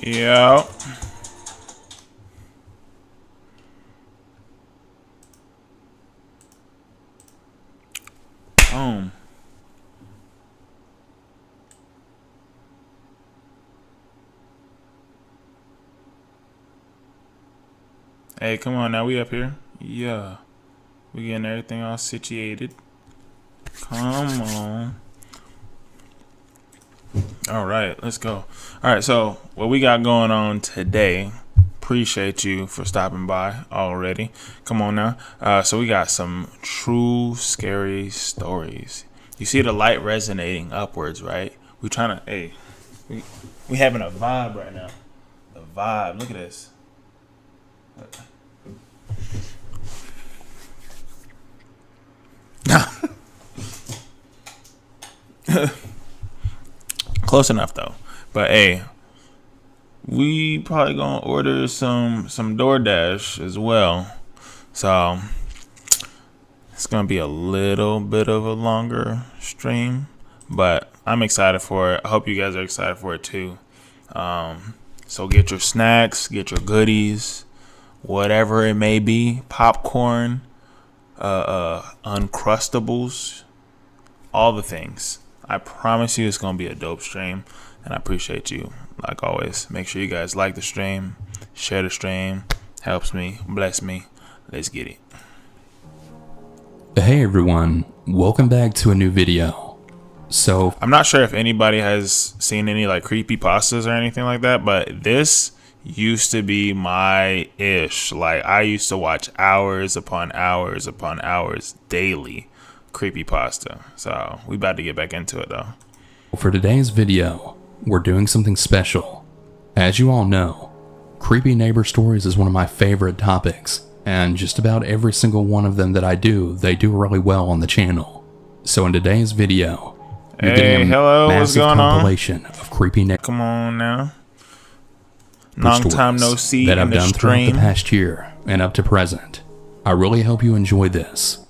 Yeah. Boom. Hey, come on now. We up here. Yeah. We getting everything all situated. Come on. All right, let's go. All right, so what we got going on today, appreciate you for stopping by already. Come on now. So we got some true scary stories. You see the light resonating upwards, right? We trying to, hey, we having a vibe right now. The vibe, look at this. Close enough though. But hey, we probably gonna order some DoorDash as well. So it's gonna be a little bit of a longer stream, but I'm excited for it. I hope you guys are excited for it too. So get your snacks, get your goodies, whatever it may be, popcorn, Uncrustables, all the things. I promise you it's going to be a dope stream, and I appreciate you. Like always, make sure you guys like the stream, share the stream, helps me, bless me. Let's get it. Hey everyone, welcome back to a new video. So, I'm not sure if anybody has seen any like creepypastas or anything like that, but this used to be my ish. Like I used to watch hours upon hours upon hours daily creepypasta. So we about to get back into it though. for today's video, we're doing something special. As you all know, creepy neighbor stories is one of my favorite topics, and just about every single one of them that I do, they do really well on the channel. So in today's video, you're getting a massive compilation of creepy neighbor Come on now. Long time no see that I've in the done throughout stream. the past year and up to present. I really hope you enjoy this.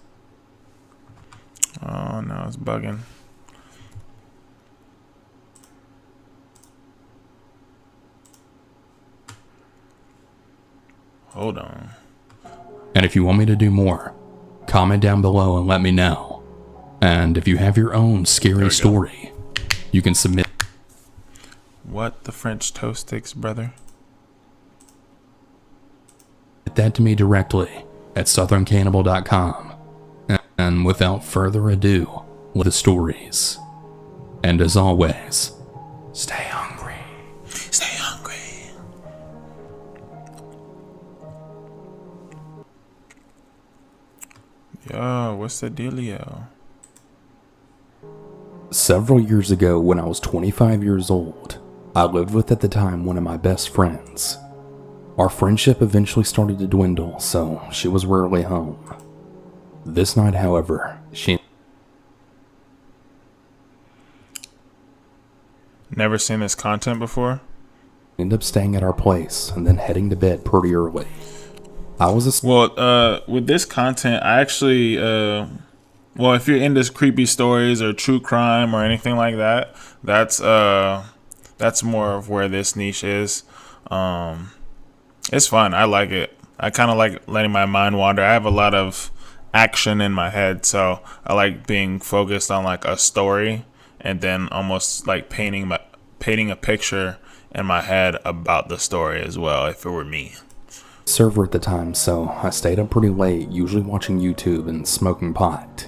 Oh no, it's bugging. Hold on. And if you want me to do more, comment down below and let me know. And if you have your own scary story, you can submit. What the French toast sticks, brother? that to me directly at southerncannibal.com. And without further ado, with the stories. And as always, stay hungry. Stay hungry. Yo, what's the dealio? Several years ago, when I was 25 years old, I lived with at the time one of my best friends. Our friendship eventually started to dwindle, so she was rarely home. This night, however, she Never seen this content before? ended up staying at our place and then heading to bed pretty early. I was with this content, I actually, well, if you're into creepy stories or true crime or anything like that, that's more of where this niche is. It's fun. I like it. I kind of like letting my mind wander. I have a lot of action in my head, so I like being focused on like a story and then almost like painting a picture in my head about the story as well, if it were me. server at the time, so I stayed up pretty late, usually watching YouTube and smoking pot.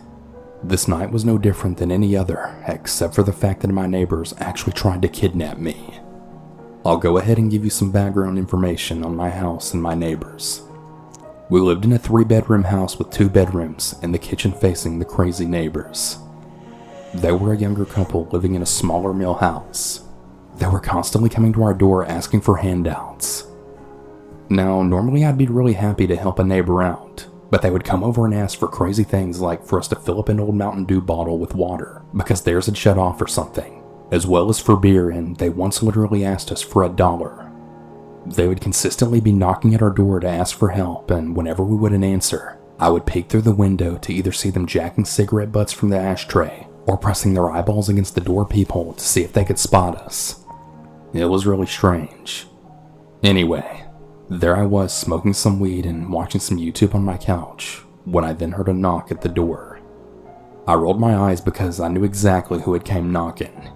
This night was no different than any other, except for the fact that my neighbors actually tried to kidnap me. I'll go ahead and give you some background information on my house and my neighbors. We lived in a 3-bedroom house with 2 bedrooms and the kitchen facing the crazy neighbors. They were a younger couple living in a smaller mill house. They were constantly coming to our door asking for handouts. Now, normally I'd be really happy to help a neighbor out, but they would come over and ask for crazy things like for us to fill up an old Mountain Dew bottle with water because theirs had shut off or something, as well as for beer, and they once literally asked us for $1. They would consistently be knocking at our door to ask for help, and whenever we wouldn't answer, I would peek through the window to either see them jacking cigarette butts from the ashtray or pressing their eyeballs against the door peephole to see if they could spot us. It was really strange. Anyway, there I was smoking some weed and watching some YouTube on my couch when I then heard a knock at the door. I rolled my eyes because I knew exactly who had came knocking.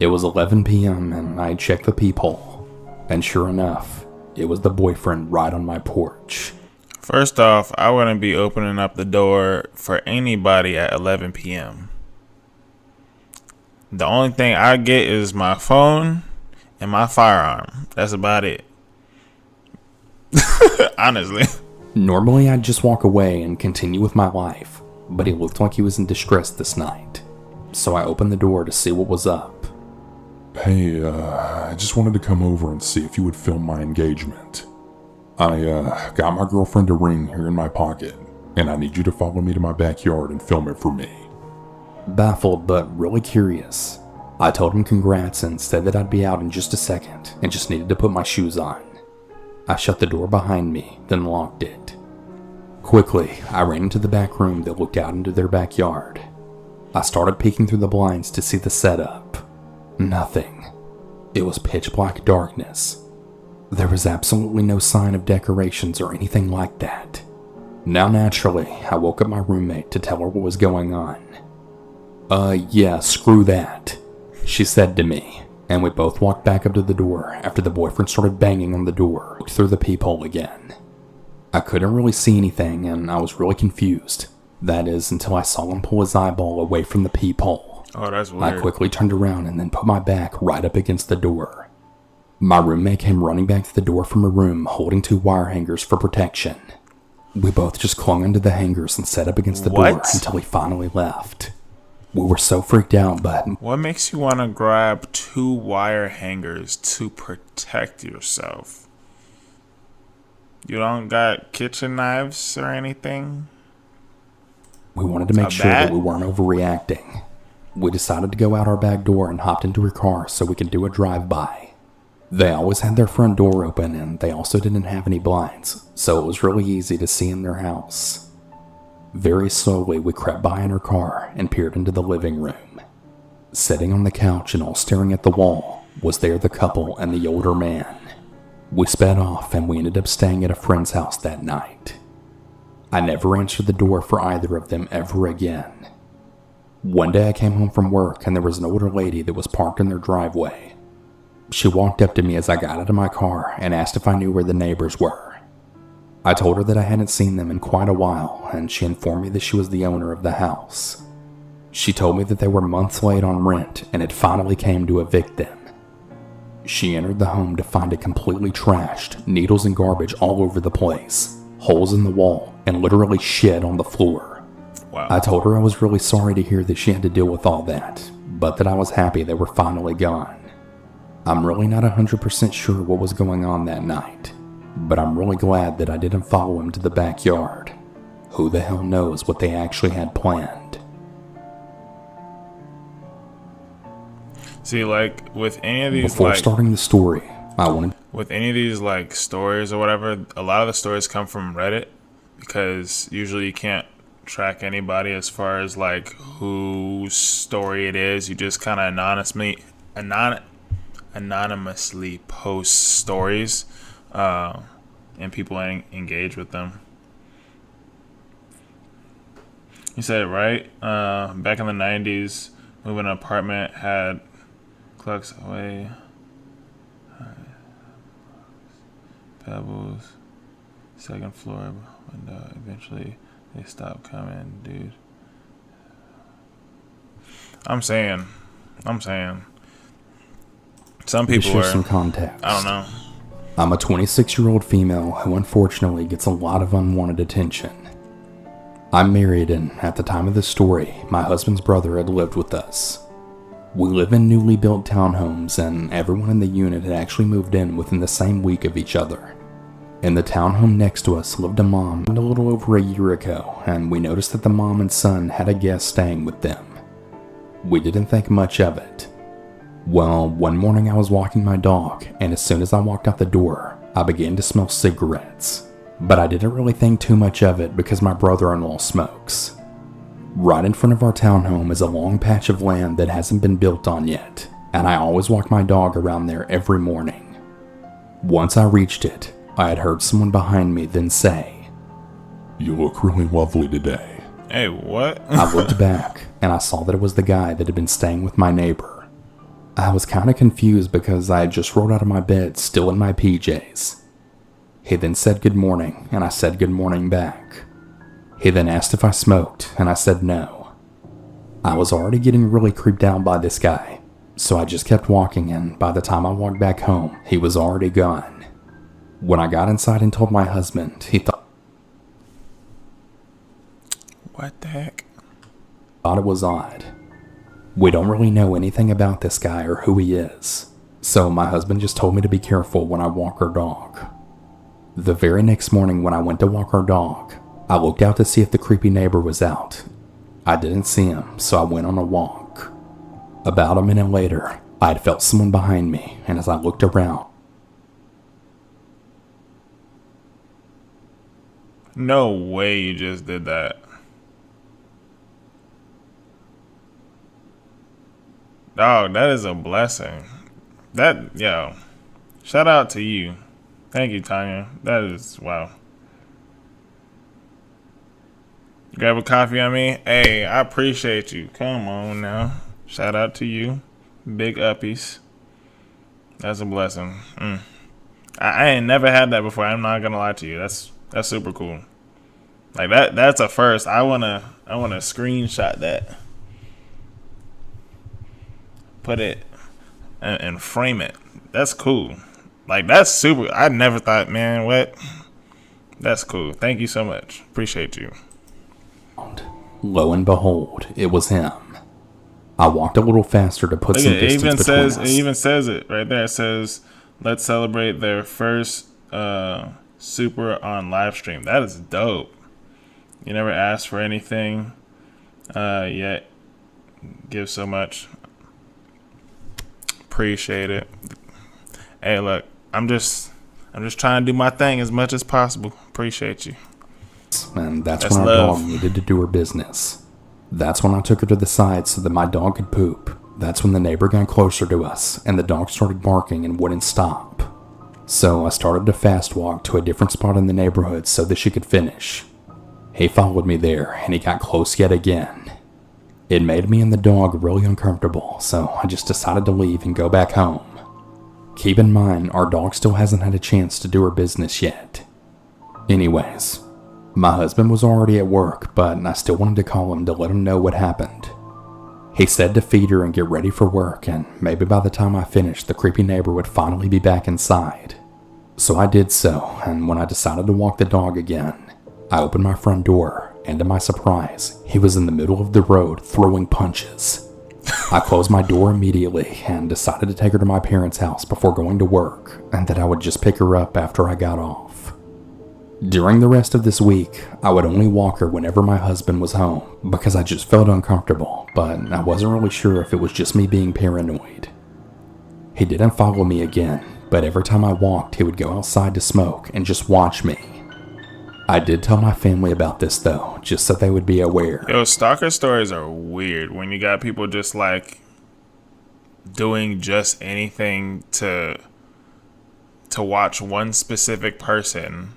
It was 11 p.m. and I checked the peephole, and sure enough, it was the boyfriend right on my porch. First off, I wouldn't be opening up the door for anybody at 11 p.m. The only thing I get is my phone and my firearm. That's about it. Honestly. Normally I'd just walk away and continue with my life, but he looked like he was in distress this night. So I opened the door to see what was up. Hey, I just wanted to come over and see if you would film my engagement. I got my girlfriend a ring here in my pocket, and I need you to follow me to my backyard and film it for me. Baffled but really curious, I told him congrats and said that I'd be out in just a second and just needed to put my shoes on. I shut the door behind me, then locked it. Quickly, I ran into the back room that looked out into their backyard. I started peeking through the blinds to see the setup. Nothing. It was pitch black darkness. There was absolutely no sign of decorations or anything like that. Now naturally, I woke up my roommate to tell her what was going on. Yeah, screw that, she said to me, and we both walked back up to the door after the boyfriend started banging on the door through the peephole again. I couldn't really see anything and I was really confused. That is, until I saw him pull his eyeball away from the peephole. Oh, that's weird. I quickly turned around and then put my back right up against the door. My roommate came running back to the door from her room holding 2 wire hangers for protection. We both just clung onto the hangers and sat up against the door until he finally left. We were so freaked out, but... What makes you want to grab 2 wire hangers to protect yourself? You don't got kitchen knives or anything? We wanted to make sure that we weren't overreacting. We decided to go out our back door and hopped into her car so we could do a drive-by. They always had their front door open and they also didn't have any blinds, so it was really easy to see in their house. Very slowly, we crept by in her car and peered into the living room. Sitting on the couch and all staring at the wall was there the couple and the older man. We sped off and we ended up staying at a friend's house that night. I never answered the door for either of them ever again. One day I came home from work and there was an older lady that was parked in their driveway. She walked up to me as I got out of my car and asked if I knew where the neighbors were. I told her that I hadn't seen them in quite a while, and she informed me that she was the owner of the house. She told me that they were months late on rent and it finally came to evict them. She entered the home to find it completely trashed, needles and garbage all over the place, holes in the wall, and literally shit on the floor. Wow. I told her I was really sorry to hear that she had to deal with all that, but that I was happy they were finally gone. I'm really not 100% sure what was going on that night, but I'm really glad that I didn't follow him to the backyard. Who the hell knows what they actually had planned? See, like, with any of these, Before starting the story, I wanted... With any of these, like, stories or whatever, a lot of the stories come from Reddit, because usually you can't track anybody as far as, like, whose story it is. You just kind of anonymously post stories, and people engage with them. You said it right. Back in the 90s, moving an apartment had clucks away, pebbles, second floor window. Eventually, they stopped coming, dude. I'm saying. Some people are. Some context. I don't know. I'm a 26-year-old female who unfortunately gets a lot of unwanted attention. I'm married and at the time of this story, my husband's brother had lived with us. We live in newly built townhomes and everyone in the unit had actually moved in within the same week of each other. In the townhome next to us lived a mom a little over a year ago, and we noticed that the mom and son had a guest staying with them. We didn't think much of it. Well, one morning I was walking my dog, and as soon as I walked out the door, I began to smell cigarettes. But I didn't really think too much of it because my brother-in-law smokes. Right in front of our townhome is a long patch of land that hasn't been built on yet, and I always walk my dog around there every morning. Once I reached it, I had heard someone behind me then say, "You look really lovely today." Hey, what? I looked back and I saw that it was the guy that had been staying with my neighbor. I was kind of confused because I had just rolled out of my bed still in my PJs. He then said good morning and I said good morning back. He then asked if I smoked and I said no. I was already getting really creeped out by this guy, so I just kept walking, and by the time I walked back home, he was already gone. When I got inside and told my husband, he thought What the heck? it was odd. We don't really know anything about this guy or who he is, so my husband just told me to be careful when I walk our dog. The very next morning when I went to walk our dog, I looked out to see if the creepy neighbor was out. I didn't see him, so I went on a walk. About a minute later, I had felt someone behind me, and as I looked around, No way you just did that. Dog, that is a blessing. Yo, shout out to you. Thank you, Tanya. That is, wow. Grab a coffee on me? Hey, I appreciate you. Come on now. Shout out to you. Big uppies. That's a blessing. I ain't never had that before. I'm not gonna lie to you. That's super cool. Like that's a first. I wanna screenshot that. Put it and frame it. That's cool. Like that's super. I never thought, man, what? That's cool. Thank you so much. Appreciate you. lo and behold, it was him. I walked a little faster to put some distance between us. It even says it right there. It says, "Let's celebrate their first super on live stream." That is dope. You never asked for anything, yet give so much. Appreciate it. Hey, look, I'm just trying to do my thing as much as possible. Appreciate you. And that's when our dog needed to do her business. That's when I took her to the side so that my dog could poop. That's when the neighbor got closer to us, and the dog started barking and wouldn't stop. So I started to fast walk to a different spot in the neighborhood so that she could finish. He followed me there, and he got close yet again. It made me and the dog really uncomfortable, so I just decided to leave and go back home. Keep in mind, our dog still hasn't had a chance to do her business yet. Anyways, my husband was already at work, but I still wanted to call him to let him know what happened. He said to feed her and get ready for work, and maybe by the time I finished, the creepy neighbor would finally be back inside. So I did so, and when I decided to walk the dog again, I opened my front door, and to my surprise, he was in the middle of the road throwing punches. I closed my door immediately and decided to take her to my parents' house before going to work, and that I would just pick her up after I got off. During the rest of this week, I would only walk her whenever my husband was home because I just felt uncomfortable, but I wasn't really sure if it was just me being paranoid. He didn't follow me again, but every time I walked, he would go outside to smoke and just watch me. I did tell my family about this though, just so they would be aware. Yo, stalker stories are weird when you got people just like doing just anything to watch one specific person.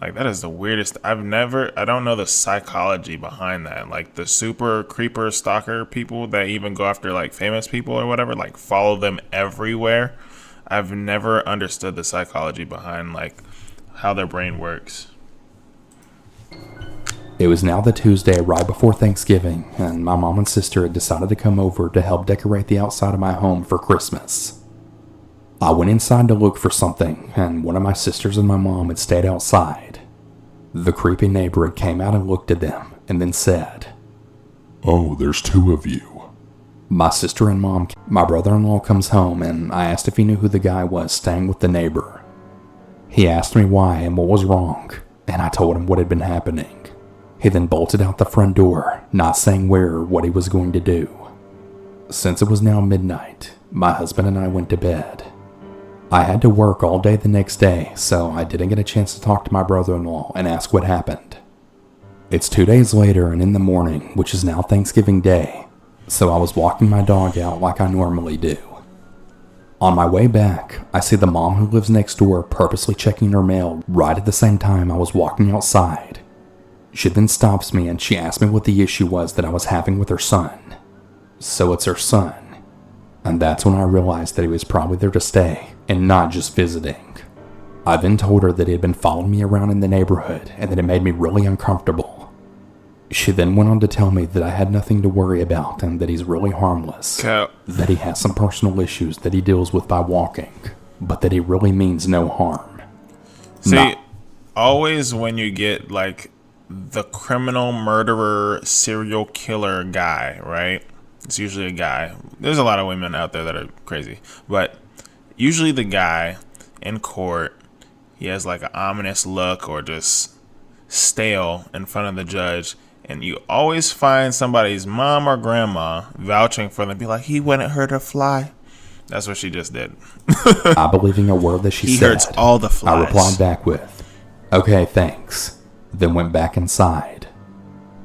Like, that is the weirdest. I don't know the psychology behind that. Like, the super creeper stalker people that even go after, like, famous people or whatever, like, follow them everywhere. I've never understood the psychology behind, like, how their brain works. It was now the Tuesday right before Thanksgiving, and my mom and sister had decided to come over to help decorate the outside of my home for Christmas. I went inside to look for something, and one of my sisters and my mom had stayed outside. The creepy neighbor had came out and looked at them, and then said, "Oh, there's two of you." My sister and mom, my brother-in-law comes home, and I asked if he knew who the guy was staying with the neighbor. He asked me why and what was wrong, and I told him what had been happening. He then bolted out the front door, not saying where or what he was going to do. Since it was now midnight, my husband and I went to bed. I had to work all day the next day, so I didn't get a chance to talk to my brother-in-law and ask what happened. It's 2 days later and in the morning, which is now Thanksgiving Day, so I was walking my dog out like I normally do. On my way back, I see the mom who lives next door purposely checking her mail right at the same time I was walking outside. She then stops me and she asks me what the issue was that I was having with her son. So it's her son. And that's when I realized that he was probably there to stay and not just visiting. I then told her that he had been following me around in the neighborhood and that it made me really uncomfortable. She then went on to tell me that I had nothing to worry about and that he's really harmless. That he has some personal issues that he deals with by walking, but that he really means no harm. See, always when you get like the criminal murderer serial killer guy, right? It's usually a guy. There's a lot of women out there that are crazy, but usually the guy in court, he has like an ominous look or just stale in front of the judge. And you always find somebody's mom or grandma vouching for them. Be like, he wouldn't hurt a fly. That's what she just did. Not believing a word that she said. He hurts all the flies. I replied back with, okay, thanks. Then went back inside.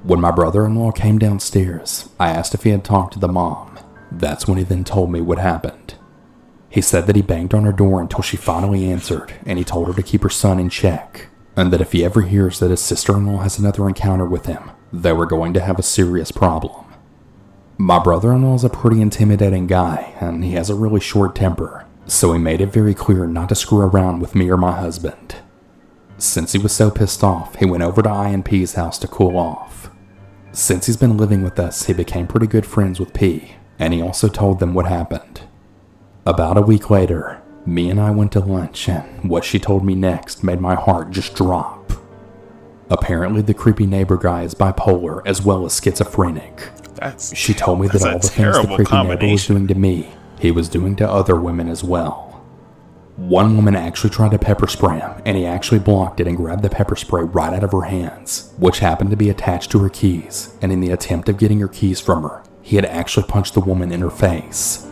When my brother-in-law came downstairs, I asked if he had talked to the mom. That's when he then told me what happened. He said that he banged on her door until she finally answered, and he told her to keep her son in check, and that if he ever hears that his sister-in-law has another encounter with him, they were going to have a serious problem. My brother-in-law is a pretty intimidating guy, and he has a really short temper, so he made it very clear not to screw around with me or my husband. Since he was so pissed off, he went over to I&P's house to cool off. Since he's been living with us, he became pretty good friends with P, and he also told them what happened. About a week later, me and I went to lunch, and what she told me next made my heart just drop. Apparently, the creepy neighbor guy is bipolar as well as schizophrenic. She told me that all the things the creepy neighbor was doing to me, he was doing to other women as well. One woman actually tried to pepper spray him, and he actually blocked it and grabbed the pepper spray right out of her hands, which happened to be attached to her keys, and in the attempt of getting her keys from her, he had actually punched the woman in her face.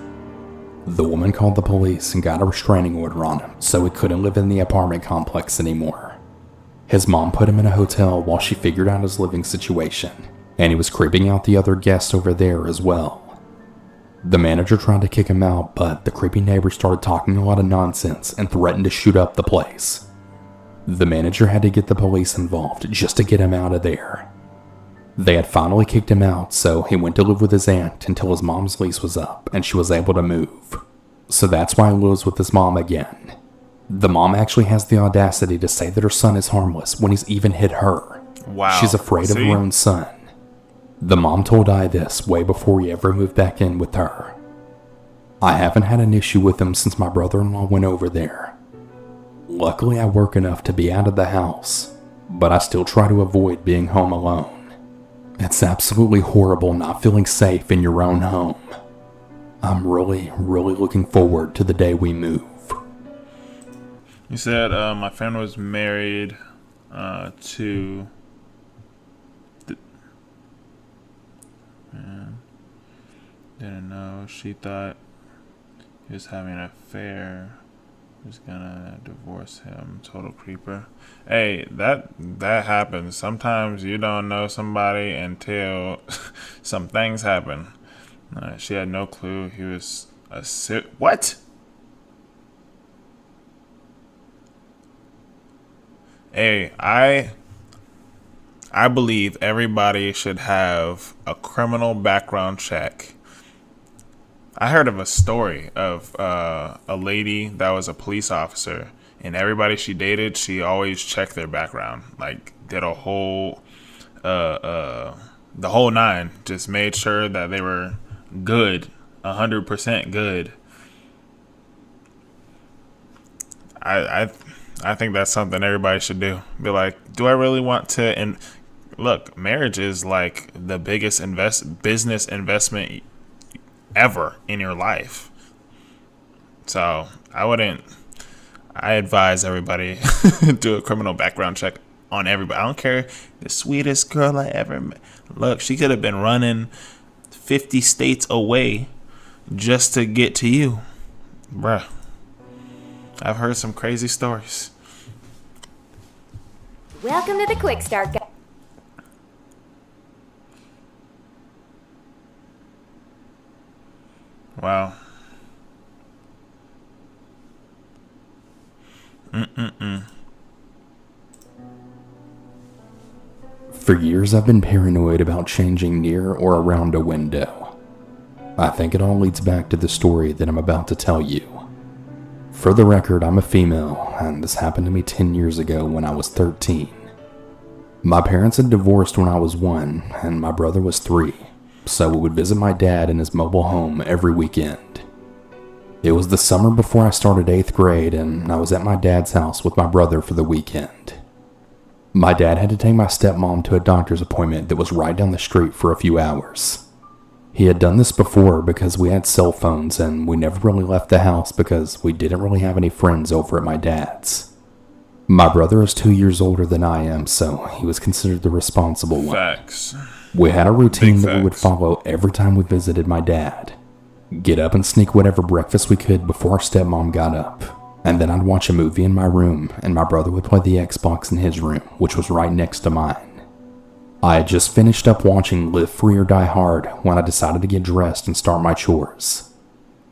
The woman called the police and got a restraining order on him, so he couldn't live in the apartment complex anymore. His mom put him in a hotel while she figured out his living situation, and he was creeping out the other guests over there as well. The manager tried to kick him out, but the creepy neighbor started talking a lot of nonsense and threatened to shoot up the place. The manager had to get the police involved just to get him out of there. They had finally kicked him out, so he went to live with his aunt until his mom's lease was up and she was able to move. So that's why he lives with his mom again. The mom actually has the audacity to say that her son is harmless when he's even hit her. Wow. She's afraid of her own son. The mom told I this way before he ever moved back in with her. I haven't had an issue with him since my brother-in-law went over there. Luckily, I work enough to be out of the house, but I still try to avoid being home alone. It's absolutely horrible not feeling safe in your own home. I'm really looking forward to the day we move. You said my friend was married to... Didn't know. She thought he was having an affair. He was gonna divorce him. Total creeper. Hey, that happens. Sometimes you don't know somebody until some things happen. She had no clue he was a what? Hey, I believe everybody should have a criminal background check. I heard of a story of a lady that was a police officer, and everybody she dated, she always checked their background, like did a whole the whole nine, just made sure that they were good, 100% good. I think that's something everybody should do. Be like, do I really want to? And look, marriage is like the biggest business investment ever in your life. So I advise everybody do a criminal background check on everybody. I don't care. The sweetest girl I ever met. Look, she could have been running 50 states away just to get to you, bruh. I've heard some crazy stories. Welcome to the Quick Start Guide. Wow. For years, I've been paranoid about changing near or around a window. I think it all leads back to the story that I'm about to tell you. For the record, I'm a female, and this happened to me 10 years ago when I was 13. My parents had divorced when I was 1, and my brother was 3, so we would visit my dad in his mobile home every weekend. It was the summer before I started 8th grade, and I was at my dad's house with my brother for the weekend. My dad had to take my stepmom to a doctor's appointment that was right down the street for a few hours. He had done this before because we had cell phones and we never really left the house because we didn't really have any friends over at my dad's. My brother is 2 years older than I am, so he was considered the responsible one. Facts. We had a routine that we would facts. follow every time we visited my dad. Get up and sneak whatever breakfast we could before our stepmom got up. And then I'd watch a movie in my room, and my brother would play the Xbox in his room, which was right next to mine. I had just finished up watching Live Free or Die Hard when I decided to get dressed and start my chores.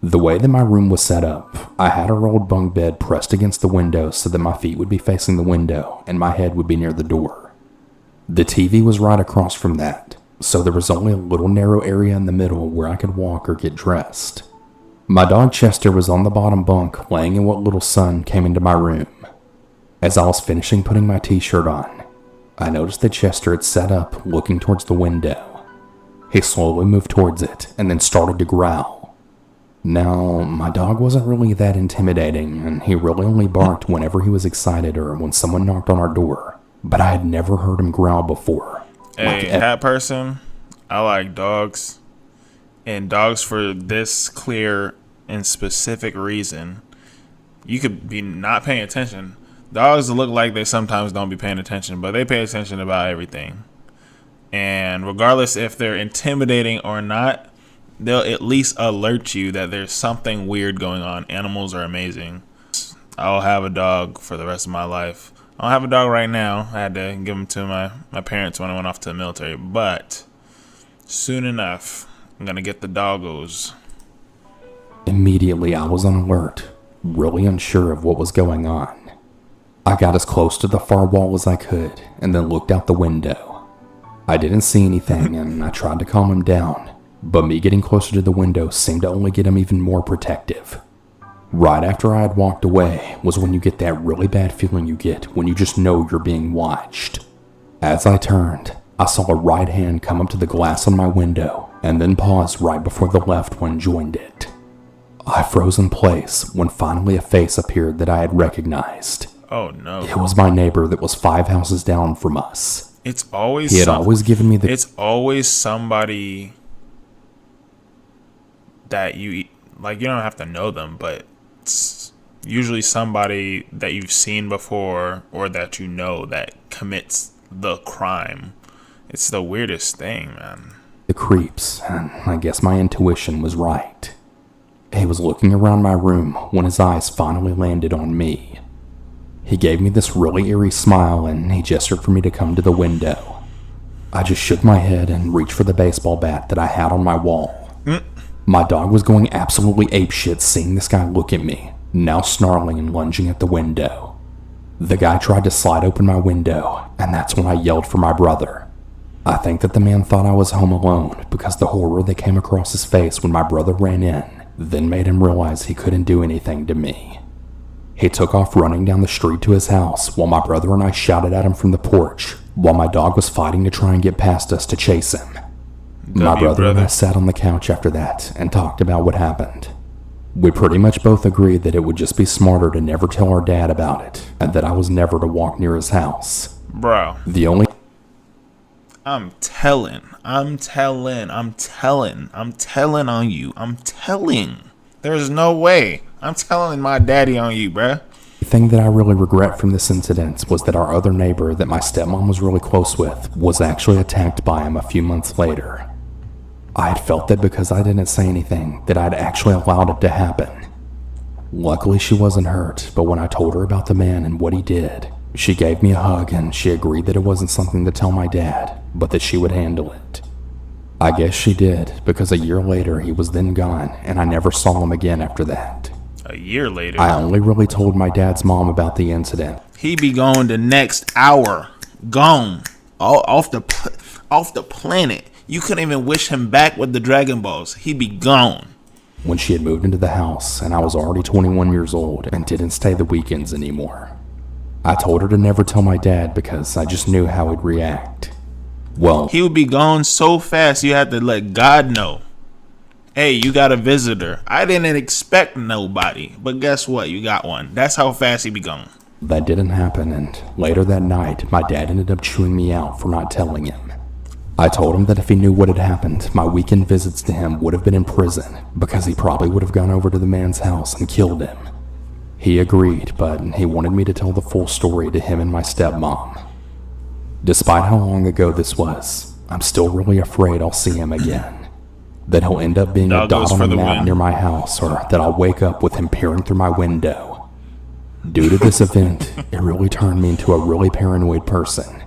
The way that my room was set up, I had a rolled bunk bed pressed against the window so that my feet would be facing the window and my head would be near the door. The TV was right across from that, so there was only a little narrow area in the middle where I could walk or get dressed. My dog Chester was on the bottom bunk, laying in what little sun came into my room. As I was finishing putting my t-shirt on, I noticed that Chester had sat up, looking towards the window. He slowly moved towards it, and then started to growl. Now, my dog wasn't really that intimidating, and he really only barked whenever he was excited or when someone knocked on our door, but I had never heard him growl before. Hey, cat person, I like dogs. And dogs for this clear and specific reason. You could be not paying attention. Dogs look like they sometimes don't be paying attention, but they pay attention about everything. And regardless if they're intimidating or not, they'll at least alert you that there's something weird going on. Animals are amazing. I'll have a dog for the rest of my life. I don't have a dog right now. I had to give him to my parents when I went off to the military. But soon enough, I'm going to get the doggos. Immediately, I was on alert, really unsure of what was going on. I got as close to the far wall as I could, and then looked out the window. I didn't see anything, and I tried to calm him down, but me getting closer to the window seemed to only get him even more protective. Right after I had walked away was when you get that really bad feeling you get when you just know you're being watched. As I turned, I saw a right hand come up to the glass on my window, and then pause right before the left one joined it. I froze in place when finally a face appeared that I had recognized. Oh no. It was my neighbor that was 5 houses down from us. It's always He had always given me the... It's always somebody that you don't have to know them, but it's usually somebody that you've seen before or that you know that commits the crime. It's the weirdest thing, man. The creeps, and I guess my intuition was right. He was looking around my room when his eyes finally landed on me. He gave me this really eerie smile and he gestured for me to come to the window. I just shook my head and reached for the baseball bat that I had on my wall. My dog was going absolutely apeshit seeing this guy look at me, now snarling and lunging at the window. The guy tried to slide open my window, and that's when I yelled for my brother. I think that the man thought I was home alone because the horror that came across his face when my brother ran in then made him realize he couldn't do anything to me. He took off running down the street to his house while my brother and I shouted at him from the porch while my dog was fighting to try and get past us to chase him. My brother and I sat on the couch after that and talked about what happened. We pretty much both agreed that it would just be smarter to never tell our dad about it and that I was never to walk near his house. Bro. I'm telling on you. I'm telling. There's no way. I'm telling my daddy on you, bruh. The thing that I really regret from this incident was that our other neighbor that my stepmom was really close with was actually attacked by him a few months later. I had felt that because I didn't say anything, that I'd actually allowed it to happen. Luckily she wasn't hurt, but when I told her about the man and what he did, she gave me a hug and she agreed that it wasn't something to tell my dad, but that she would handle it. I guess she did, because a year later he was then gone and I never saw him again after that. A year later. I only really told my dad's mom about the incident. He be gone the next hour. Gone. Off the planet. You couldn't even wish him back with the Dragon Balls. He be gone. When she had moved into the house and I was already 21 years old and didn't stay the weekends anymore. I told her to never tell my dad because I just knew how he'd react. Well, he would be gone so fast you had to let God know. Hey, you got a visitor. I didn't expect nobody, but guess what? You got one. That's how fast he be gone. That didn't happen, and later that night, my dad ended up chewing me out for not telling him. I told him that if he knew what had happened, my weekend visits to him would have been in prison because he probably would have gone over to the man's house and killed him. He agreed, but he wanted me to tell the full story to him and my stepmom. Despite how long ago this was, I'm still really afraid I'll see him again. That he'll end up being a dot on a map near my house, or that I'll wake up with him peering through my window. Due to this event, it really turned me into a really paranoid person.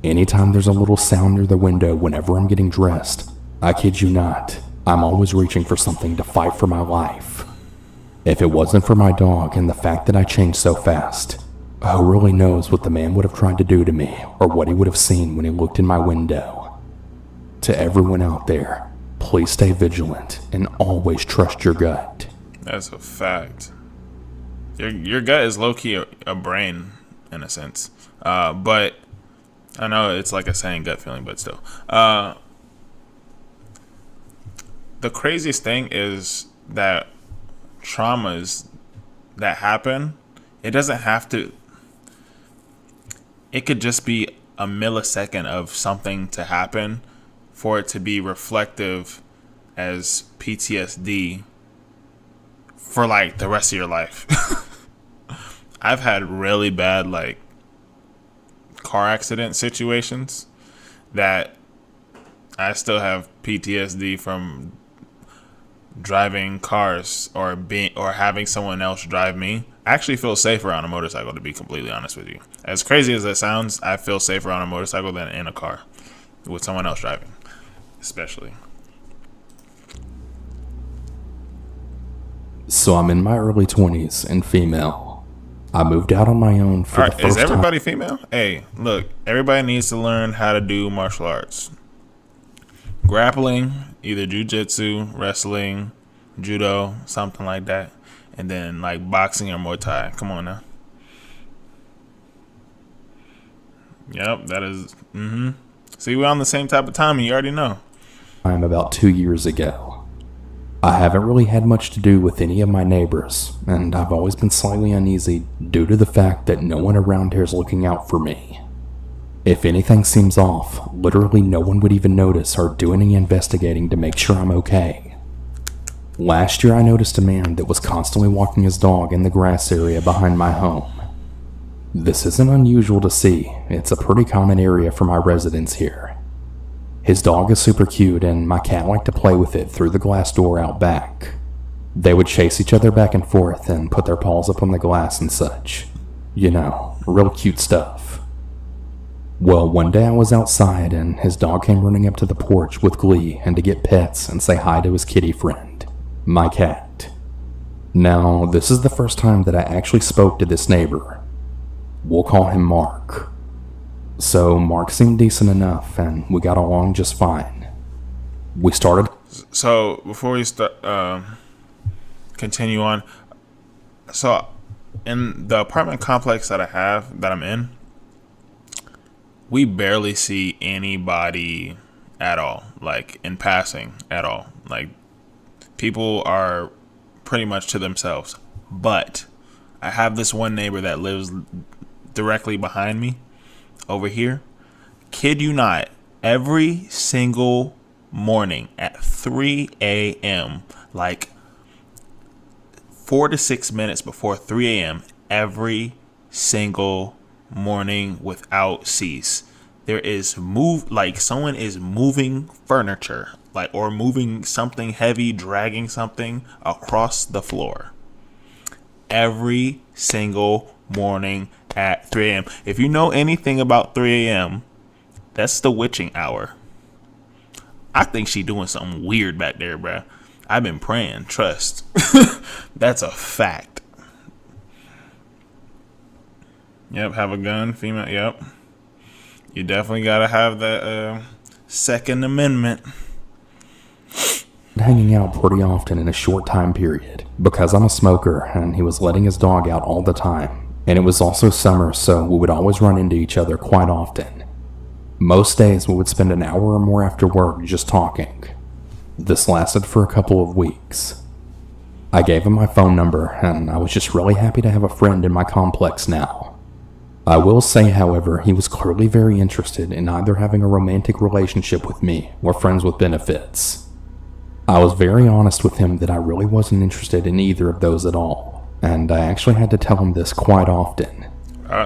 Anytime there's a little sound near the window whenever I'm getting dressed, I kid you not, I'm always reaching for something to fight for my life. If it wasn't for my dog and the fact that I changed so fast, who really knows what the man would have tried to do to me or what he would have seen when he looked in my window. To everyone out there, please stay vigilant and always trust your gut. That's a fact. Your gut is low-key a brain, in a sense. But I know it's like a saying gut feeling, but still. The craziest thing is that traumas that happen, it doesn't have to... It could just be a millisecond of something to happen for it to be reflective as PTSD for like the rest of your life. I've had really bad like car accident situations that I still have PTSD from driving cars or having someone else drive me. I actually feel safer on a motorcycle, to be completely honest with you. As crazy as that sounds, I feel safer on a motorcycle than in a car with someone else driving, especially. So I'm in my early 20s and female. I moved out on my own for the first time. Is everybody female? Hey, look, everybody needs to learn how to do martial arts. Grappling, either jiu-jitsu, wrestling, judo, something like that. And then like boxing or Muay Thai. Come on now. Yep, that is. See, we're on the same type of timing. You already know. I'm about 2 years ago. I haven't really had much to do with any of my neighbors, and I've always been slightly uneasy due to the fact that no one around here is looking out for me. If anything seems off, literally no one would even notice or do any investigating to make sure I'm okay. Last year I noticed a man that was constantly walking his dog in the grass area behind my home. This isn't unusual to see, it's a pretty common area for my residents here. His dog is super cute and my cat liked to play with it through the glass door out back. They would chase each other back and forth and put their paws up on the glass and such. You know, real cute stuff. Well, one day I was outside and his dog came running up to the porch with glee and to get pets and say hi to his kitty friend, my cat. Now, this is the first time that I actually spoke to this neighbor. We'll call him Mark. So Mark seemed decent enough and we got along just fine. We started... So, before we continue on, so in the apartment complex that I'm in, we barely see anybody at all, like in passing at all. Like, people are pretty much to themselves. But I have this one neighbor that lives directly behind me over here. Kid you not, every single morning at 3 a.m., like 4 to 6 minutes before 3 a.m., every single morning without cease, there is someone is moving furniture, or moving something heavy, dragging something across the floor. Every single morning at 3 a.m. If you know anything about 3 a.m., that's the witching hour. I think she doing something weird back there, bruh. I've been praying. Trust. That's a fact. Yep, have a gun, female. Yep. You definitely gotta have that Second Amendment. Hanging out pretty often in a short time period because I'm a smoker and he was letting his dog out all the time. And it was also summer, so we would always run into each other quite often. Most days we would spend an hour or more after work just talking. This lasted for a couple of weeks. I gave him my phone number and I was just really happy to have a friend in my complex now. I will say, however, he was clearly very interested in either having a romantic relationship with me or friends with benefits. I was very honest with him that I really wasn't interested in either of those at all, and I actually had to tell him this quite often.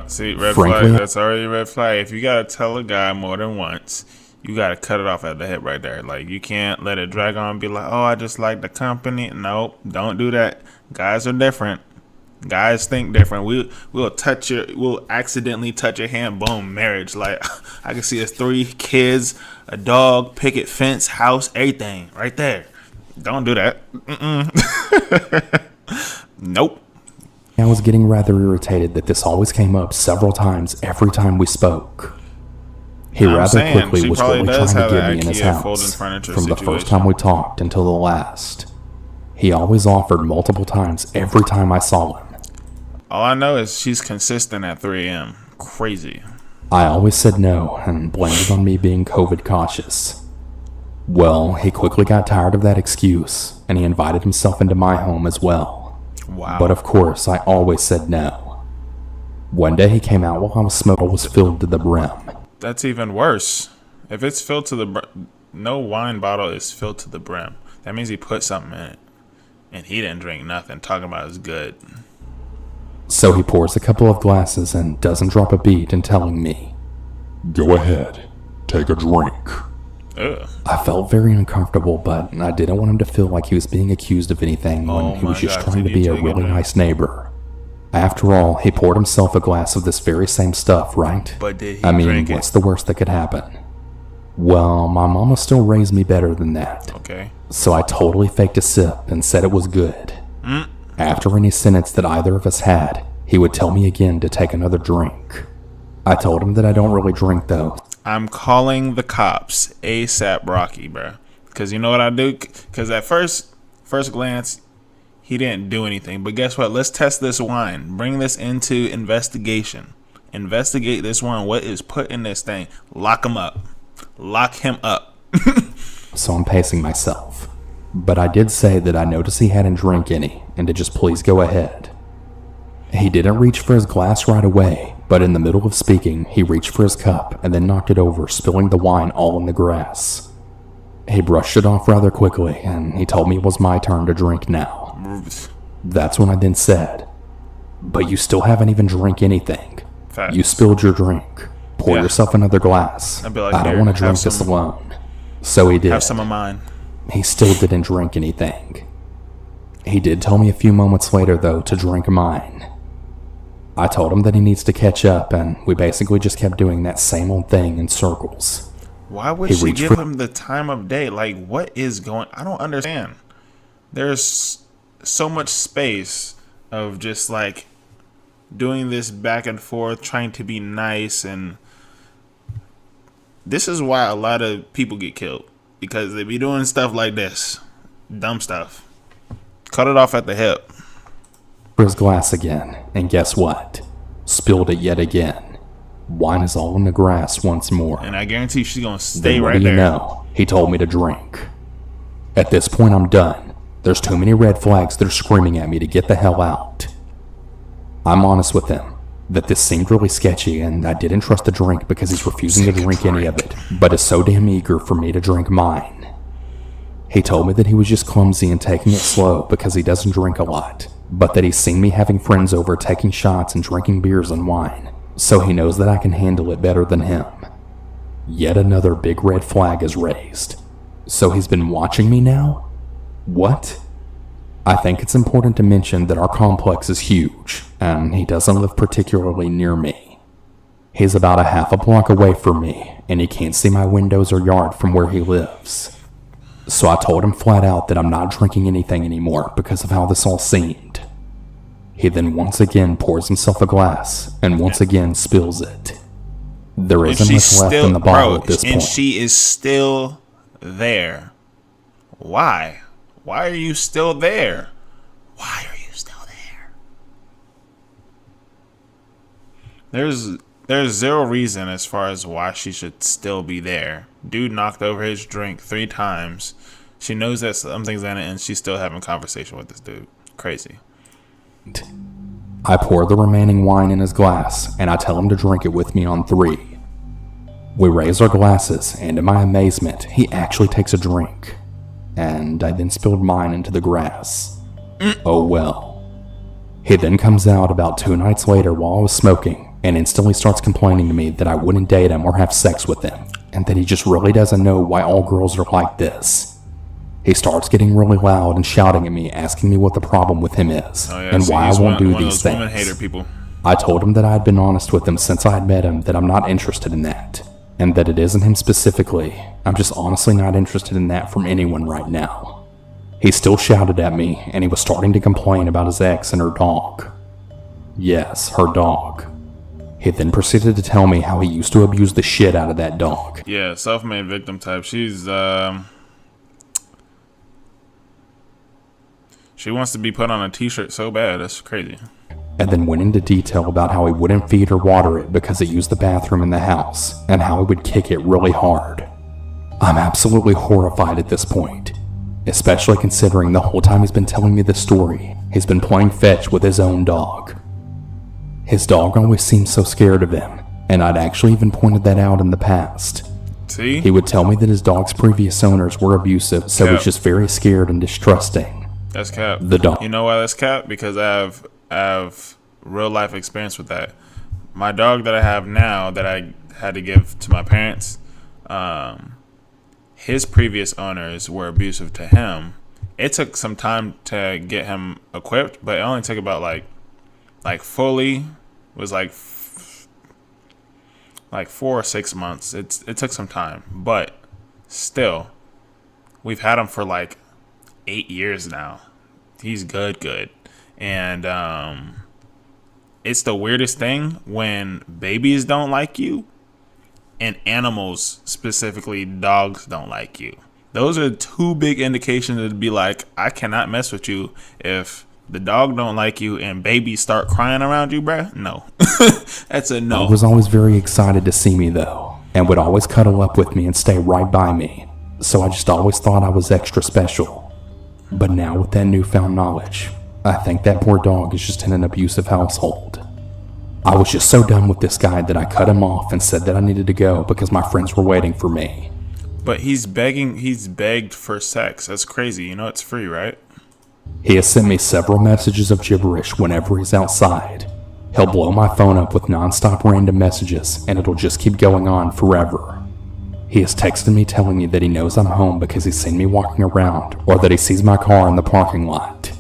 See, red Frankly, flag. That's already a red flag. If you gotta tell a guy more than once, you gotta cut it off at the hip right there. Like, you can't let it drag on and be like, oh, I just like the company. Nope, don't do that. Guys are different. Guys think different. We'll accidentally touch your hand. Boom, marriage. Like, I can see us 3 kids, a dog, picket fence, house, everything right there. Don't do that. Nope. I was getting rather irritated that this always came up several times every time we spoke. He rather quickly was really trying to get me in his house from the first time we talked until the last. He always offered multiple times every time I saw him. All I know is she's consistent at 3 a.m. Crazy. I always said no and blamed it on me being COVID cautious. Well, he quickly got tired of that excuse and he invited himself into my home as well. Wow. But of course, I always said no. One day he came out while I was smoking was filled to the brim. That's even worse. If it's filled to the brim, no wine bottle is filled to the brim. That means he put something in it. And he didn't drink nothing. Talking about it's good. So he pours a couple of glasses and doesn't drop a beat in telling me, Go ahead, take a drink. Ugh. I felt very uncomfortable, but I didn't want him to feel like he was being accused of anything when he was just trying to be a really nice neighbor. After all, he poured himself a glass of this very same stuff, right? But did he I mean, drink what's it? the worst that could happen? Well, my mama still raised me better than that. Okay. So I totally faked a sip and said it was good. After any sentence that either of us had, he would tell me again to take another drink. I told him that I don't really drink though. I'm calling the cops ASAP Rocky, bro. Because you know what I do? Because at first glance, he didn't do anything. But guess what? Let's test this wine. Bring this into investigation. Investigate this wine. What is put in this thing? Lock him up. Lock him up. So I'm pacing myself. But I did say that I noticed he hadn't drank any and to just please go ahead. He didn't reach for his glass right away, but in the middle of speaking, he reached for his cup and then knocked it over, spilling the wine all in the grass. He brushed it off rather quickly, and he told me it was my turn to drink now. That's when I then said, But you still haven't even drank anything. Facts. You spilled your drink. Pour yourself another glass. I'd be like, I don't want to drink this alone. So he did. Have some of mine. He still didn't drink anything. He did tell me a few moments later, though, to drink mine. I told him that he needs to catch up, and we basically just kept doing that same old thing in circles. Why would she give him the time of day? Like, what is going... I don't understand. There's so much space of just, like, doing this back and forth, trying to be nice, and... This is why a lot of people get killed. Because they be doing stuff like this. Dumb stuff. Cut it off at the hip. For his glass again, and guess what? Spilled it yet again. Wine is all in the grass once more. And I guarantee she's gonna stay Then what right do you there. know? He told me to drink. At this point, I'm done. There's too many red flags that are screaming at me to get the hell out. I'm honest with him that this seemed really sketchy, and I didn't trust the drink because he's refusing to drink any of it, but is so damn eager for me to drink mine. He told me that he was just clumsy and taking it slow because he doesn't drink a lot, but that he's seen me having friends over taking shots and drinking beers and wine, so he knows that I can handle it better than him. Yet another big red flag is raised. So he's been watching me now? What? I think it's important to mention that our complex is huge, and he doesn't live particularly near me. He's about a half a block away from me, and he can't see my windows or yard from where he lives. So I told him flat out that I'm not drinking anything anymore because of how this all seemed. He then once again pours himself a glass and once again spills it. There isn't much left in the bottle at this point. And she is still there. Why? Why are you still there? Why are you still there? There's zero reason as far as why she should still be there. Dude knocked over his drink 3 times. She knows that something's in it, and she's still having a conversation with this dude. Crazy. I pour the remaining wine in his glass, and I tell him to drink it with me on 3. We raise our glasses, and to my amazement, he actually takes a drink. And I then spilled mine into the grass. Oh well. He then comes out about 2 nights later while I was smoking, and instantly starts complaining to me that I wouldn't date him or have sex with him, and that he just really doesn't know why all girls are like this. He starts getting really loud and shouting at me, asking me what the problem with him is, and why I won't do these things. Hater people. I told him that I had been honest with him since I had met him, that I'm not interested in that, and that it isn't him specifically. I'm just honestly not interested in that from anyone right now. He still shouted at me, and he was starting to complain about his ex and her dog. Yes, her dog. He then proceeded to tell me how he used to abuse the shit out of that dog. Yeah, self-made victim type. She wants to be put on a t-shirt so bad. That's crazy. And then went into detail about how he wouldn't feed or water it because it used the bathroom in the house, and how he would kick it really hard. I'm absolutely horrified at this point, especially considering the whole time he's been telling me this story, he's been playing fetch with his own dog. His dog always seemed so scared of him, and I'd actually even pointed that out in the past. See? He would tell me that his dog's previous owners were abusive, so he's just very scared and distrusting. That's cap. The dog. You know why that's cap? Because I have real life experience with that. My dog that I have now that I had to give to my parents, his previous owners were abusive to him. It took some time to get him equipped, but it only took about like fully was like 4 or 6 months. It took some time, but still, we've had him for like 8 years now. He's good. And it's the weirdest thing when babies don't like you and animals, specifically dogs, don't like you. Those are 2 big indications to be like, I cannot mess with you. If the dog don't like you and babies start crying around you, bruh, no. That's a no. He was always very excited to see me though, and would always cuddle up with me and stay right by me. So I just always thought I was extra special. But now with that newfound knowledge, I think that poor dog is just in an abusive household. I was just so done with this guy that I cut him off and said that I needed to go because my friends were waiting for me. But he's begged for sex. That's crazy. You know it's free, right? He has sent me several messages of gibberish whenever he's outside. He'll blow my phone up with non-stop random messages, and it'll just keep going on forever. He has texted me telling me that he knows I'm home because he's seen me walking around, or that he sees my car in the parking lot.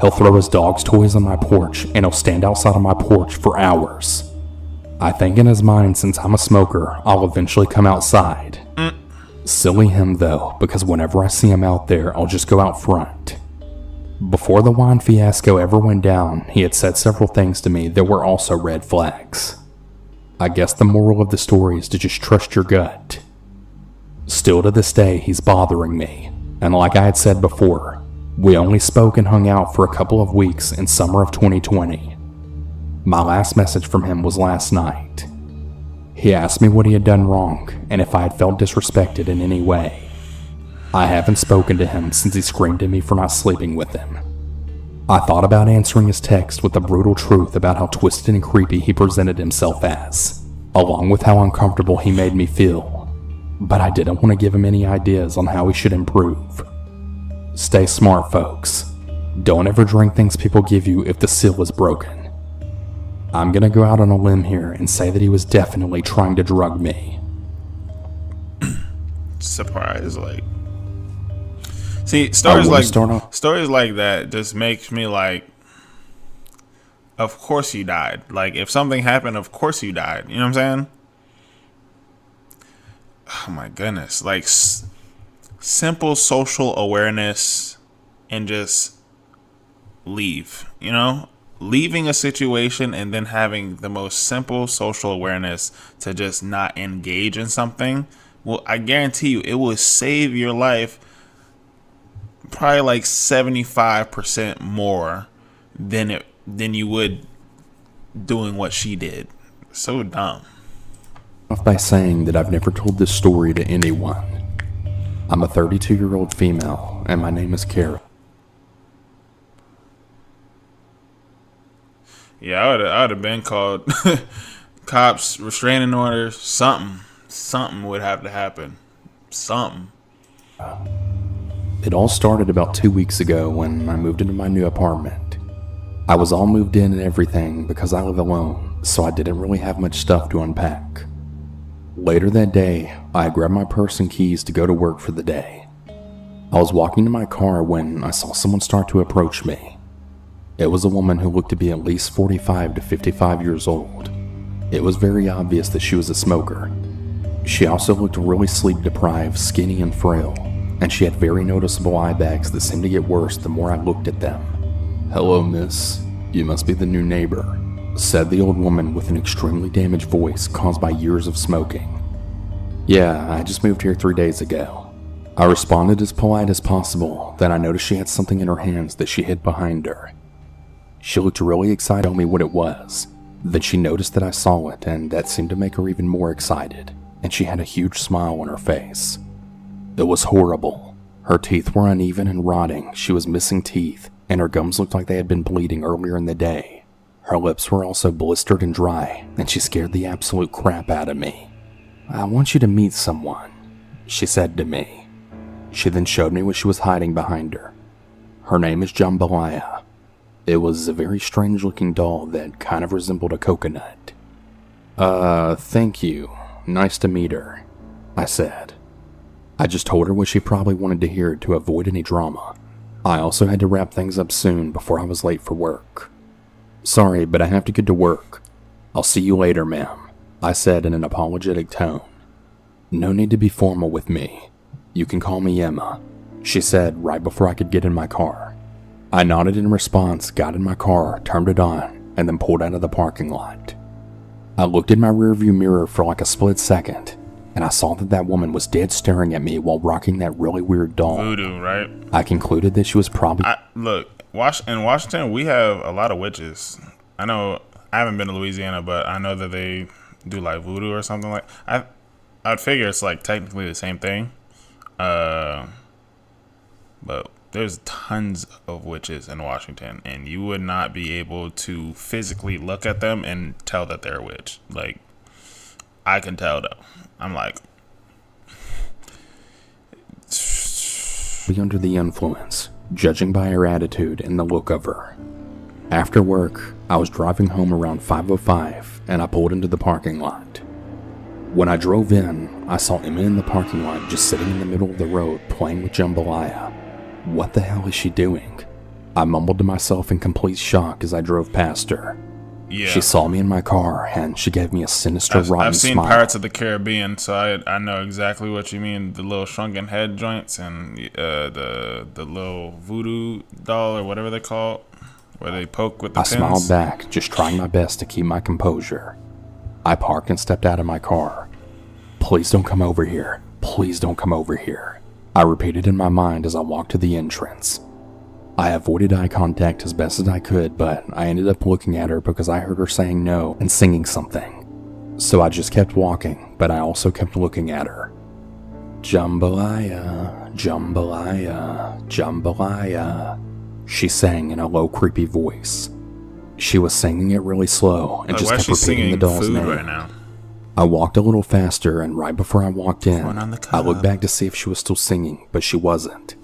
He'll throw his dog's toys on my porch, and he'll stand outside on my porch for hours. I think in his mind, since I'm a smoker, I'll eventually come outside. Silly him though, because whenever I see him out there, I'll just go out front. Before the wine fiasco ever went down, he had said several things to me that were also red flags. I guess the moral of the story is to just trust your gut. Still to this day, he's bothering me, and like I had said before, we only spoke and hung out for a couple of weeks in summer of 2020. My last message from him was last night. He asked me what he had done wrong, and if I had felt disrespected in any way. I haven't spoken to him since he screamed at me for not sleeping with him. I thought about answering his text with the brutal truth about how twisted and creepy he presented himself as, along with how uncomfortable he made me feel, but I didn't want to give him any ideas on how he should improve. Stay smart, folks. Don't ever drink things people give you if the seal is broken. I'm gonna go out on a limb here and say that he was definitely trying to drug me. Surprise, like... See, stories like that just makes me like, of course you died. Like, if something happened, of course you died. You know what I'm saying? Oh my goodness. Like, simple social awareness and just leave, you know? Leaving a situation and then having the most simple social awareness to just not engage in something, well, I guarantee you it will save your life probably like 75% more than you would doing what she did. So dumb. Off by saying that I've never told this story to anyone. I'm a 32-year-old female, and my name is Kara. Yeah, I would have been called cops, restraining orders, something would have to happen. Something. It all started about 2 weeks ago when I moved into my new apartment. I was all moved in and everything because I live alone, so I didn't really have much stuff to unpack. Later that day, I grabbed my purse and keys to go to work for the day. I was walking to my car when I saw someone start to approach me. It was a woman who looked to be at least 45 to 55 years old. It was very obvious that she was a smoker. She also looked really sleep-deprived, skinny, and frail, and she had very noticeable eye bags that seemed to get worse the more I looked at them. "Hello, miss. You must be the new neighbor," said the old woman with an extremely damaged voice caused by years of smoking. "Yeah, I just moved here 3 days ago." I responded as polite as possible, then I noticed she had something in her hands that she hid behind her. She looked really excited to tell me what it was. Then she noticed that I saw it, and that seemed to make her even more excited, and she had a huge smile on her face. It was horrible. Her teeth were uneven and rotting, she was missing teeth, and her gums looked like they had been bleeding earlier in the day. Her lips were also blistered and dry, and she scared the absolute crap out of me. "I want you to meet someone," she said to me. She then showed me what she was hiding behind her. Her name is Jambalaya. It was a very strange looking doll that kind of resembled a coconut. Thank you. Nice to meet her," I said. I just told her what she probably wanted to hear to avoid any drama. I also had to wrap things up soon before I was late for work. "Sorry, but I have to get to work. I'll see you later, ma'am," I said in an apologetic tone. "No need to be formal with me. You can call me Emma," she said right before I could get in my car. I nodded in response, got in my car, turned it on, and then pulled out of the parking lot. I looked in my rearview mirror for like a split second, and I saw that that woman was dead staring at me while rocking that really weird doll. Voodoo, right? I concluded that she was probably... Look, in Washington, we have a lot of witches. I know, I haven't been to Louisiana, but I know that they do like voodoo or something like... I'd figure it's like technically the same thing. But there's tons of witches in Washington, and you would not be able to physically look at them and tell that they're a witch. Like, I can tell though. I'm like, be under the influence, judging by her attitude and the look of her. After work, I was driving home around 5:05, and I pulled into the parking lot. When I drove in, I saw Emma in the parking lot just sitting in the middle of the road playing with Jambalaya. What the hell is she doing? I mumbled to myself in complete shock as I drove past her. yeah. She saw me in my car, and she gave me a sinister, rotten I've seen smile. Pirates of the Caribbean, so I know exactly what you mean. The little shrunken head joints and the little voodoo doll or whatever they call it, where they poke with the pins. I smiled back, just trying my best to keep my composure. I parked and stepped out of my car. "Please don't come over here. Please don't come over here," I repeated in my mind as I walked to the entrance. I avoided eye contact as best as I could, but I ended up looking at her because I heard her saying no and singing something. So I just kept walking, but I also kept looking at her. "Jambalaya, jambalaya, jambalaya," she sang in a low, creepy voice. She was singing it really slow and just kept repeating the doll's name. Right now? I walked a little faster, and right before I walked in, One on the I looked cup. back to see if she was still singing, but she wasn't.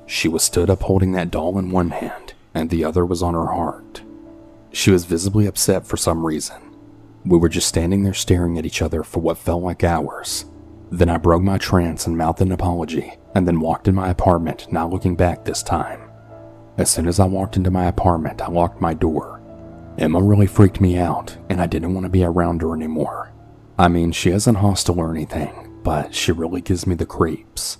She was stood up holding that doll in one hand, and the other was on her heart. She was visibly upset for some reason. We were just standing there staring at each other for what felt like hours. Then I broke my trance and mouthed an apology, and then walked in my apartment, not looking back this time. As soon as I walked into my apartment, I locked my door. Emma really freaked me out, and I didn't want to be around her anymore. I mean, she isn't hostile or anything, but she really gives me the creeps.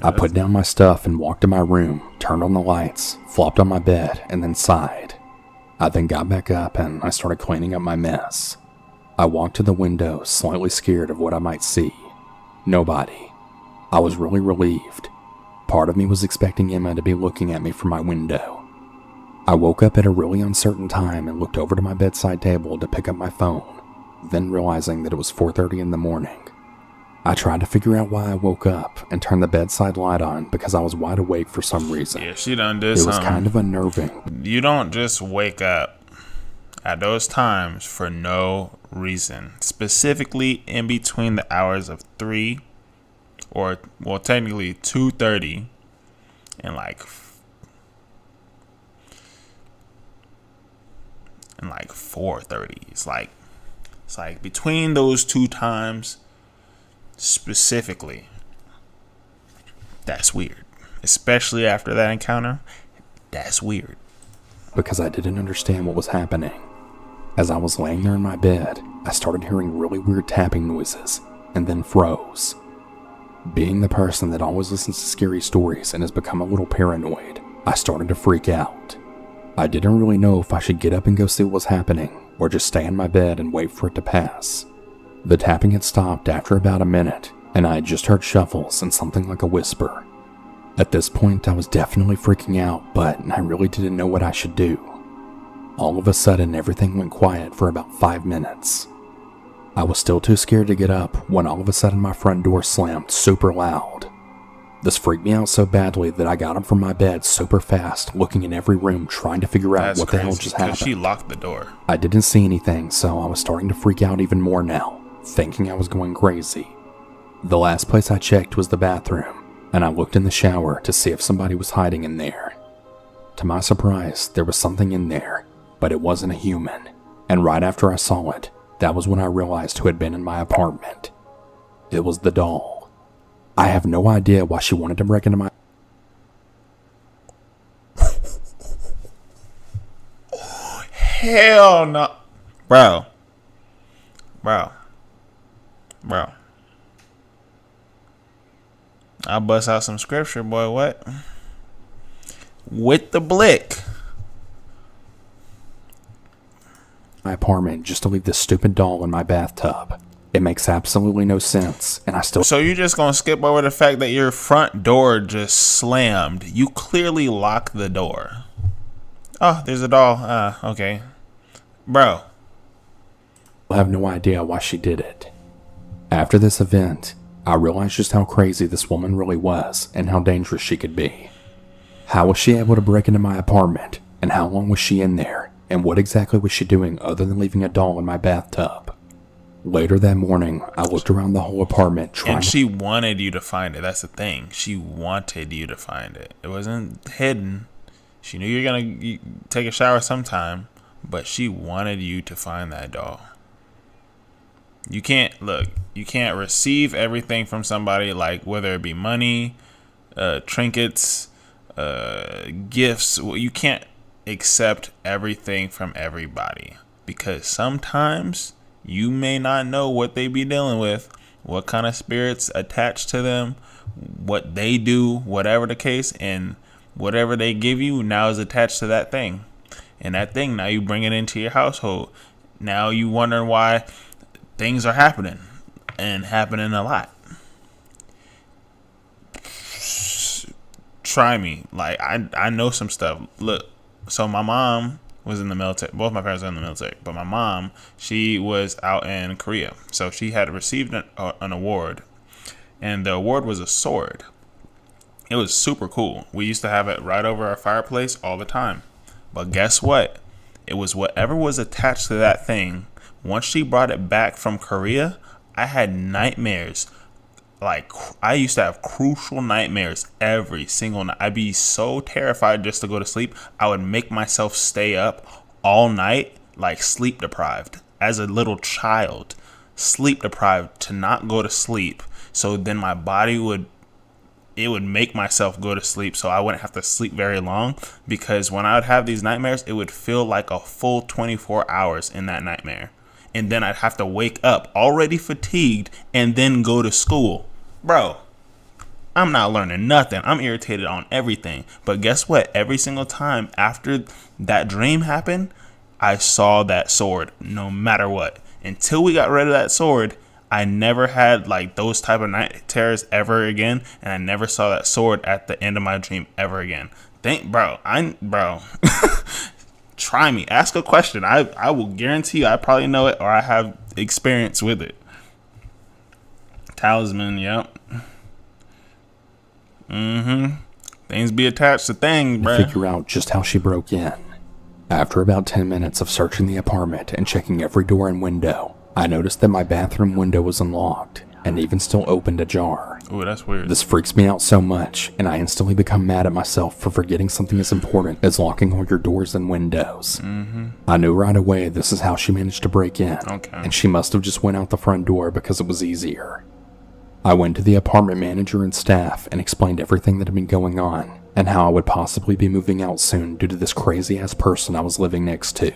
I put down my stuff and walked to my room, turned on the lights, flopped on my bed, and then sighed. I then got back up and I started cleaning up my mess. I walked to the window, slightly scared of what I might see. Nobody. I was really relieved. Part of me was expecting Emma to be looking at me from my window. I woke up at a really uncertain time and looked over to my bedside table to pick up my phone, then realizing that it was 4:30 in the morning. I tried to figure out why I woke up and turned the bedside light on because I was wide awake for some reason. Yeah, she done did It was something. kind of unnerving. You don't just wake up at those times for no reason. Specifically in between the hours of 3 or, well, technically 2:30 and like 4:30. It's like between those two times specifically. That's weird. Especially after that encounter. That's weird. Because I didn't understand what was happening. As I was laying there in my bed, I started hearing really weird tapping noises, and then froze. Being the person that always listens to scary stories and has become a little paranoid, I started to freak out. I didn't really know if I should get up and go see what was happening, or just stay in my bed and wait for it to pass. The tapping had stopped after about a minute, and I had just heard shuffles and something like a whisper. At this point, I was definitely freaking out, but I really didn't know what I should do. All of a sudden, everything went quiet for about 5 minutes. I was still too scared to get up when all of a sudden my front door slammed super loud. This freaked me out so badly that I got up from my bed super fast, looking in every room trying to figure out what the hell just happened. She locked the door. I didn't see anything, so I was starting to freak out even more now, thinking I was going crazy. The last place I checked was the bathroom, and I looked in the shower to see if somebody was hiding in there. To my surprise, there was something in there, but it wasn't a human, and right after I saw it, that was when I realized who had been in my apartment. It was the doll. I have no idea why she wanted to break into my... Hell no. Bro. I'll bust out some scripture, boy. What? With the blick. my apartment just to leave this stupid doll in my bathtub. It makes absolutely no sense, and I still... So you're just gonna skip over the fact that your front door just slammed. You clearly locked the door. Oh, there's a doll. Okay. Bro. I have no idea why she did it. After this event, I realized just how crazy this woman really was and how dangerous she could be. How was she able to break into my apartment, and how long was she in there, and what exactly was she doing other than leaving a doll in my bathtub? Later that morning, I looked around the whole apartment trying... And she wanted you to find it. That's the thing. She wanted you to find it. It wasn't hidden. She knew you were going to take a shower sometime, but she wanted you to find that doll. You can't receive everything from somebody, like whether it be money, trinkets, gifts. You can't accept everything from everybody, because sometimes you may not know what they be dealing with, what kind of spirits attached to them, what they do, whatever the case, and whatever they give you now is attached to that thing. And that thing, now you bring it into your household. Now you wondering why things are happening, and happening a lot. Try me. Like, I know some stuff. Look, so my mom was in the military. Both my parents are in the military, but my mom, she was out in Korea. So she had received an award, and the award was a sword. It was super cool. We used to have it right over our fireplace all the time. But guess what? It was whatever was attached to that thing. Once she brought it back from Korea, I had nightmares. Like, I used to have crucial nightmares every single night. I'd be so terrified just to go to sleep. I would make myself stay up all night, like sleep deprived. As a little child, sleep deprived to not go to sleep. So then my body would make myself go to sleep, so I wouldn't have to sleep very long. Because when I would have these nightmares, it would feel like a full 24 hours in that nightmare. And then I'd have to wake up already fatigued and then go to school. Bro, I'm not learning nothing. I'm irritated on everything. But guess what? Every single time after that dream happened, I saw that sword no matter what. Until we got rid of that sword, I never had like those type of night terrors ever again, and I never saw that sword at the end of my dream ever again. Bro. Try me. Ask a question. I will guarantee you I probably know it or I have experience with it. Talisman, yep. Things be attached to things, bro. Figure out just how she broke in. After about 10 minutes of searching the apartment and checking every door and window, I noticed that my bathroom window was unlocked and even still opened ajar. Ooh, that's weird. This freaks me out so much, and I instantly become mad at myself for forgetting something as important as locking all your doors and windows. I knew right away this is how she managed to break in, and she must have just went out the front door because it was easier. I went to the apartment manager and staff and explained everything that had been going on, and how I would possibly be moving out soon due to this crazy-ass person I was living next to.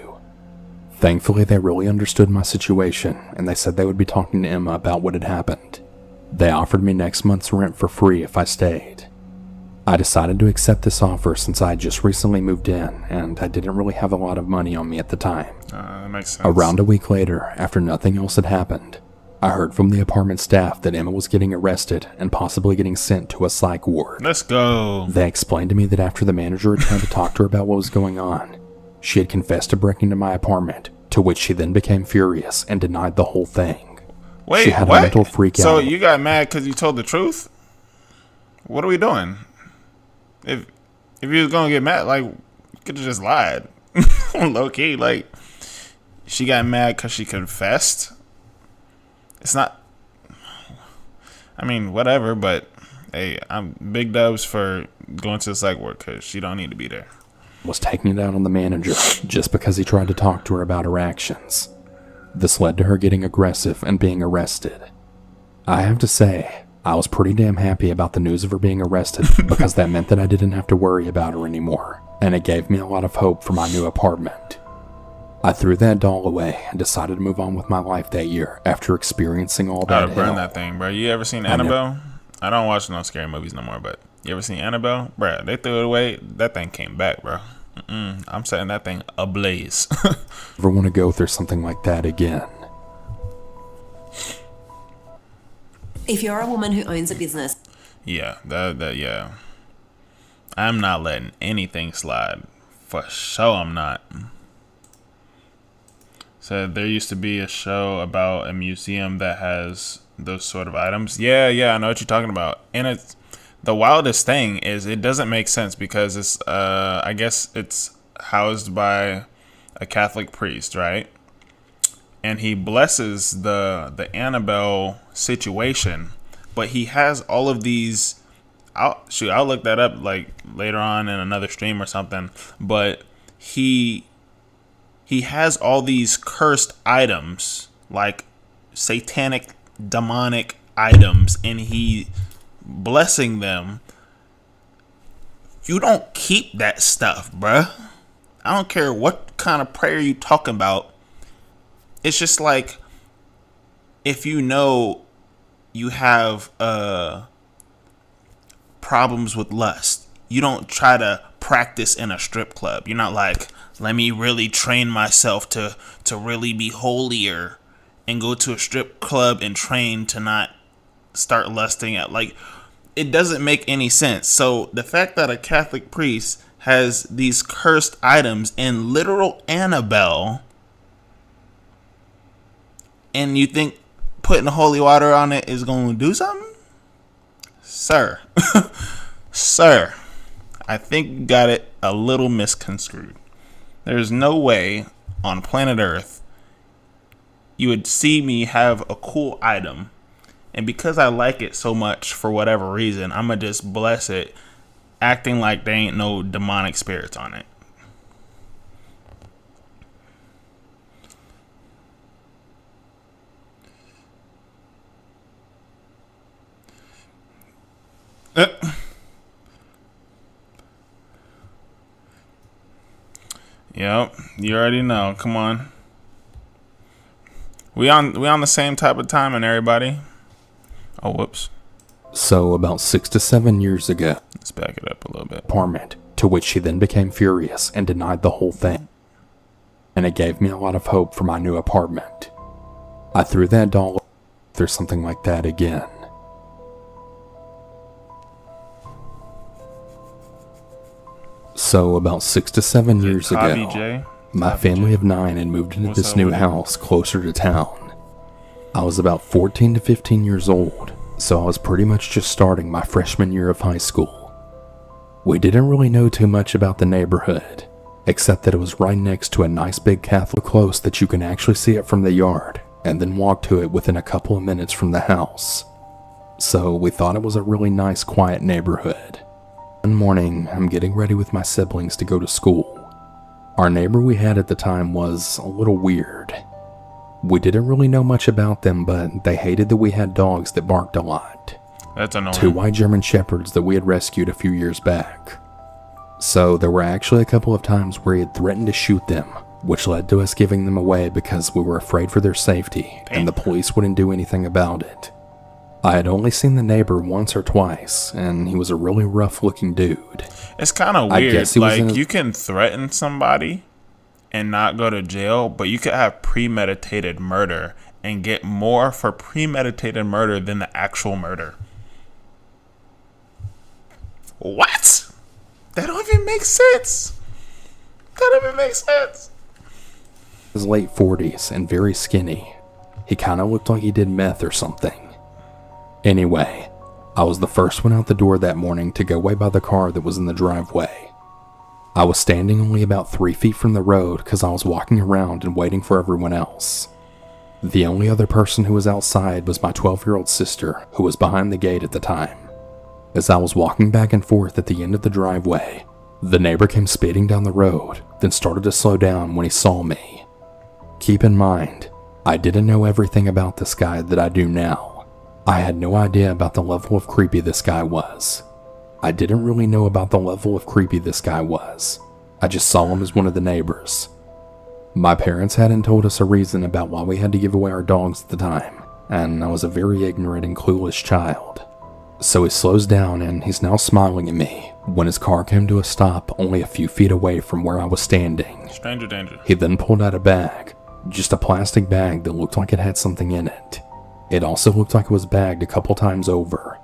Thankfully, they really understood my situation, and they said they would be talking to Emma about what had happened. They offered me next month's rent for free if I stayed. I decided to accept this offer since I had just recently moved in, and I didn't really have a lot of money on me at the time. That makes sense. Around a week later, after nothing else had happened, I heard from the apartment staff that Emma was getting arrested and possibly getting sent to a psych ward. Let's go. They explained to me that after the manager had tried to talk to her about what was going on, she had confessed to breaking into my apartment, to which she then became furious and denied the whole thing. Wait, she had what? a mental freak out. So you got mad because you told the truth? What are we doing? If you was gonna get mad, like, you could have just lied. Low key, like, she got mad because she confessed. It's not. I mean, whatever. But hey, I'm big dubs for going to the psych ward because she don't need to be there. Was taking it out on the manager just because he tried to talk to her about her actions. This led to her getting aggressive and being arrested. I have to say, I was pretty damn happy about the news of her being arrested because that meant that I didn't have to worry about her anymore, and it gave me a lot of hope for my new apartment. I threw that doll away and decided to move on with my life that year after experiencing all that. I'd burn that thing, bro. You ever seen Annabelle? I don't watch no scary movies no more, but you ever seen Annabelle? Bro, they threw it away. That thing came back, bro. I'm setting that thing ablaze. Never want to go through something like that again. If you're a woman who owns a business. Yeah, yeah. I'm not letting anything slide. For sure I'm not. So there used to be a show about a museum that has those sort of items. Yeah, I know what you're talking about. And it's the wildest thing is it doesn't make sense because it's I guess it's housed by a Catholic priest, right? And he blesses the Annabelle situation, but he has all of these. I'll look that up like later on in another stream or something. But he has all these cursed items, like satanic, demonic items, and he blessing them. You don't keep that stuff, bruh. I don't care what kind of prayer you talking about. It's just like if you know you have problems with lust, you don't try to practice in a strip club. You're not like, let me really train myself to really be holier and go to a strip club and train to not start lusting at, like, it doesn't make any sense. So the fact that a Catholic priest has these cursed items in literal Annabelle, and you think putting holy water on it is going to do something? Sir, sir, I think you got it a little misconstrued. There's no way on planet Earth you would see me have a cool item, and because I like it so much for whatever reason, I'm going to just bless it, acting like there ain't no demonic spirits on it. Yep, you already know. Come on. We on the same type of timing, everybody. Oh, whoops. So about 6 to 7 years ago, Let's back it up a little bit. apartment, to which she then became furious and denied the whole thing. And it gave me a lot of hope for my new apartment. I threw that doll through something like that again. So about 6 to 7 years Bobby ago, J. my Bobby family J. of 9 had moved into What's this up new with it? house closer to town. I was about 14 to 15 years old, so I was pretty much just starting my freshman year of high school. We didn't really know too much about the neighborhood, except that it was right next to a nice big Catholic close that you can actually see it from the yard, and then walk to it within a couple of minutes from the house. So we thought it was a really nice, quiet neighborhood. One morning, I'm getting ready with my siblings to go to school. Our neighbor we had at the time was a little weird. We didn't really know much about them, but they hated that we had dogs that barked a lot. That's annoying. 2 white German shepherds that we had rescued a few years back. So there were actually a couple of times where he had threatened to shoot them, which led to us giving them away because we were afraid for their safety, and the police wouldn't do anything about it. I had only seen the neighbor once or twice, and he was a really rough-looking dude. It's kind of I weird. guess he was Like, in his- you can threaten somebody and not go to jail, but you could have premeditated murder and get more for premeditated murder than the actual murder. What? That don't even make sense. That don't even make sense. His late 40s and very skinny. He kind of looked like he did meth or something. Anyway, I was the first one out the door that morning to go away by the car that was in the driveway. I was standing only about 3 feet from the road because I was walking around and waiting for everyone else. The only other person who was outside was my 12-year-old sister, who was behind the gate at the time. As I was walking back and forth at the end of the driveway, the neighbor came speeding down the road, then started to slow down when he saw me. Keep in mind, I didn't know everything about this guy that I do now. I had no idea about the level of creepy this guy was. I didn't really know about the level of creepy this guy was. I just saw him as one of the neighbors. My parents hadn't told us a reason about why we had to give away our dogs at the time, and I was a very ignorant and clueless child. So he slows down and he's now smiling at me when his car came to a stop only a few feet away from where I was standing. Stranger danger. He then pulled out a bag, just a plastic bag that looked like it had something in it. It also looked like it was bagged a couple times over.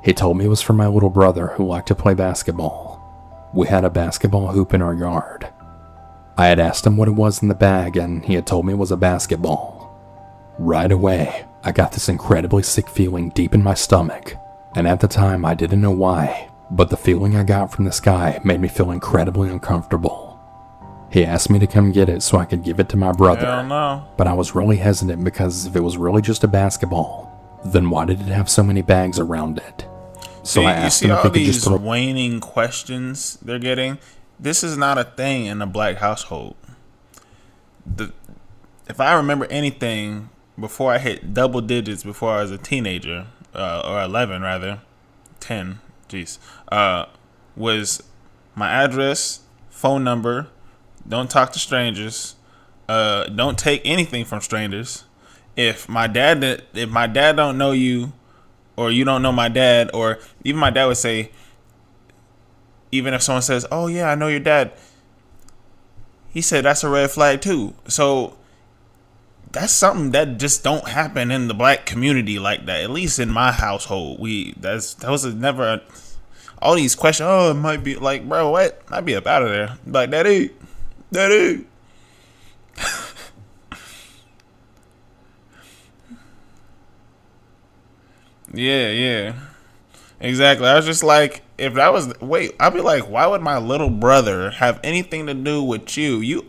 He told me it was for my little brother who liked to play basketball. We had a basketball hoop in our yard. I had asked him what it was in the bag and he had told me it was a basketball. Right away, I got this incredibly sick feeling deep in my stomach, and at the time I didn't know why, but the feeling I got from this guy made me feel incredibly uncomfortable. He asked me to come get it so I could give it to my brother. Hell no. But I was really hesitant because if it was really just a basketball, then why did it have so many bags around it? So I asked him if he could just throw... waning questions they're getting. This is not a thing in a black household. If I remember anything before I hit double digits, before I was a teenager, or 11 rather, 10, was my address, phone number. Don't talk to strangers. Don't take anything from strangers. If my dad don't know you, or you don't know my dad, or even my dad would say, even if someone says, "Oh yeah, I know your dad," he said that's a red flag too. So that's something that just don't happen in the black community like that. At least in my household, that was never all these questions. Oh, it might be like, bro, what? I'd be up out of there. Like, daddy. Yeah. Exactly. I was just like, if that was, I'd be like, why would my little brother have anything to do with you? You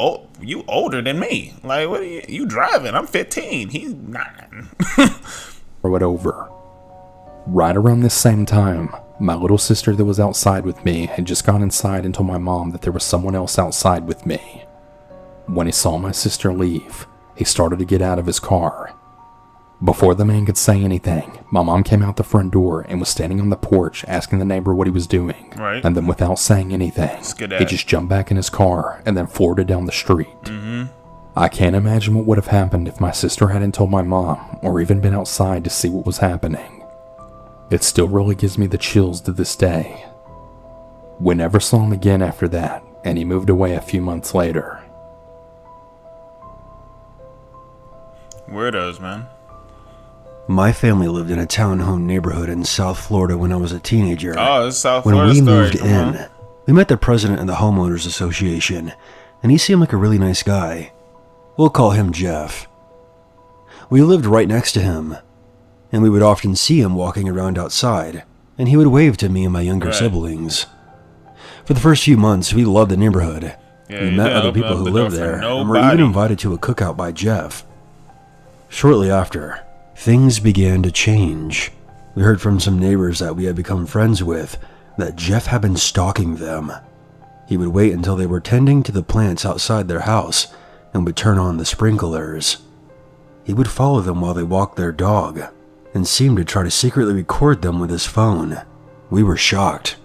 older than me. Like, what are you driving? I'm 15. He's 9. Throw it over. Right around this same time, my little sister that was outside with me had just gone inside and told my mom that there was someone else outside with me. When he saw my sister leave, he started to get out of his car. Before the man could say anything, my mom came out the front door and was standing on the porch asking the neighbor what he was doing. Right. And then without saying anything, he just jumped back in his car and then floored it down the street. I can't imagine what would have happened if my sister hadn't told my mom or even been outside to see what was happening. It still really gives me the chills to this day. We never saw him again after that, and he moved away a few months later. Weirdos, man. My family lived in a townhome neighborhood in South Florida when I was a teenager. Oh, it's South When Florida we story. moved in, we met the president of the homeowners association, and he seemed like a really nice guy. We'll call him Jeff. We lived right next to him, and we would often see him walking around outside, and he would wave to me and my younger siblings. For the first few months, we loved the neighborhood. Yeah, We you met didn't other open people up who the door lived for there, and were nobody. even invited to a cookout by Jeff. Shortly after, things began to change. We heard from some neighbors that we had become friends with that Jeff had been stalking them. He would wait until they were tending to the plants outside their house and would turn on the sprinklers. He would follow them while they walked their dog and seemed to try to secretly record them with his phone. We were shocked.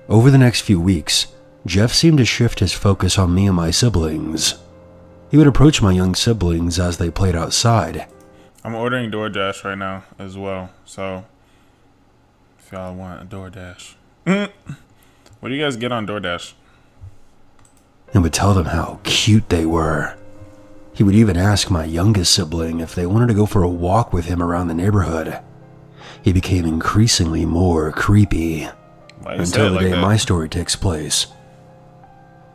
Over the next few weeks, Jeff seemed to shift his focus on me and my siblings. He would approach my young siblings as they played outside. I'm ordering DoorDash right now as well. So, if y'all want a DoorDash. What do you guys get on DoorDash? And would tell them how cute they were. He would even ask my youngest sibling if they wanted to go for a walk with him around the neighborhood. He became increasingly more creepy Why you say until it the like day that? my story takes place.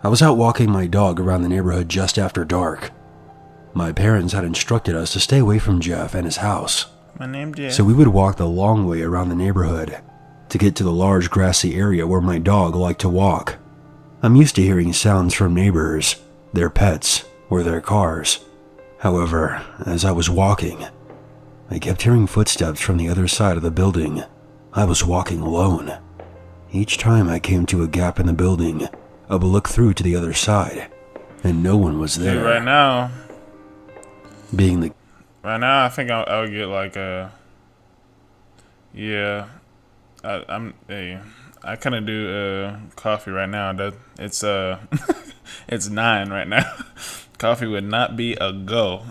I was out walking my dog around the neighborhood just after dark. My parents had instructed us to stay away from Jeff and his house, My name Jeff. so we would walk the long way around the neighborhood to get to the large grassy area where my dog liked to walk. I'm used to hearing sounds from neighbors, their pets, or their cars. However, as I was walking, I kept hearing footsteps from the other side of the building. I was walking alone. Each time I came to a gap in the building, I would look through to the other side, and no one was Dude, there. right now, Being I think I'll get like a. Yeah, I kind of do coffee right now. That it's it's 9 right now. Coffee would not be a go.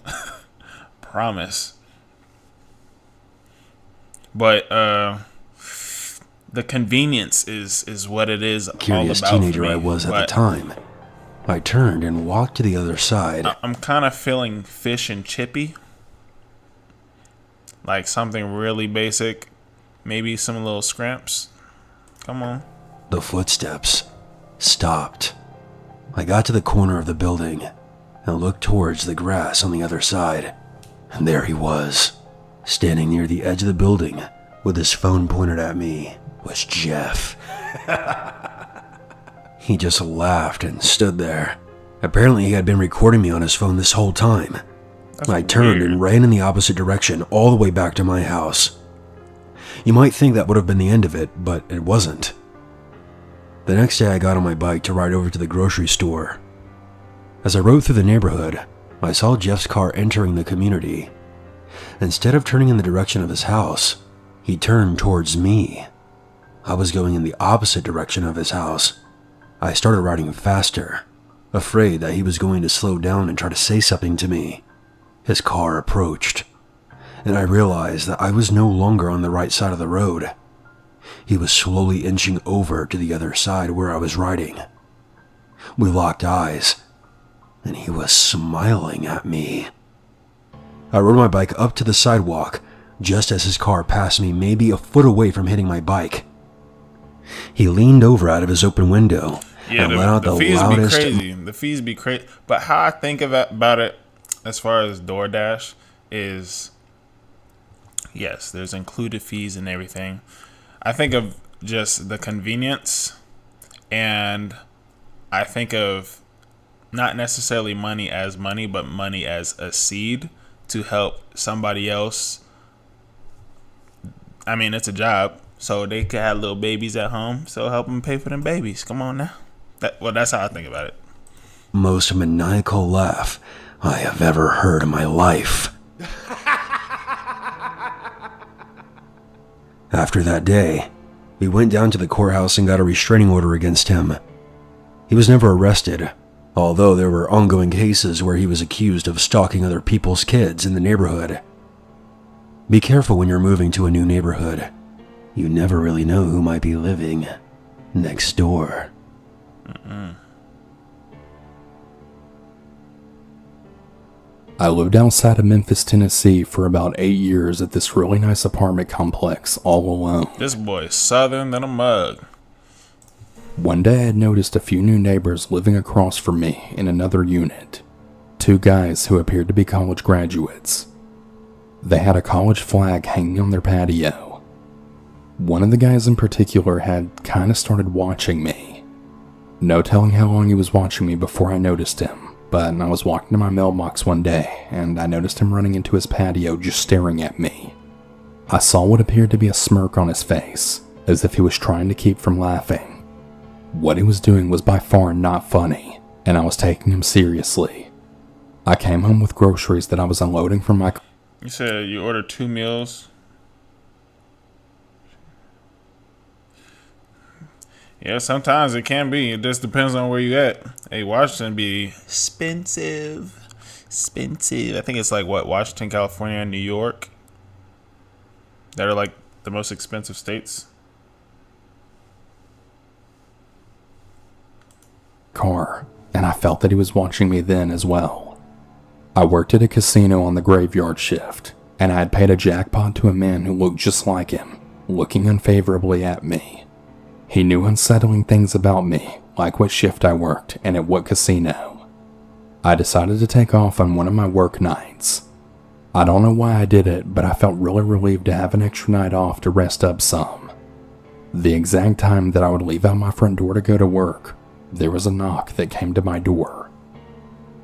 Promise. But the convenience is what it is all curious about teenager for me. I was at But the time, I turned and walked to the other side. I'm kind of feeling fish and chippy. Like something really basic. Maybe some little scramps. Come on. The footsteps stopped. I got to the corner of the building and looked towards the grass on the other side. And there he was, standing near the edge of the building with his phone pointed at me, was Jeff. He just laughed and stood there. Apparently he had been recording me on his phone this whole time. I turned weird. and ran in the opposite direction all the way back to my house. You might think that would have been the end of it, but it wasn't. The next day I got on my bike to ride over to the grocery store. As I rode through the neighborhood, I saw Jeff's car entering the community. Instead of turning in the direction of his house, he turned towards me. I was going in the opposite direction of his house. I started riding faster, afraid that he was going to slow down and try to say something to me. His car approached, and I realized that I was no longer on the right side of the road. He was slowly inching over to the other side where I was riding. We locked eyes, and he was smiling at me. I rode my bike up to the sidewalk just as his car passed me maybe a foot away from hitting my bike. He leaned over out of his open window and let out the fees loudest... be crazy. The fees be crazy. But how I think about it as far as DoorDash is, yes, there's included fees and everything. I think of just the convenience, and I think of not necessarily money as money, but money as a seed to help somebody else. I mean, it's a job, so they could have little babies at home, so help them pay for them babies. Come on now. That's how I think about it. most maniacal laugh I have ever heard in my life. After that day, we went down to the courthouse and got a restraining order against him. He was never arrested, although there were ongoing cases where he was accused of stalking other people's kids in the neighborhood. Be careful when you're moving to a new neighborhood. You never really know who might be living next door. I lived outside of Memphis, Tennessee for about 8 years at this really nice apartment complex all alone. This boy is southern than a mug. One day I had noticed a few new neighbors living across from me in another unit. 2 guys who appeared to be college graduates. They had a college flag hanging on their patio. One of the guys in particular had kinda started watching me. No telling how long he was watching me before I noticed him. But I was walking to my mailbox one day, and I noticed him running into his patio just staring at me. I saw what appeared to be a smirk on his face, as if he was trying to keep from laughing. What he was doing was by far not funny, and I was taking him seriously. I came home with groceries that I was unloading from my... You said you ordered 2 meals? Yeah, sometimes it can be. It just depends on where you at. Hey, Washington be expensive. I think it's like, what, Washington, California, and New York? That are like the most expensive states. car, and I felt that he was watching me then as well. I worked at a casino on the graveyard shift, and I had paid a jackpot to a man who looked just like him, looking unfavorably at me. He knew unsettling things about me, like what shift I worked and at what casino. I decided to take off on one of my work nights. I don't know why I did it, but I felt really relieved to have an extra night off to rest up some. The exact time that I would leave out my front door to go to work, there was a knock that came to my door.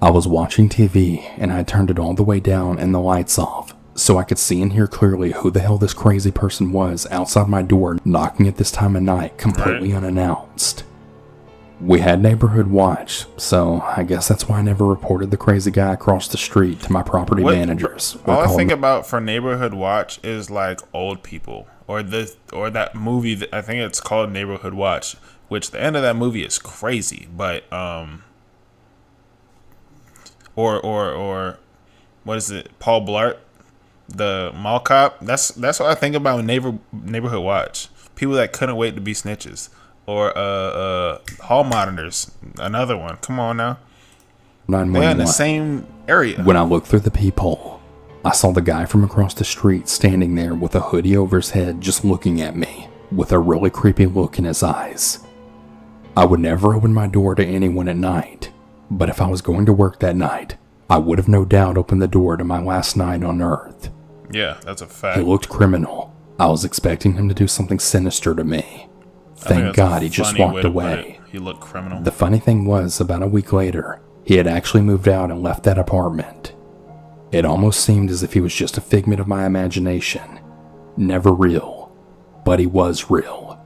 I was watching TV and I turned it all the way down and the lights off, so I could see and hear clearly who the hell this crazy person was outside my door knocking at this time of night completely unannounced. We had neighborhood watch, so I guess that's why I never reported the crazy guy across the street to my property managers. All I think about for neighborhood watch is like old people, or that movie that I think it's called Neighborhood Watch, which the end of that movie is crazy, but or what is it? Paul Blart, the mall cop. That's what I think about neighborhood watch. People that couldn't wait to be snitches. Or hall monitors, another one. Come on now. 911. They're in the same area. When I looked through the peephole, I saw the guy from across the street standing there with a hoodie over his head just looking at me, with a really creepy look in his eyes. I would never open my door to anyone at night, but if I was going to work that night, I would have no doubt opened the door to my last night on Earth. Yeah, that's a fact. He looked criminal. I was expecting him to do something sinister to me. Thank God he just walked away. He looked criminal. The funny thing was, about a week later, he had actually moved out and left that apartment. It almost seemed as if he was just a figment of my imagination. Never real. But he was real.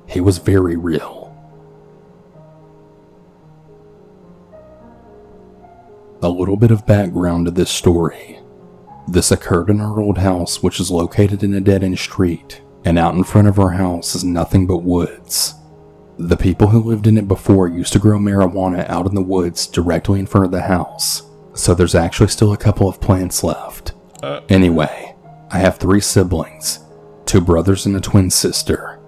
He was very real. A little bit of background to this story. This occurred in our old house, which is located in a dead-end street, and out in front of our house is nothing but woods. The people who lived in it before used to grow marijuana out in the woods directly in front of the house, so there's actually still a couple of plants left. Anyway, I have 3 siblings, 2 brothers and a twin sister.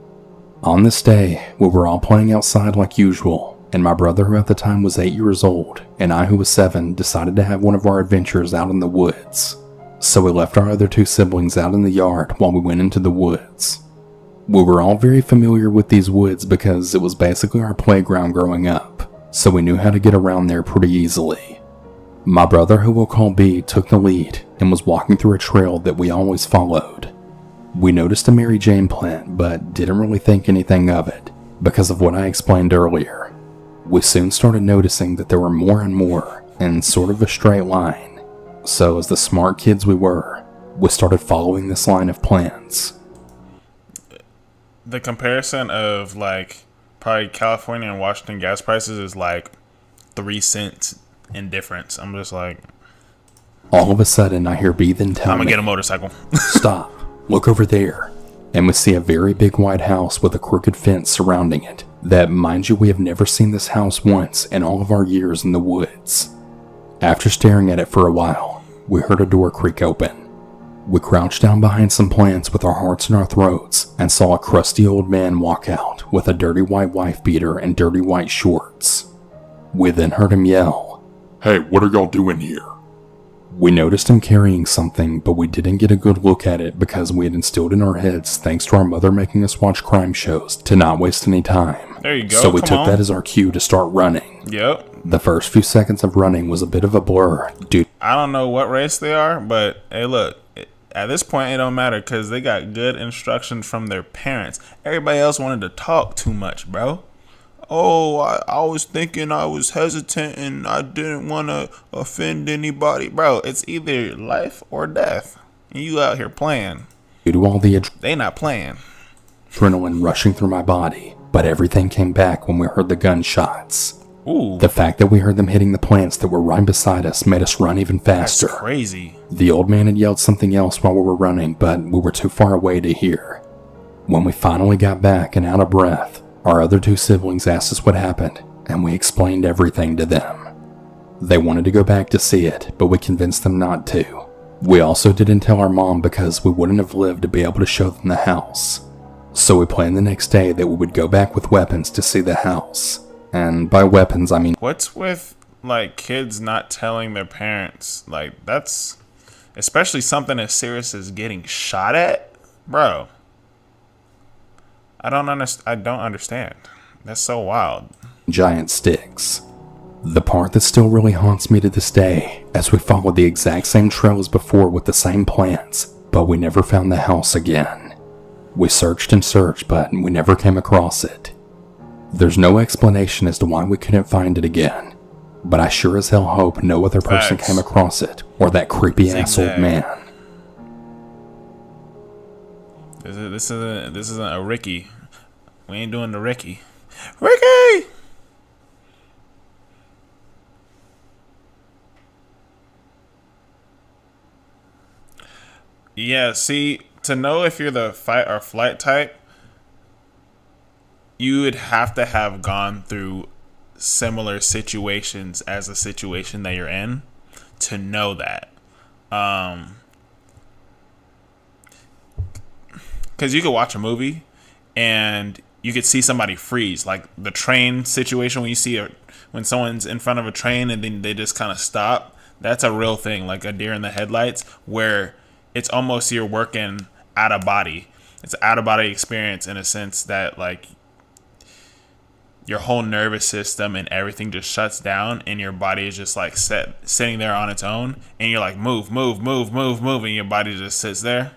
On this day, we were all playing outside like usual, and my brother, who at the time was 8 years old, and I, who was 7, decided to have one of our adventures out in the woods. So we left our other 2 siblings out in the yard while we went into the woods. We were all very familiar with these woods because it was basically our playground growing up, so we knew how to get around there pretty easily. My brother, who we'll call B, took the lead and was walking through a trail that we always followed. We noticed a Mary Jane plant, but didn't really think anything of it because of what I explained earlier. We soon started noticing that there were more and more in sort of a straight line. So as the smart kids we were, we started following this line of plants. The comparison of like probably California and Washington gas prices is like 3 cents in difference. I'm just like, all of a sudden I hear B then tell me, I'm gonna get a motorcycle. Stop, look over there. And we see a very big white house with a crooked fence surrounding it. That, mind you, we have never seen this house once in all of our years in the woods. After staring at it for a while, we heard a door creak open. We crouched down behind some plants with our hearts in our throats and saw a crusty old man walk out with a dirty white wife beater and dirty white shorts. We then heard him yell, Hey, what are y'all doing here? We noticed him carrying something, but we didn't get a good look at it because we had instilled in our heads, thanks to our mother making us watch crime shows, to not waste any time. There you go. So we Come took on. that as our cue to start running. Yep. The first few seconds of running was a bit of a blur, dude. I don't know what race they are, but hey, look. At this point, it don't matter because they got good instructions from their parents. Everybody else wanted to talk too much, bro. Oh, I was thinking I was hesitant and I didn't want to offend anybody. Bro, it's either life or death. And you out here playing. Due to all the They not playing. adrenaline rushing through my body, but everything came back when we heard the gunshots. Ooh, The fact that we heard them hitting the plants that were right beside us made us run even that's faster. crazy. The old man had yelled something else while we were running, but we were too far away to hear. When we finally got back and out of breath, our other two siblings asked us what happened, and we explained everything to them. They wanted to go back to see it, but we convinced them not to. We also didn't tell our mom because we wouldn't have lived to be able to show them the house. So we planned the next day that we would go back with weapons to see the house. And by weapons, I mean... What's with, like, kids not telling their parents? Like, that's... Especially something as serious as getting shot at? Bro. I don't understand. That's so wild. giant sticks. The part that still really haunts me to this day, as we followed the exact same trail as before with the same plants, but we never found the house again. We searched and searched, but we never came across it. There's no explanation as to why we couldn't find it again, but I sure as hell hope no other person Facts. came across it, or that creepy ass old Zigzag. man. This isn't a Ricky. We ain't doing the Ricky. Ricky! Yeah, see, to know if you're the fight or flight type, you would have to have gone through similar situations as the situation that you're in to know that. Because you could watch a movie and you could see somebody freeze, like the train situation when you see when someone's in front of a train and then they just kind of stop. That's a real thing, like a deer in the headlights, where it's almost you're working out of body. It's an out of body experience in a sense that like your whole nervous system and everything just shuts down and your body is just like sitting there on its own and you're like move and your body just sits there.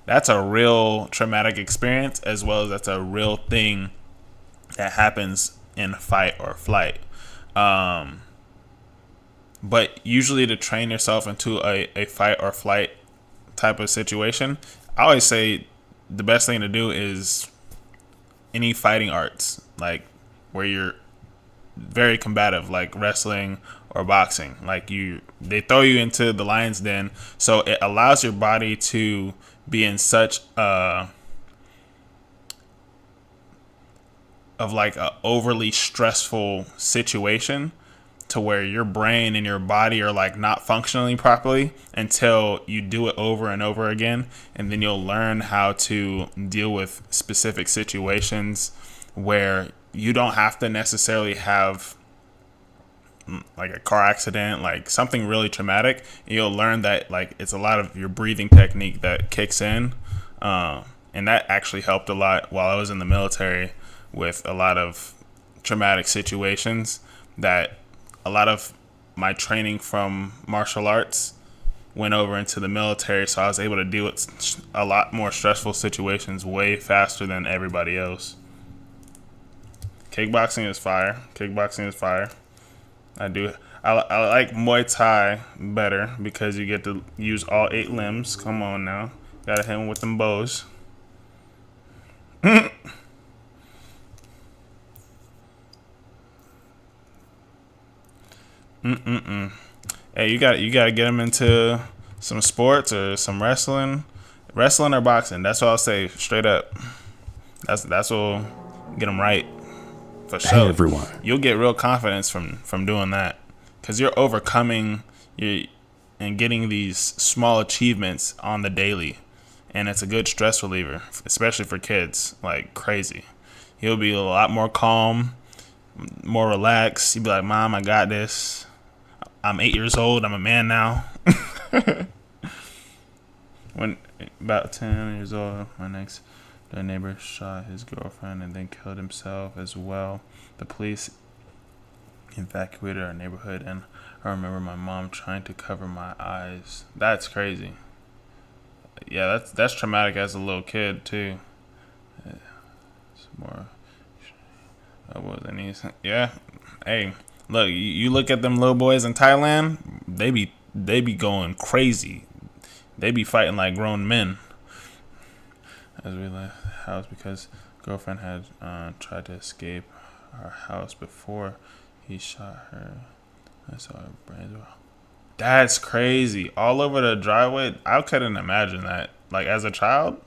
That's a real traumatic experience, as well as that's a real thing that happens in fight or flight. But usually to train yourself into a fight or flight type of situation, I always say the best thing to do is any fighting arts, like where you're very combative, like wrestling or boxing. Like they throw you into the lion's den, so it allows your body to be in such of like a overly stressful situation to where your brain and your body are like not functioning properly until you do it over and over again, and then you'll learn how to deal with specific situations where you don't have to necessarily have like a car accident, like something really traumatic. You'll learn that like it's a lot of your breathing technique that kicks in, and that actually helped a lot while I was in the military with a lot of traumatic situations. That a lot of my training from martial arts went over into the military, so I was able to deal with a lot more stressful situations way faster than everybody else. Kickboxing is fire. I like Muay Thai better because you get to use all 8 limbs. Come on now. Gotta hit him with them bows. Hey, you gotta get him into some sports or some wrestling or boxing. That's what I'll say straight up. That's what'll get him right. For sure. Hey everyone. You'll get real confidence from doing that, because you're overcoming and getting these small achievements on the daily. And it's a good stress reliever, especially for kids, like crazy. He'll be a lot more calm, more relaxed. He'll be like, Mom, I got this. I'm 8 years old. I'm a man now. When about 10 years old, my next door neighbor shot his girlfriend and then killed himself as well. The police evacuated our neighborhood, and I remember my mom trying to cover my eyes. That's crazy. Yeah, that's traumatic as a little kid too. It's more. Yeah. Hey, look, you look at them little boys in Thailand. They be going crazy. They be fighting like grown men. As we left the house because girlfriend had tried to escape our house before he shot her. I saw her brains. That's crazy. All over the driveway. I couldn't imagine that. Like as a child,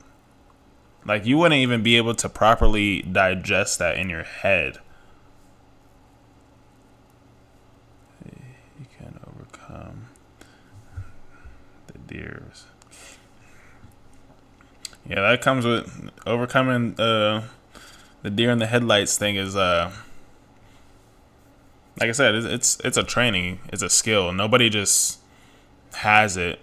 like you wouldn't even be able to properly digest that in your head. You can overcome the deers. Yeah, that comes with overcoming the deer in the headlights thing is like I said, it's a training, it's a skill. Nobody just has it.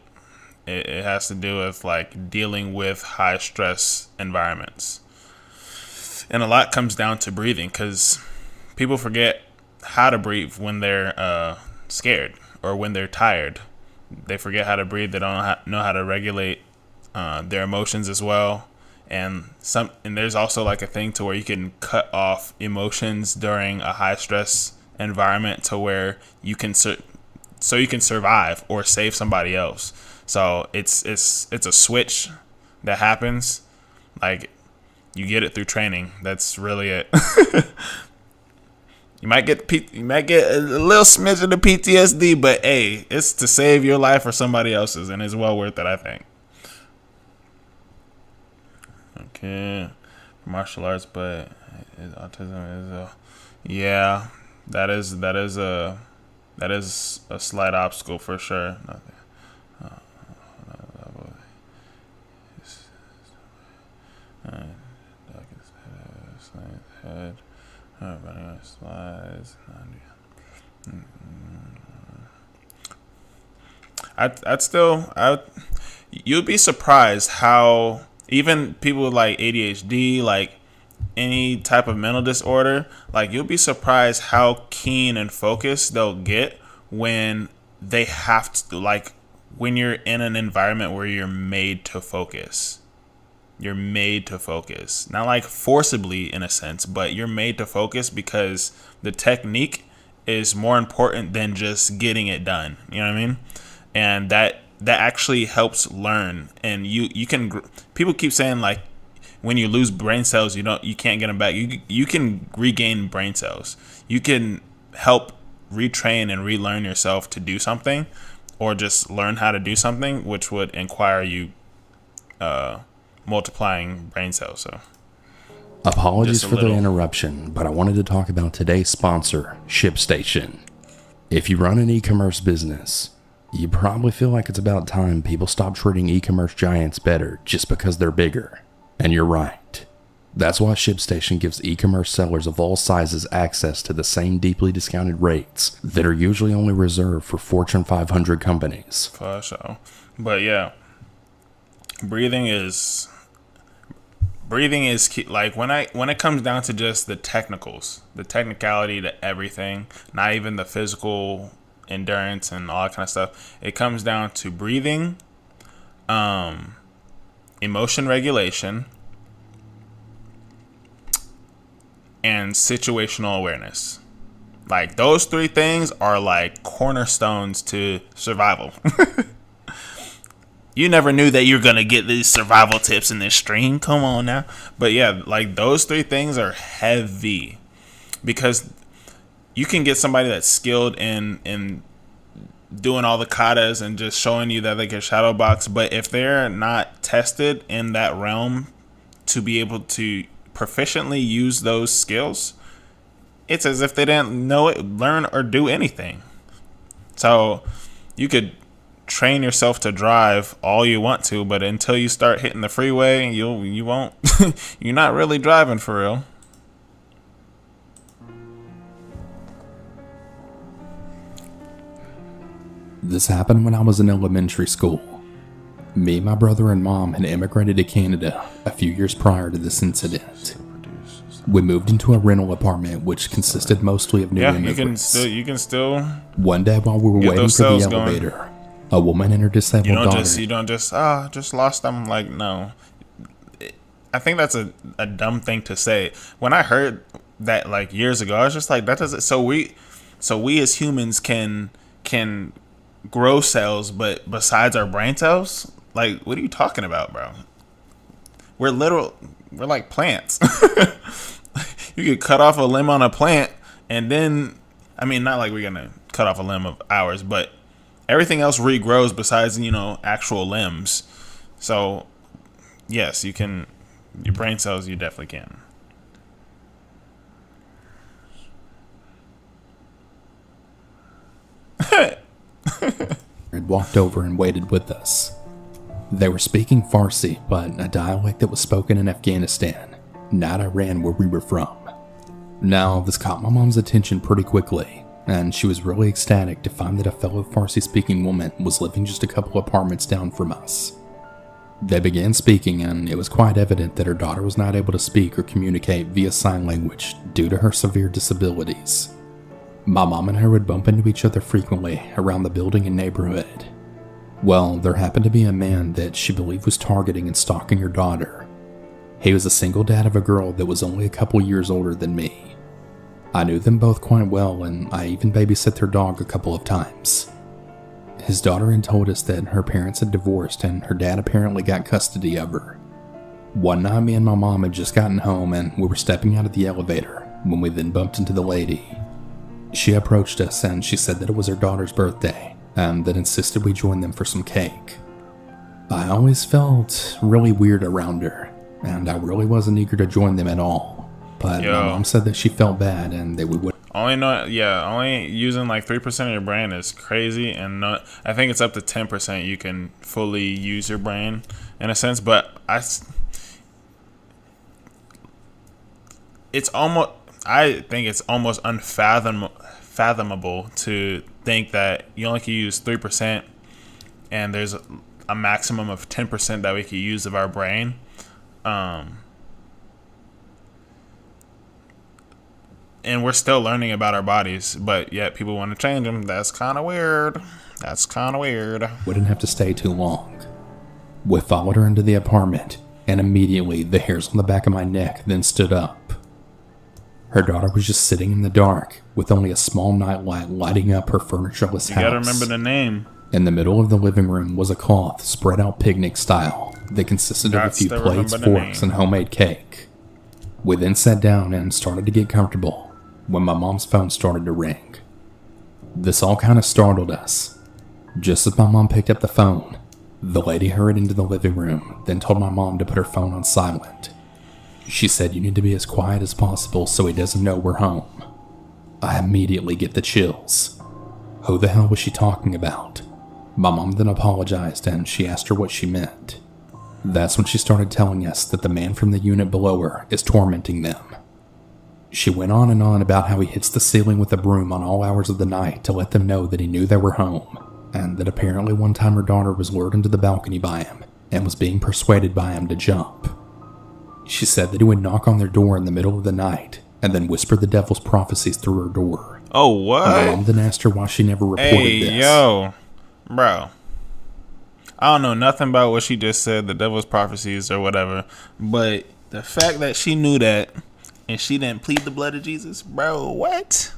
It has to do with like dealing with high stress environments. And a lot comes down to breathing because people forget how to breathe when they're scared or when they're tired. They forget how to breathe. They don't know how to regulate their emotions as well. And there's also like a thing to where you can cut off emotions during a high stress environment to where you can so you can survive or save somebody else. So it's a switch that happens. Like you get it through training. That's really it. You might get a little smidge of the PTSD, but hey, it's to save your life or somebody else's, and it's well worth it, I think. Okay, martial arts, but autism is yeah, that is a slight obstacle for sure. Running on slides. You'd be surprised how even people with like ADHD, like any type of mental disorder, like you'll be surprised how keen and focused they'll get when they have to, like when you're in an environment where you're made to focus. You're made to focus. Not like forcibly in a sense, but you're made to focus because the technique is more important than just getting it done. You know what I mean? And that actually helps learn. And you can, people keep saying like when you lose brain cells, you can't get them back. You can regain brain cells. You can help retrain and relearn yourself to do something, or just learn how to do something, which would require you multiplying brain cells. So apologies for the interruption, but I wanted to talk about today's sponsor, ShipStation. If you run an e-commerce business, you probably feel like it's about time people stop treating e-commerce giants better just because they're bigger. And you're right. That's why ShipStation gives e-commerce sellers of all sizes access to the same deeply discounted rates that are usually only reserved for Fortune 500 companies. For sure. But yeah, breathing is key. Like when it comes down to just the technicals, the technicality to everything, not even the physical endurance and all that kind of stuff, it comes down to breathing, emotion regulation, and situational awareness. Like those three things are like cornerstones to survival. You never knew that you're going to get these survival tips in this stream. Come on now. But yeah, like those three things are heavy, because you can get somebody that's skilled in doing all the katas and just showing you that they can shadow box. But if they're not tested in that realm to be able to proficiently use those skills, it's as if they didn't know it, learn, or do anything. So you could train yourself to drive all you want to, but until you start hitting the freeway, you won't. You're not really driving for real. This happened when I was in elementary school. Me, my brother, and mom had immigrated to Canada a few years prior to this incident. We moved into a rental apartment which consisted mostly of new immigrants. You can still. One day while we were waiting for the elevator, a woman and her disabled daughter. You don't just lost them. Like, no. I think that's a dumb thing to say. When I heard that like years ago, I was just like, that doesn't. So we as humans can grow cells, but besides our brain cells, like, what are you talking about, bro? We're like plants. You could cut off a limb on a plant, and then, I mean, not like we're gonna cut off a limb of ours, but everything else regrows besides, actual limbs. So, yes, you can. Your brain cells, you definitely can. Had walked over and waited with us. They were speaking Farsi, but a dialect that was spoken in Afghanistan, not Iran where we were from. Now, this caught my mom's attention pretty quickly, and she was really ecstatic to find that a fellow Farsi-speaking woman was living just a couple apartments down from us. They began speaking, and it was quite evident that her daughter was not able to speak or communicate via sign language due to her severe disabilities. My mom and her would bump into each other frequently around the building and neighborhood. Well, there happened to be a man that she believed was targeting and stalking her daughter. He was a single dad of a girl that was only a couple years older than me. I knew them both quite well, and I even babysat their dog a couple of times. His daughter had told us that her parents had divorced and her dad apparently got custody of her. One night, me and my mom had just gotten home and we were stepping out of the elevator when we then bumped into the lady. She approached us and she said that it was her daughter's birthday and that insisted we join them for some cake. I always felt really weird around her, and I really wasn't eager to join them at all. But my mom said that she felt bad and that we would. Only using like 3% of your brain is crazy, and I think it's up to 10% you can fully use your brain in a sense. But I think it's almost unfathomable to think that you only can use 3%, and there's a maximum of 10% that we can use of our brain. And we're still learning about our bodies, but yet people want to change them. That's kind of weird. Wouldn't have to stay too long. We followed her into the apartment, and immediately the hairs on the back of my neck then stood up. Her daughter was just sitting in the dark, with only a small nightlight lighting up her furnitureless house. You gotta remember the name. In the middle of the living room was a cloth spread out picnic style that consisted of a few plates, forks, and homemade cake. We then sat down and started to get comfortable when my mom's phone started to ring. This all kind of startled us. Just as my mom picked up the phone, the lady hurried into the living room, then told my mom to put her phone on silent. She said, "You need to be as quiet as possible so he doesn't know we're home." I immediately get the chills. Who the hell was she talking about? My mom then apologized and she asked her what she meant. That's when she started telling us that the man from the unit below her is tormenting them. She went on and on about how he hits the ceiling with a broom on all hours of the night to let them know that he knew they were home, and that apparently one time her daughter was lured into the balcony by him and was being persuaded by him to jump. She said that he would knock on their door in the middle of the night and then whisper the devil's prophecies through her door. Oh, what? My mom then asked her why she never reported this. Hey, yo, bro. I don't know nothing about what she just said, the devil's prophecies or whatever, but the fact that she knew that and she didn't plead the blood of Jesus, bro, what?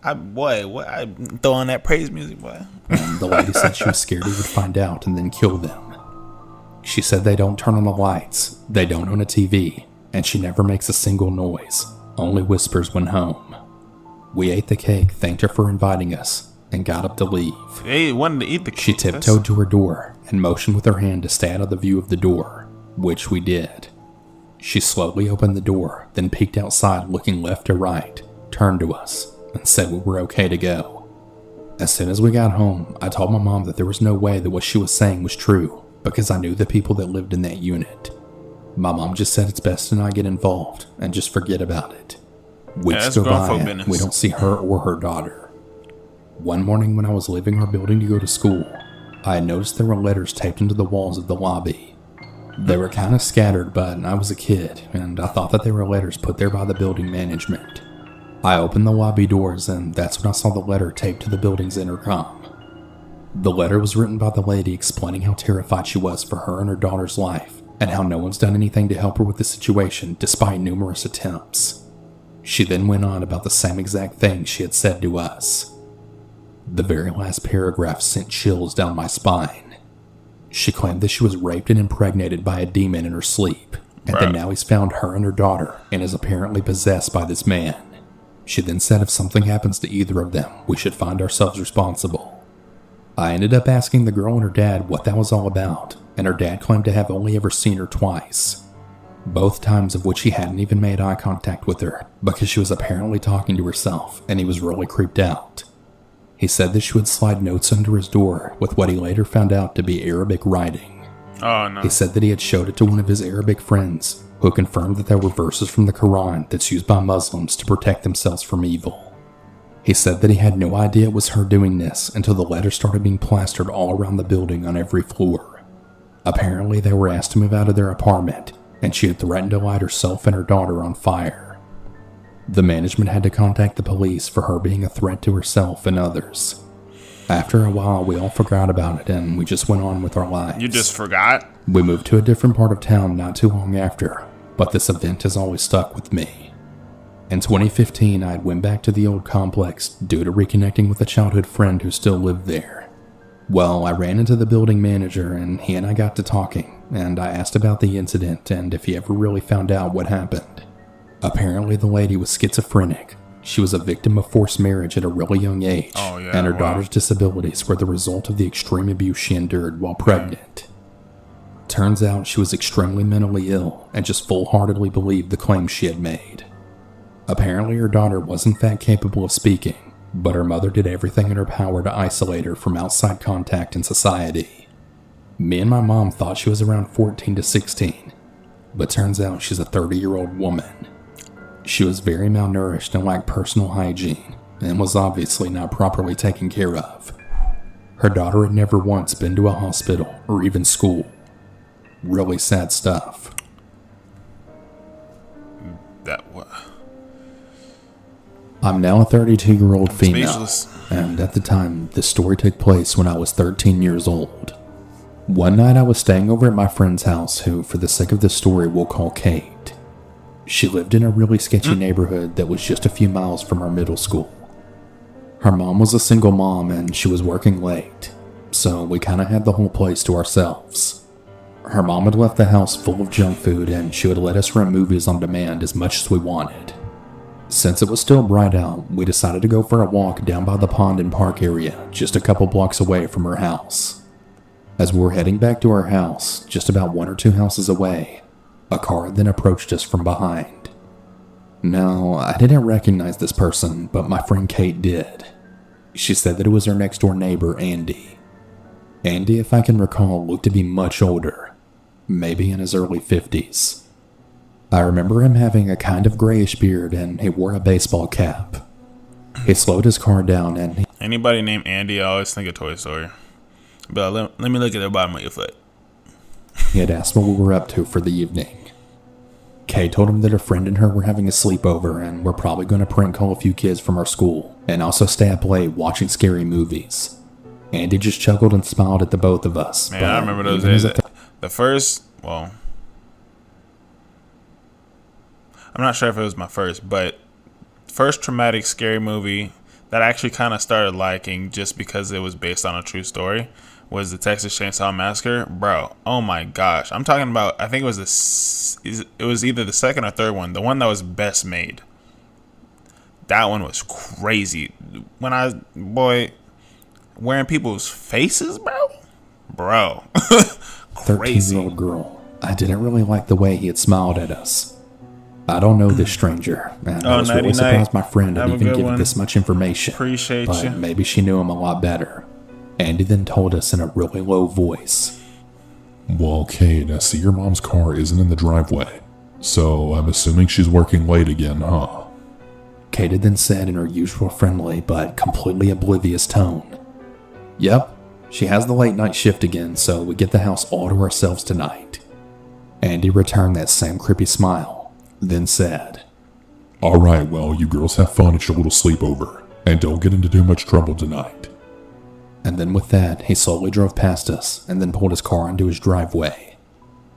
I'm throwing that praise music, boy. And the lady said she was scared he would find out and then kill them. She said they don't turn on the lights, they don't own a TV, and she never makes a single noise, only whispers when home. We ate the cake, thanked her for inviting us, and got up to leave. They wanted to eat the cake. She tiptoed to her door and motioned with her hand to stay out of the view of the door, which we did. She slowly opened the door, then peeked outside looking left to right, turned to us, and said we were okay to go. As soon as we got home, I told my mom that there was no way that what she was saying was true because I knew the people that lived in that unit. My mom just said it's best to not get involved and just forget about it. Weeks go by and we don't see her or her daughter. One morning when I was leaving our building to go to school, I had noticed there were letters taped into the walls of the lobby. They were kind of scattered, but I was a kid and I thought that they were letters put there by the building management. I opened the lobby doors and that's when I saw the letter taped to the building's intercom. The letter was written by the lady explaining how terrified she was for her and her daughter's life and how no one's done anything to help her with the situation despite numerous attempts. She then went on about the same exact thing she had said to us. The very last paragraph sent chills down my spine. She claimed that she was raped and impregnated by a demon in her sleep, and that now he's found her and her daughter and is apparently possessed by this man. She then said if something happens to either of them, we should find ourselves responsible. I ended up asking the girl and her dad what that was all about, and her dad claimed to have only ever seen her twice. Both times of which he hadn't even made eye contact with her because she was apparently talking to herself and he was really creeped out. He said that she would slide notes under his door with what he later found out to be Arabic writing. Oh, no. He said that he had showed it to one of his Arabic friends, who confirmed that there were verses from the Quran that's used by Muslims to protect themselves from evil. He said that he had no idea it was her doing this until the letters started being plastered all around the building on every floor. Apparently they were asked to move out of their apartment, and she had threatened to light herself and her daughter on fire. The management had to contact the police for her being a threat to herself and others. After a while, we all forgot about it and we just went on with our lives. You just forgot? We moved to a different part of town not too long after, but this event has always stuck with me. In 2015, I went back to the old complex due to reconnecting with a childhood friend who still lived there. Well, I ran into the building manager and he and I got to talking, and I asked about the incident and if he ever really found out what happened. Apparently the lady was schizophrenic. She was a victim of forced marriage at a really young age, and her daughter's disabilities were the result of the extreme abuse she endured while pregnant. Turns out she was extremely mentally ill and just full-heartedly believed the claims she had made. Apparently her daughter was in fact capable of speaking, but her mother did everything in her power to isolate her from outside contact in society. Me and my mom thought she was around 14 to 16, but turns out she's a 30-year-old woman. She was very malnourished and lacked personal hygiene, and was obviously not properly taken care of. Her daughter had never once been to a hospital or even school. Really sad stuff. I'm now a 32-year-old female, and at the time, this story took place when I was 13 years old. One night I was staying over at my friend's house, who, for the sake of this story, we'll call Kate. She lived in a really sketchy neighborhood that was just a few miles from our middle school. Her mom was a single mom and she was working late, so we kind of had the whole place to ourselves. Her mom had left the house full of junk food and she would let us rent movies on demand as much as we wanted. Since it was still bright out, we decided to go for a walk down by the pond and park area just a couple blocks away from her house. As we were heading back to our house, just about 1 or 2 houses away, a car then approached us from behind. Now, I didn't recognize this person, but my friend Kate did. She said that it was her next door neighbor, Andy. Andy, if I can recall, looked to be much older, maybe in his early 50s. I remember him having a kind of grayish beard and he wore a baseball cap. He slowed his car down and Anybody named Andy, I always think of Toy Story. But let me look at the bottom of your foot. He had asked what we were up to for the evening. Kay told him that her friend and her were having a sleepover and we're probably going to prank call a few kids from our school and also stay up late watching scary movies. Andy just chuckled and smiled at the both of us. Man, I remember those days. The first, I'm not sure if it was my first, but first traumatic scary movie that I actually kind of started liking just because it was based on a true story was the Texas Chainsaw Massacre. Bro, oh my gosh. I'm talking about, I think it was either the second or third one, the one that was best made. That one was crazy. Wearing people's faces, bro. Crazy. 13-year-old girl. I didn't really like the way he had smiled at us. I don't know this stranger, and I was really surprised my friend had even given this much information. Appreciate but you. Maybe she knew him a lot better. Andy then told us in a really low voice. Well, Kate, I see your mom's car isn't in the driveway, so I'm assuming she's working late again, huh? Kate had then said in her usual friendly but completely oblivious tone. Yep, she has the late night shift again, so we get the house all to ourselves tonight. Andy returned that same creepy smile, then said, Alright, well, you girls have fun at your little sleepover, and don't get into too much trouble tonight. And then with that, he slowly drove past us and then pulled his car into his driveway.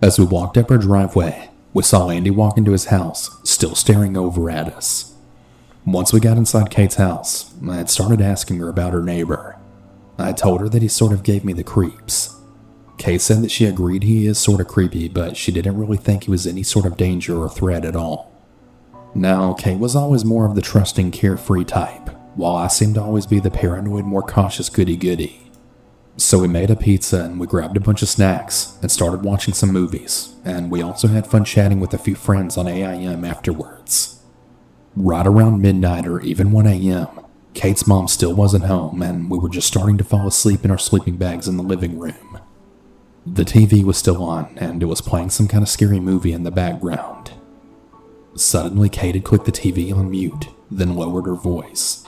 As we walked up our driveway, we saw Andy walk into his house, still staring over at us. Once we got inside Kate's house, I had started asking her about her neighbor. I told her that he sort of gave me the creeps. Kate said that she agreed he is sort of creepy, but she didn't really think he was any sort of danger or threat at all. Now, Kate was always more of the trusting, carefree type, while I seemed to always be the paranoid, more cautious goody-goody. So we made a pizza and we grabbed a bunch of snacks and started watching some movies, and we also had fun chatting with a few friends on AIM afterwards. Right around midnight or even 1 a.m., Kate's mom still wasn't home, and we were just starting to fall asleep in our sleeping bags in the living room. The TV was still on, and it was playing some kind of scary movie in the background. Suddenly, Kate had clicked the TV on mute, then lowered her voice.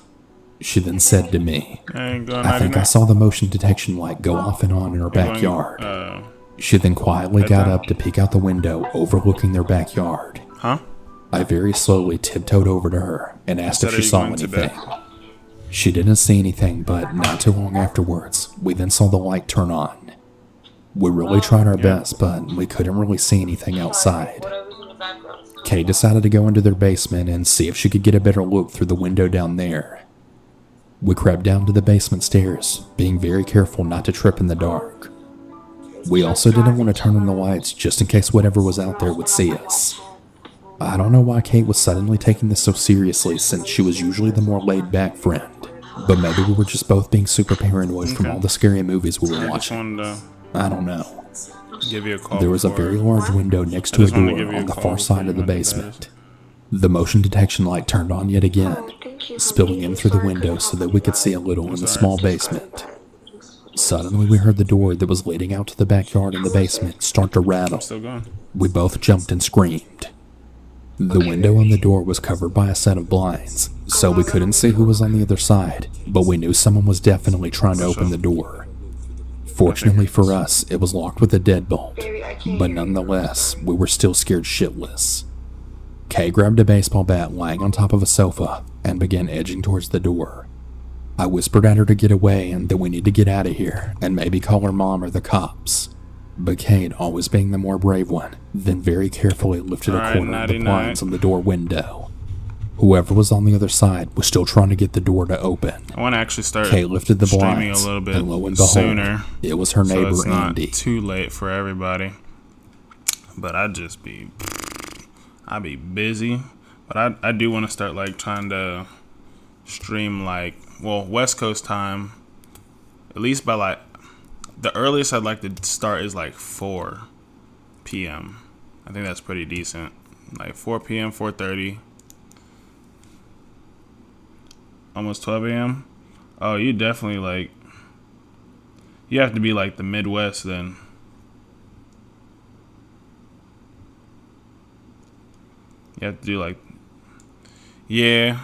She then said to me, I think I saw the motion detection light go off and on in our backyard. She then quietly got up to peek out the window overlooking their backyard. Huh? I very slowly tiptoed over to her and asked if she saw anything. She didn't see anything, but not too long afterwards, we then saw the light turn on. We really tried our best, but we couldn't really see anything outside. Kate decided to go into their basement and see if she could get a better look through the window down there. We crept down to the basement stairs, being very careful not to trip in the dark. We also didn't want to turn on the lights just in case whatever was out there would see us. I don't know why Kate was suddenly taking this so seriously, since she was usually the more laid-back friend, but maybe we were just both being super paranoid from all the scary movies we were watching. I don't know. Give you a call. There was a very large window next to a door on the far side of the basement. The motion detection light turned on yet again, spilling in through the window so that we could see a little in the small basement. Suddenly we heard the door that was leading out to the backyard in the basement start to rattle. We both jumped and screamed. The window on the door was covered by a set of blinds, so we couldn't see who was on the other side, but we knew someone was definitely trying to open the door. Fortunately for us, it was locked with a deadbolt, but nonetheless, we were still scared shitless. Kay grabbed a baseball bat lying on top of a sofa and began edging towards the door. I whispered at her to get away and that we need to get out of here and maybe call her mom or the cops. But Kate, always being the more brave one, then very carefully lifted a corner of the blinds on the door window. Whoever was on the other side was still trying to get the door to open. I want to actually start Kate lifted the blinds, a little bit and lo and behold, sooner. It was her neighbor, so it's not Andy. Too late for everybody. But I'd be busy. But I do want to start like trying to stream like, well, West Coast time, at least by like, the earliest I'd like to start is like 4 p.m. I think that's pretty decent. Like 4 p.m., 4:30. Almost 12 a.m. Oh, you definitely like, you have to be like the Midwest then. You have to do like, yeah,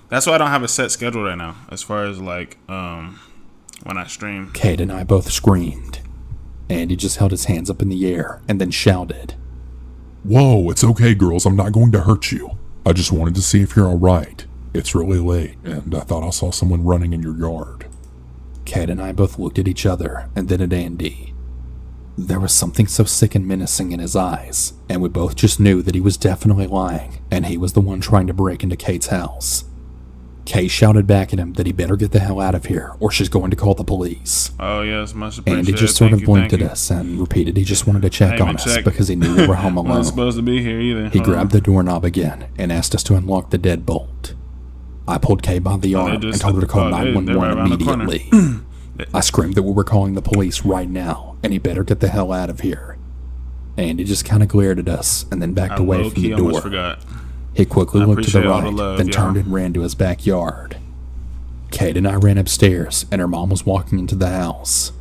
that's why I don't have a set schedule right now as far as like when I stream. Kate and I both screamed. Andy just held his hands up in the air and then shouted, Whoa, it's okay, girls. I'm not going to hurt you. I just wanted to see if you're alright. It's really late, and I thought I saw someone running in your yard. Kate and I both looked at each other and then at Andy. There was something so sick and menacing in his eyes, and we both just knew that he was definitely lying, and he was the one trying to break into Kate's house. Kate shouted back at him that he better get the hell out of here, or she's going to call the police. Oh, yes, much appreciated. Andy just sort of blinked at us and repeated he just wanted to check on us because he knew we were home alone. Wasn't supposed to be here either. He grabbed the doorknob again and asked us to unlock the deadbolt. I pulled Kay by the arm and told her to call 911 immediately. I screamed that we were calling the police right now, and he better get the hell out of here. Andy just kind of glared at us and then backed away from the almost door. forgot. He quickly I looked to the appreciate all the right, love, then y'all. turned and ran to his backyard. Kate and I ran upstairs, and her mom was walking into the house.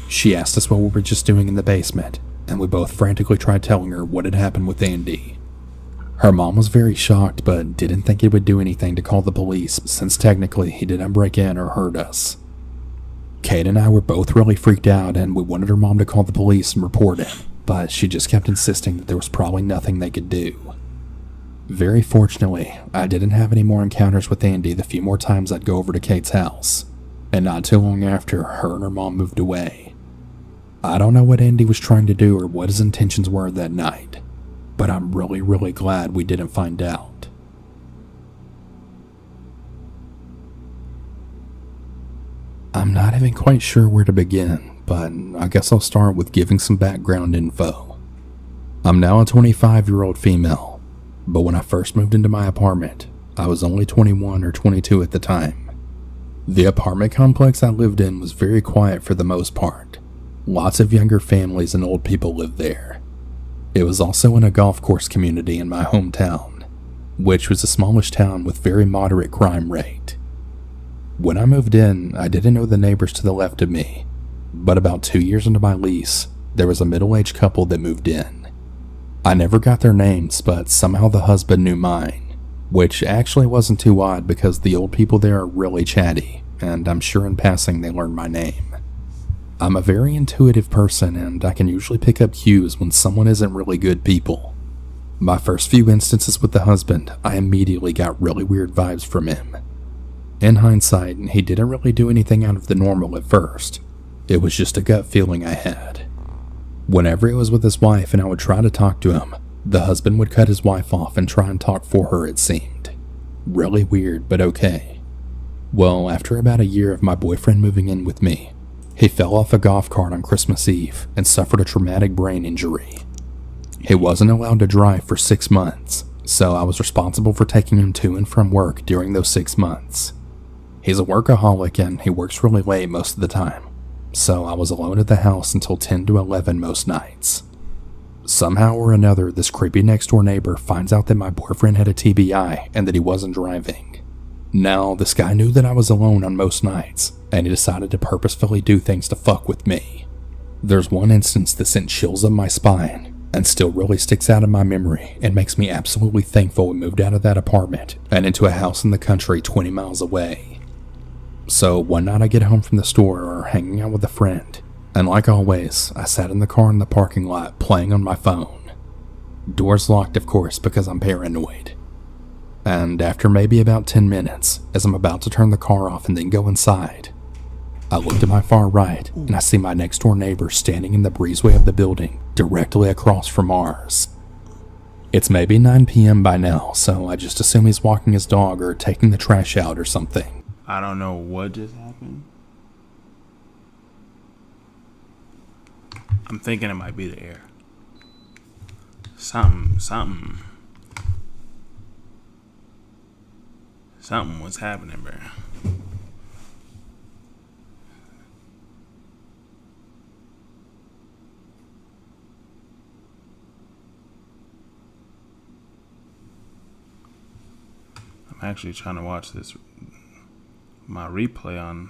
She asked us what we were just doing in the basement, and we both frantically tried telling her what had happened with Andy. Her mom was very shocked, but didn't think it would do anything to call the police, since technically he didn't break in or hurt us. Kate and I were both really freaked out, and we wanted her mom to call the police and report him, but she just kept insisting that there was probably nothing they could do. Very fortunately, I didn't have any more encounters with Andy the few more times I'd go over to Kate's house, and not too long after, her and her mom moved away. I don't know what Andy was trying to do or what his intentions were that night, but I'm really glad we didn't find out. I'm not even quite sure where to begin, but I guess I'll start with giving some background info. I'm now a 25-year-old female, but when I first moved into my apartment, I was only 21 or 22 at the time. The apartment complex I lived in was very quiet for the most part. Lots of younger families and old people lived there. It was also in a golf course community in my hometown, which was a smallish town with very moderate crime rate. When I moved in, I didn't know the neighbors to the left of me, but about 2 years into my lease, there was a middle-aged couple that moved in. I never got their names, but somehow the husband knew mine, which actually wasn't too odd because the old people there are really chatty, and I'm sure in passing they learned my name. I'm a very intuitive person, and I can usually pick up cues when someone isn't really good people. My first few instances with the husband, I immediately got really weird vibes from him. In hindsight, he didn't really do anything out of the normal at first. It was just a gut feeling I had. Whenever he was with his wife and I would try to talk to him, the husband would cut his wife off and try and talk for her, it seemed. Really weird, but okay. Well, after about a year of my boyfriend moving in with me, he fell off a golf cart on Christmas Eve and suffered a traumatic brain injury. He wasn't allowed to drive for 6 months, so I was responsible for taking him to and from work during those 6 months. He's a workaholic and he works really late most of the time, so I was alone at the house until 10 to 11 most nights. Somehow or another, this creepy next door neighbor finds out that my boyfriend had a TBI and that he wasn't driving. Now, this guy knew that I was alone on most nights, and he decided to purposefully do things to fuck with me. There's one instance that sent chills up my spine, and still really sticks out in my memory and makes me absolutely thankful we moved out of that apartment and into a house in the country 20 miles away. So one night I get home from the store or hanging out with a friend, and like always, I sat in the car in the parking lot playing on my phone. Doors locked, of course, because I'm paranoid. And after maybe about 10 minutes, as I'm about to turn the car off and then go inside, I look to my far right and I see my next door neighbor standing in the breezeway of the building directly across from ours. It's maybe 9 p.m. by now, so I just assume he's walking his dog or taking the trash out or something. I don't know what just happened. I'm thinking it might be the air. Something was happening, bro. I'm actually trying to watch my replay on.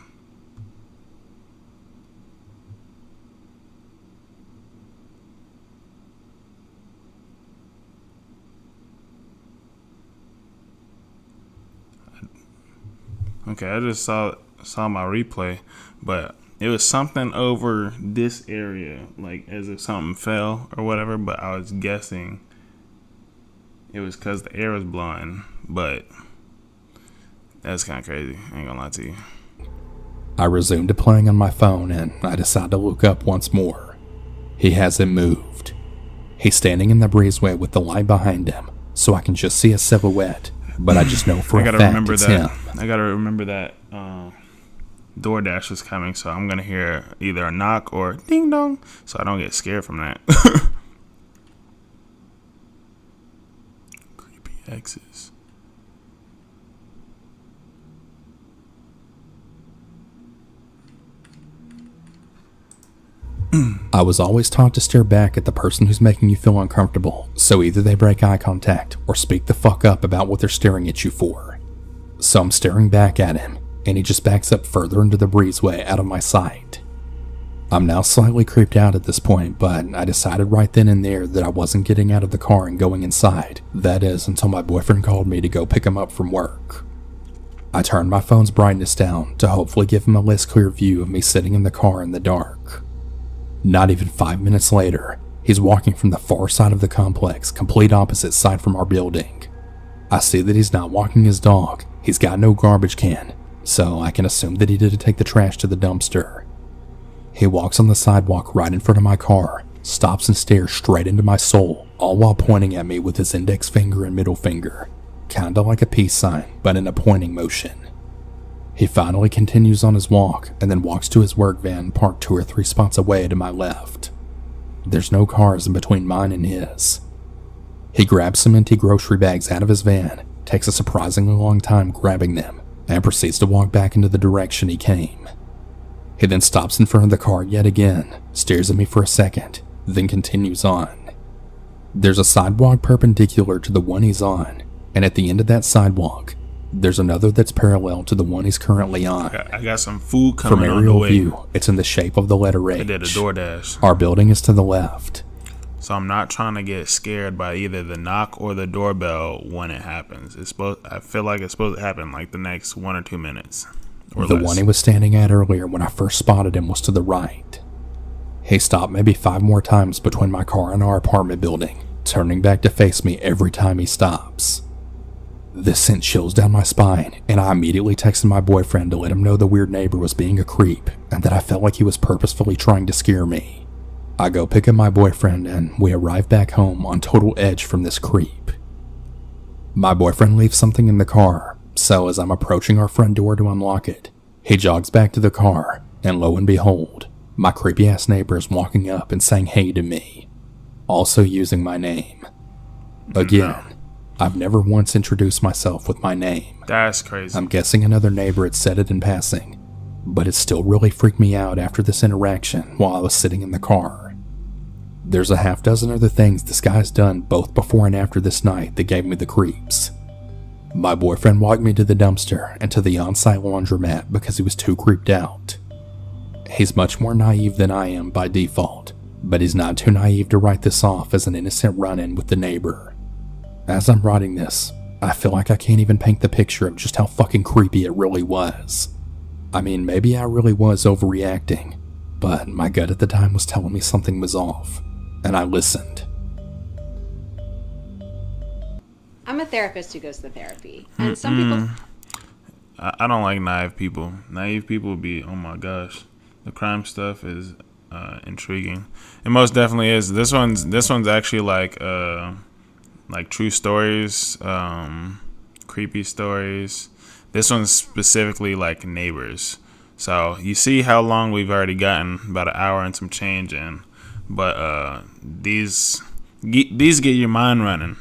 Okay, I just saw my replay, but it was something over this area, like as if something fell or whatever, but I was guessing it was because the air was blowing, but that's kind of crazy. I ain't gonna lie to you. I resumed to playing on my phone and I decide to look up once more. He hasn't moved. He's standing in the breezeway with the light behind him, so I can just see a silhouette, but I just know for a fact it's him. I gotta remember that DoorDash is coming, so I'm gonna hear either a knock or ding dong, so I don't get scared from that. Creepy exes. I was always taught to stare back at the person who's making you feel uncomfortable, so either they break eye contact or speak the fuck up about what they're staring at you for. So I'm staring back at him, and he just backs up further into the breezeway out of my sight. I'm now slightly creeped out at this point, but I decided right then and there that I wasn't getting out of the car and going inside. That is, until my boyfriend called me to go pick him up from work. I turned my phone's brightness down to hopefully give him a less clear view of me sitting in the car in the dark. Not even 5 minutes later, he's walking from the far side of the complex, complete opposite side from our building. I see that he's not walking his dog, he's got no garbage can, so I can assume that he did take the trash to the dumpster. He walks on the sidewalk right in front of my car, stops and stares straight into my soul, all while pointing at me with his index finger and middle finger, kinda like a peace sign, but in a pointing motion. He finally continues on his walk and then walks to his work van parked 2 or 3 spots away to my left. There's no cars in between mine and his. He grabs some empty grocery bags out of his van, takes a surprisingly long time grabbing them, and proceeds to walk back into the direction he came. He then stops in front of the car yet again, stares at me for a second, then continues on. There's a sidewalk perpendicular to the one he's on, and at the end of that sidewalk, there's another that's parallel to the one he's currently on. I got some food From coming on the aerial way. view, it's in the shape of the letter H. I did a DoorDash. Our building is to the left. So I'm not trying to get scared by either the knock or the doorbell when it happens. I feel like it's supposed to happen like the next 1 or 2 minutes. Or The less. one he was standing at earlier when I first spotted him was to the right. He stopped maybe 5 more times between my car and our apartment building, turning back to face me every time he stops. This sent chills down my spine, and I immediately texted my boyfriend to let him know the weird neighbor was being a creep and that I felt like he was purposefully trying to scare me. I go pick up my boyfriend and we arrive back home on total edge from this creep. My boyfriend leaves something in the car, so as I'm approaching our front door to unlock it, he jogs back to the car, and lo and behold, my creepy ass neighbor is walking up and saying hey to me, also using my name. Again, I've never once introduced myself with my name. That's crazy. I'm guessing another neighbor had said it in passing, but it still really freaked me out after this interaction while I was sitting in the car. There's a half dozen other things this guy's done both before and after this night that gave me the creeps. My boyfriend walked me to the dumpster and to the on-site laundromat because he was too creeped out. He's much more naive than I am by default, but he's not too naive to write this off as an innocent run-in with the neighbor. As I'm writing this, I feel like I can't even paint the picture of just how fucking creepy it really was. I mean, maybe I really was overreacting, but my gut at the time was telling me something was off, and I listened. I'm a therapist who goes to therapy, and some people. I don't like naive people. Naive people be, oh my gosh, the crime stuff is intriguing. It most definitely is. This one's actually like true stories, creepy stories. This one's specifically like neighbors. So you see how long we've already gotten, about an hour and some change in. But these get your mind running.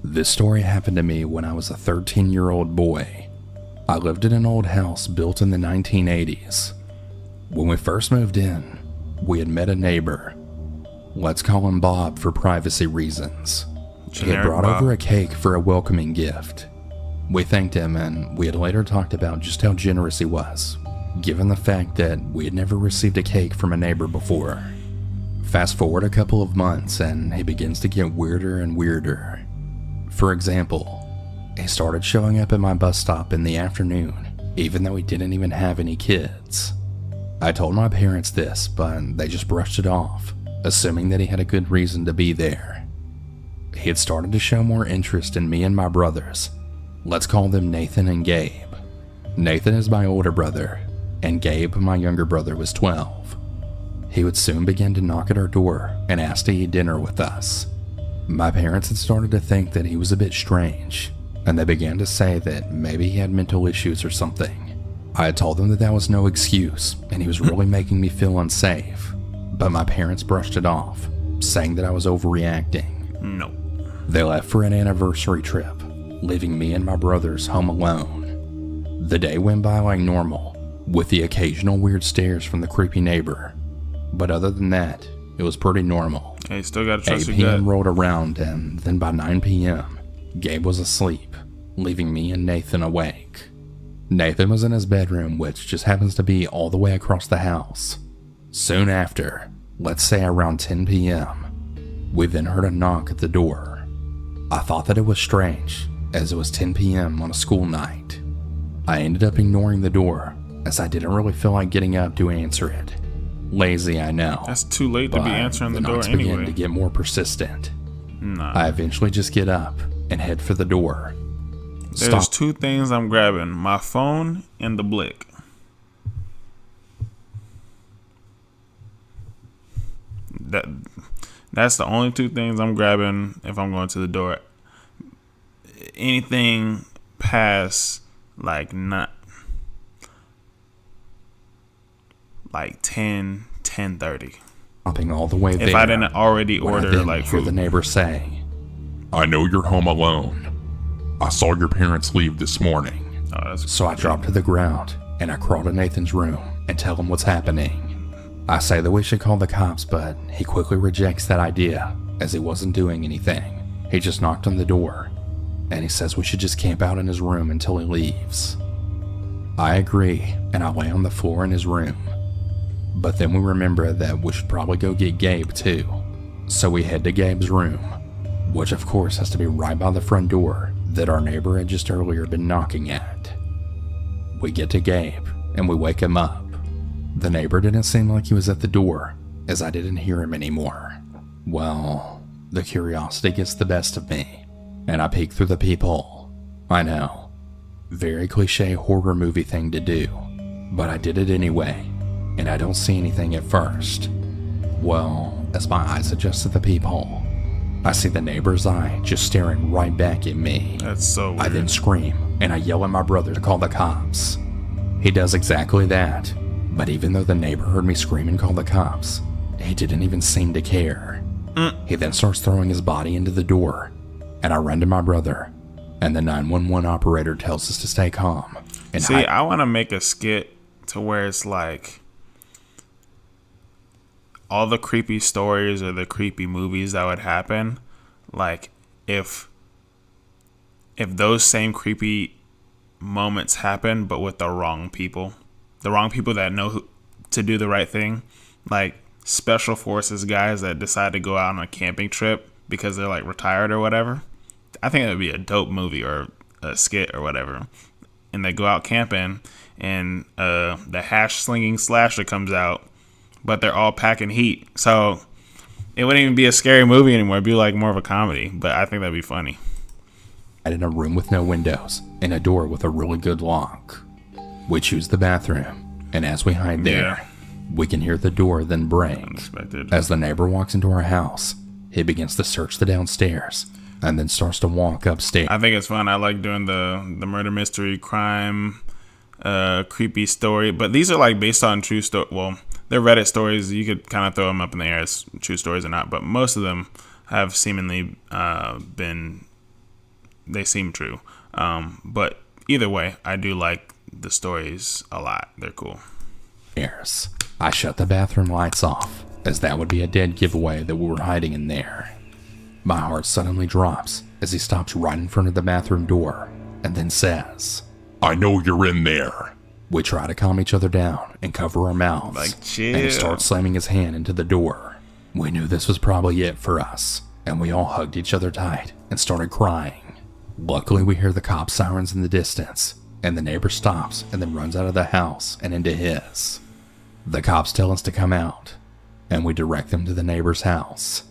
This story happened to me when I was a 13-year-old boy. I lived in an old house built in the 1980s. When we first moved in, we had met a neighbor. Let's call him Bob for privacy reasons. He had brought over a cake for a welcoming gift. We thanked him, and we had later talked about just how generous he was, given the fact that we had never received a cake from a neighbor before. Fast forward a couple of months, and he begins to get weirder and weirder. For example, he started showing up at my bus stop in the afternoon, even though he didn't even have any kids. I told my parents this, but they just brushed it off, assuming that he had a good reason to be there. He had started to show more interest in me and my brothers. Let's call them Nathan and Gabe. Nathan is my older brother, and Gabe, my younger brother, was 12. He would soon begin to knock at our door and ask to eat dinner with us. My parents had started to think that he was a bit strange, and they began to say that maybe he had mental issues or something. I had told them that that was no excuse, and he was really making me feel unsafe, but my parents brushed it off, saying that I was overreacting. No. They left for an anniversary trip, leaving me and my brothers home alone. The day went by like normal, with the occasional weird stares from the creepy neighbor. But other than that, it was pretty normal. Hey, you still gotta 8 trust your p.m. gut. rolled around, and then by 9 p.m., Gabe was asleep, leaving me and Nathan awake. Nathan was in his bedroom, which just happens to be all the way across the house. Soon after, let's say around 10 p.m., we then heard a knock at the door. I thought that it was strange, as it was 10 p.m. on a school night. I ended up ignoring the door, as I didn't really feel like getting up to answer it. Lazy, I know. That's too late to be answering the door knocks began anyway. to get more persistent. Nah. I eventually just get up and head for the door. There's two things I'm grabbing: my phone and the blick. That's the only two things I'm grabbing if I'm going to the door. Anything past like 10:30. Stopping all the way there. If I didn't already when I order then like hear food. the neighbor say, I know you're home alone. I saw your parents leave this morning. Oh, that's so I dropped to the ground and I crawl to Nathan's room and tell him what's happening. I say that we should call the cops, but he quickly rejects that idea as he wasn't doing anything. He just knocked on the door and he says we should just camp out in his room until he leaves. I agree and I lay on the floor in his room. But then we remember that we should probably go get Gabe too. So we head to Gabe's room, which of course has to be right by the front door that our neighbor had just earlier been knocking at. We get to Gabe and we wake him up. The neighbor didn't seem like he was at the door, as I didn't hear him anymore. Well, the curiosity gets the best of me, and I peek through the peephole. I know, very cliche horror movie thing to do, but I did it anyway, and I don't see anything at first. Well, as my eyes adjust to the peephole, I see the neighbor's eye just staring right back at me. That's so weird. I then scream, and I yell at my brother to call the cops. He does exactly that, but even though the neighbor heard me scream and call the cops, he didn't even seem to care. He then starts throwing his body into the door, and I run to my brother, and the 911 operator tells us to stay calm. And See, I want to make a skit to where it's like all the creepy stories or the creepy movies that would happen, like if those same creepy moments happen but with the wrong people that know to do the right thing, like special forces guys that decide to go out on a camping trip because they're like retired or whatever. I think it would be a dope movie or a skit or whatever. And they go out camping and the hash slinging slasher comes out, but they're all packing heat. So it wouldn't even be a scary movie anymore. It'd be like more of a comedy, but I think that'd be funny. in a room with no windows and a door with a really good lock. We choose the bathroom, and as we hide there, we can hear the door then break. Unexpected. As the neighbor walks into our house, he begins to search the downstairs and then starts to walk upstairs. I think it's fun. I like doing the murder mystery crime creepy story, but these are like based on true story. Well, they're Reddit stories. You could kind of throw them up in the air as true stories or not, but most of them have seemingly they seem true. But either way, I do like the stories a lot. They're cool. I shut the bathroom lights off, as that would be a dead giveaway that we were hiding in there. My heart suddenly drops as he stops right in front of the bathroom door and then says, I know you're in there. We try to calm each other down and cover our mouths. Like, chill. And he starts slamming his hand into the door. We knew this was probably it for us, and we all hugged each other tight and started crying. Luckily, we hear the cop sirens in the distance, and the neighbor stops and then runs out of the house and into his. The cops tell us to come out, and we direct them to the neighbor's house.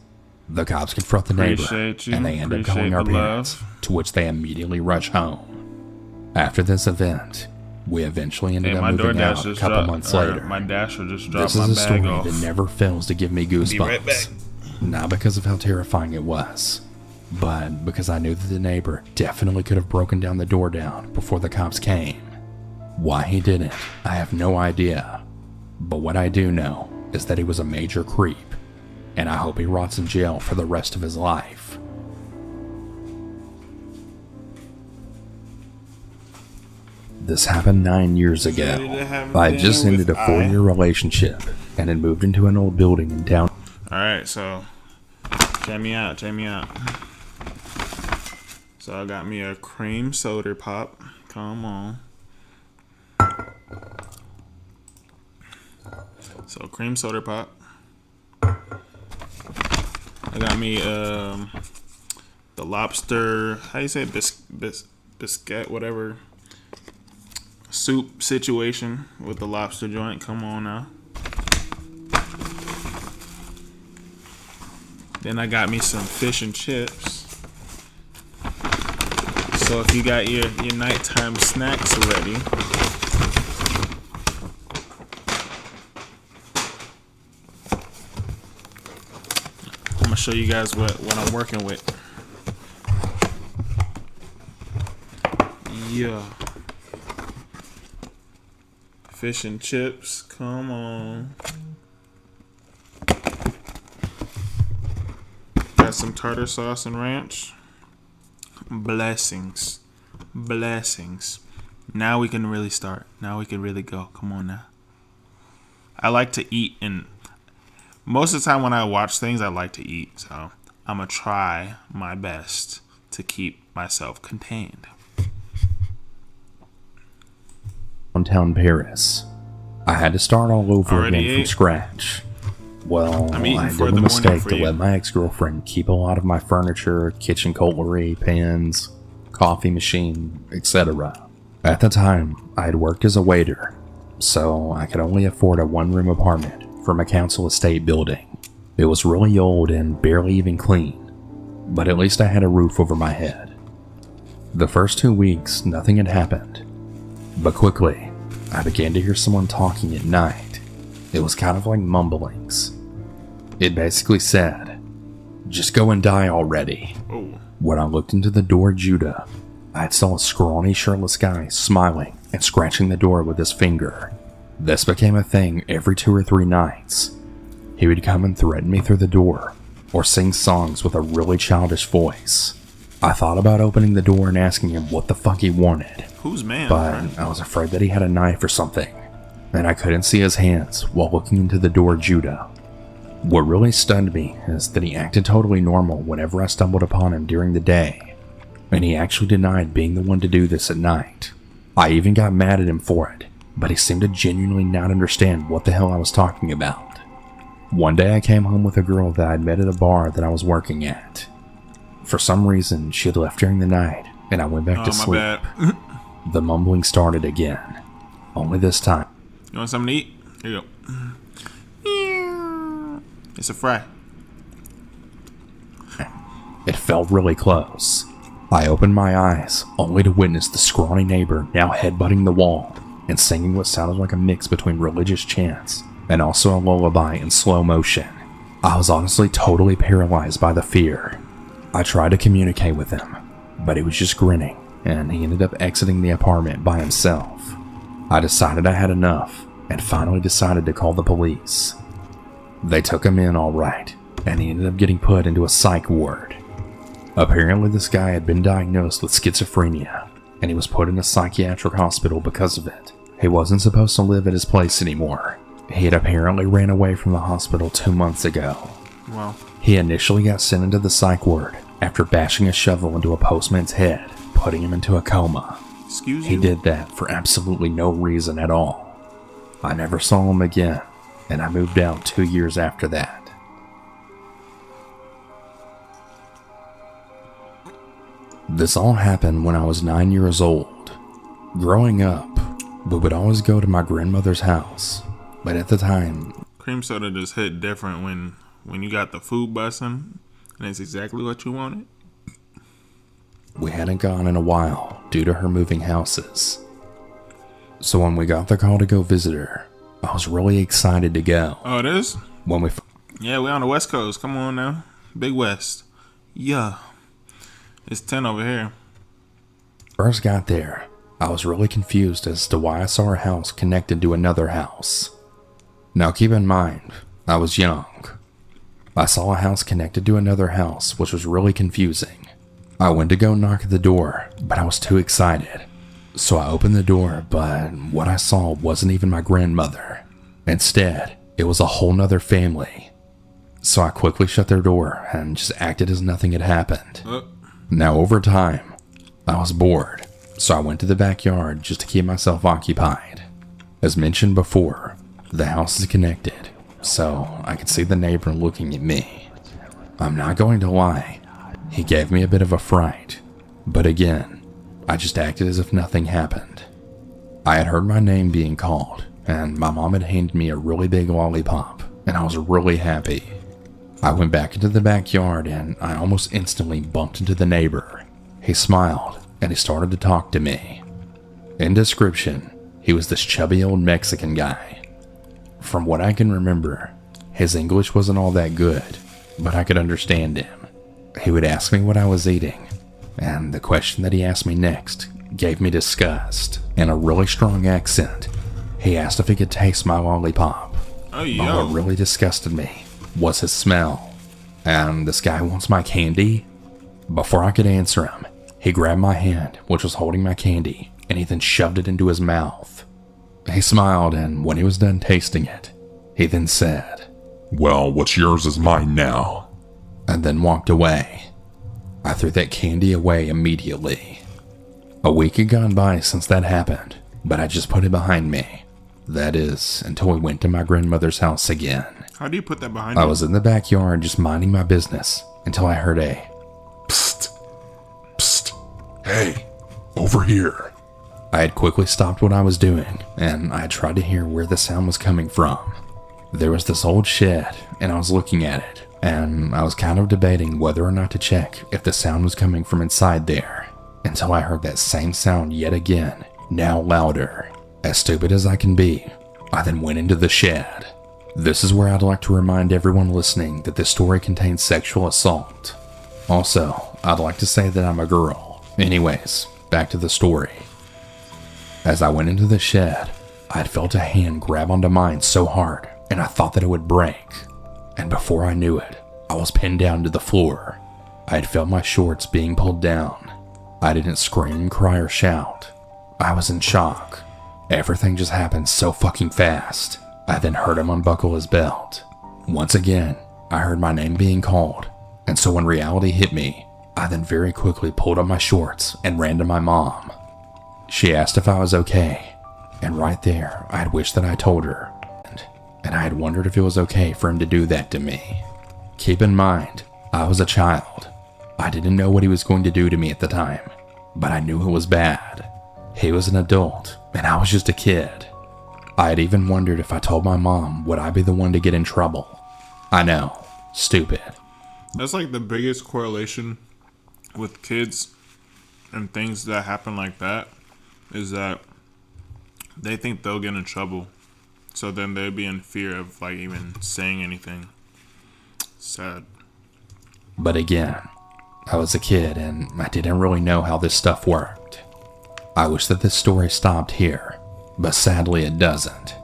The cops confront the neighbor, Appreciate you. and they end up Appreciate calling our the parents, love. to which they immediately rush home. After this event, we eventually ended Hey, up my moving DoorDash out a just couple dropped. months or later. My Dasher just dropped This my is a story bag off. that never fails to give me goosebumps. Be right back. Not because of how terrifying it was, but because I knew that the neighbor definitely could have broken down the door down before the cops came. Why he didn't, I have no idea. But what I do know is that he was a major creep, and I hope he rots in jail for the rest of his life. This happened 9 years ago. I had just ended a 4-year relationship and had moved into an old building in town. Alright, so check me out. So I got me a cream soda pop. Come on. So cream soda pop. I got me the lobster, how you say it? Biscuit, whatever. Soup situation with the lobster joint. Come on now. Then I got me some fish and chips. So if you got your nighttime snacks ready, I'm gonna show you guys what I'm working with. Yeah. Fish and chips, come on. Got some tartar sauce and ranch. Blessings. Now we can really start. Now we can really go. Come on now. I like to eat, and most of the time when I watch things, I like to eat. So I'm gonna try my best to keep myself contained. Downtown Paris. I had to start all over Already again from ate? scratch. Well, I'm eating I for did the the morning mistake for to you. let my ex-girlfriend keep a lot of my furniture, kitchen cutlery, pans, coffee machine, etc. At the time, I had worked as a waiter, so I could only afford a one-room apartment from a council estate building. It was really old and barely even clean, but at least I had a roof over my head. The first 2 weeks, nothing had happened, but quickly, I began to hear someone talking at night. It was kind of like mumblings. It basically said, "Just go and die already." Oh. When I looked into the door, Judah, I saw a scrawny, shirtless guy smiling and scratching the door with his finger. This became a thing every 2 or 3 nights. He would come and threaten me through the door, or sing songs with a really childish voice. I thought about opening the door and asking him what the fuck he wanted, Who's man? but I was afraid that he had a knife or something, and I couldn't see his hands while looking into the door, Judah. What really stunned me is that he acted totally normal whenever I stumbled upon him during the day, and he actually denied being the one to do this at night. I even got mad at him for it, but he seemed to genuinely not understand what the hell I was talking about. One day I came home with a girl that I'd met at a bar that I was working at. For some reason, she had left during the night, and I went back to my sleep. bad. The mumbling started again, only this time You want something to eat? Here you go. It's a fry. it felt really close. I opened my eyes, only to witness the scrawny neighbor now headbutting the wall and singing what sounded like a mix between religious chants and also a lullaby in slow motion. I was honestly totally paralyzed by the fear. I tried to communicate with him, but he was just grinning, and he ended up exiting the apartment by himself. I decided I had enough, and finally decided to call the police. They took him in all right, and he ended up getting put into a psych ward. Apparently this guy had been diagnosed with schizophrenia, and he was put in a psychiatric hospital because of it. He wasn't supposed to live at his place anymore. He had apparently ran away from the hospital 2 months ago. Well, He initially got sent into the psych ward after bashing a shovel into a postman's head, putting him into a coma. excuse He you. did that for absolutely no reason at all. I never saw him again, and I moved out 2 years after that. This all happened when I was 9 years old. Growing up, we would always go to my grandmother's house, but at the time, Cream soda just hit different when you got the food busting, and it's exactly what you wanted. we hadn't gone in a while due to her moving houses. So when we got the call to go visit her, I was really excited to go. Oh, it is? When we Yeah, we on the West Coast. Come on now. Big West. Yeah. It's 10 over here. first got there, I was really confused as to why I saw her house connected to another house. Now keep in mind, I was young. I saw a house connected to another house, which was really confusing. I went to go knock at the door, but I was too excited. So I opened the door, but what I saw wasn't even my grandmother. Instead, it was a whole nother family. So I quickly shut their door and just acted as nothing had happened. Now over time, I was bored, so I went to the backyard just to keep myself occupied. As mentioned before, the house is connected, so I could see the neighbor looking at me. I'm not going to lie, he gave me a bit of a fright, but again, I just acted as if nothing happened. I had heard my name being called, and my mom had handed me a really big lollipop, and I was really happy. I went back into the backyard and I almost instantly bumped into the neighbor. He smiled and he started to talk to me. In description, he was this chubby old Mexican guy. From what I can remember, his English wasn't all that good, but I could understand him. He would ask me what I was eating, and the question that he asked me next gave me disgust. In a really strong accent, he asked if he could taste my lollipop. Oh, But what really disgusted me was his smell. And this guy wants my candy? Before I could answer him, he grabbed my hand, which was holding my candy, and he then shoved it into his mouth. He smiled, and when he was done tasting it, he then said, Well, what's yours is mine now. and then walked away. I threw that candy away immediately. A week had gone by since that happened, but I just put it behind me. That is, until we went to my grandmother's house again. How do you put that behind I you? was in the backyard just minding my business until I heard a Psst. Psst. Hey, over here. I had quickly stopped what I was doing, and I had tried to hear where the sound was coming from. There was this old shed, and I was looking at it, and I was kind of debating whether or not to check if the sound was coming from inside there, until I heard that same sound yet again, now louder. As stupid as I can be, I then went into the shed. This is where I'd like to remind everyone listening that this story contains sexual assault. Also, I'd like to say that I'm a girl. Anyways, back to the story. As I went into the shed, I had felt a hand grab onto mine so hard, and I thought that it would break. And before I knew it, I was pinned down to the floor. I had felt my shorts being pulled down. I didn't scream, cry, or shout. I was in shock. Everything just happened so fucking fast. I then heard him unbuckle his belt. Once again, I heard my name being called, and so when reality hit me, I then very quickly pulled up my shorts and ran to my mom. She asked if I was okay, and right there, I had wished that I told her, and I had wondered if it was okay for him to do that to me. Keep in mind, I was a child. I didn't know what he was going to do to me at the time, but I knew it was bad. He was an adult, and I was just a kid. I had even wondered if I told my mom, would I be the one to get in trouble? I know, stupid. That's like the biggest correlation with kids and things that happen like that, is that they think they'll get in trouble. So then they'd be in fear of like even saying anything. Sad. But again, I was a kid and I didn't really know how this stuff worked. I wish that this story stopped here, but sadly it doesn't.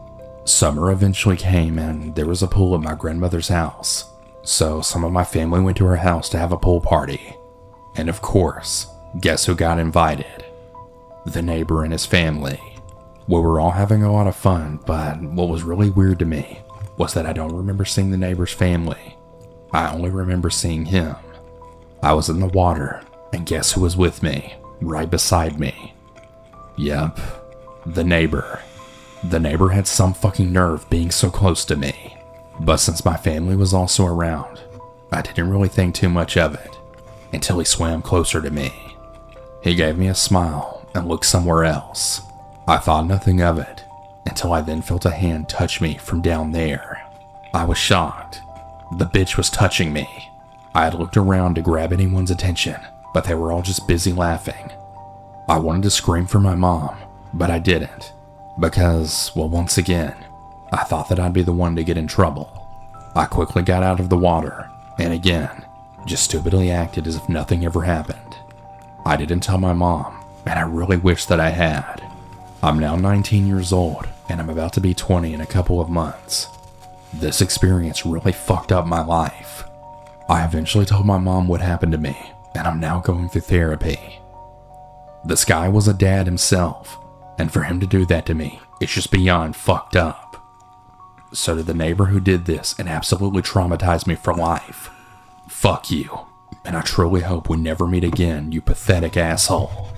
Summer eventually came and there was a pool at my grandmother's house, so some of my family went to her house to have a pool party. And of course, guess who got invited? The neighbor and his family. We were all having a lot of fun, but what was really weird to me was that I don't remember seeing the neighbor's family. I only remember seeing him. I was in the water, and guess who was with me, right beside me? Yep, the neighbor. The neighbor had some fucking nerve being so close to me. But since my family was also around, I didn't really think too much of it, until he swam closer to me. He gave me a smile and looked somewhere else. I thought nothing of it, until I then felt a hand touch me from down there. I was shocked. The bitch was touching me. I had looked around to grab anyone's attention, but they were all just busy laughing. I wanted to scream for my mom, but I didn't, because, well, once again, I thought that I'd be the one to get in trouble. I quickly got out of the water, and again, just stupidly acted as if nothing ever happened. I didn't tell my mom, and I really wish that I had. I'm now 19 years old, and I'm about to be 20 in a couple of months. This experience really fucked up my life. I eventually told my mom what happened to me, and I'm now going through therapy. This guy was a dad himself, and for him to do that to me, it's just beyond fucked up. So to the neighbor who did this and absolutely traumatized me for life, fuck you, and I truly hope we never meet again, you pathetic asshole.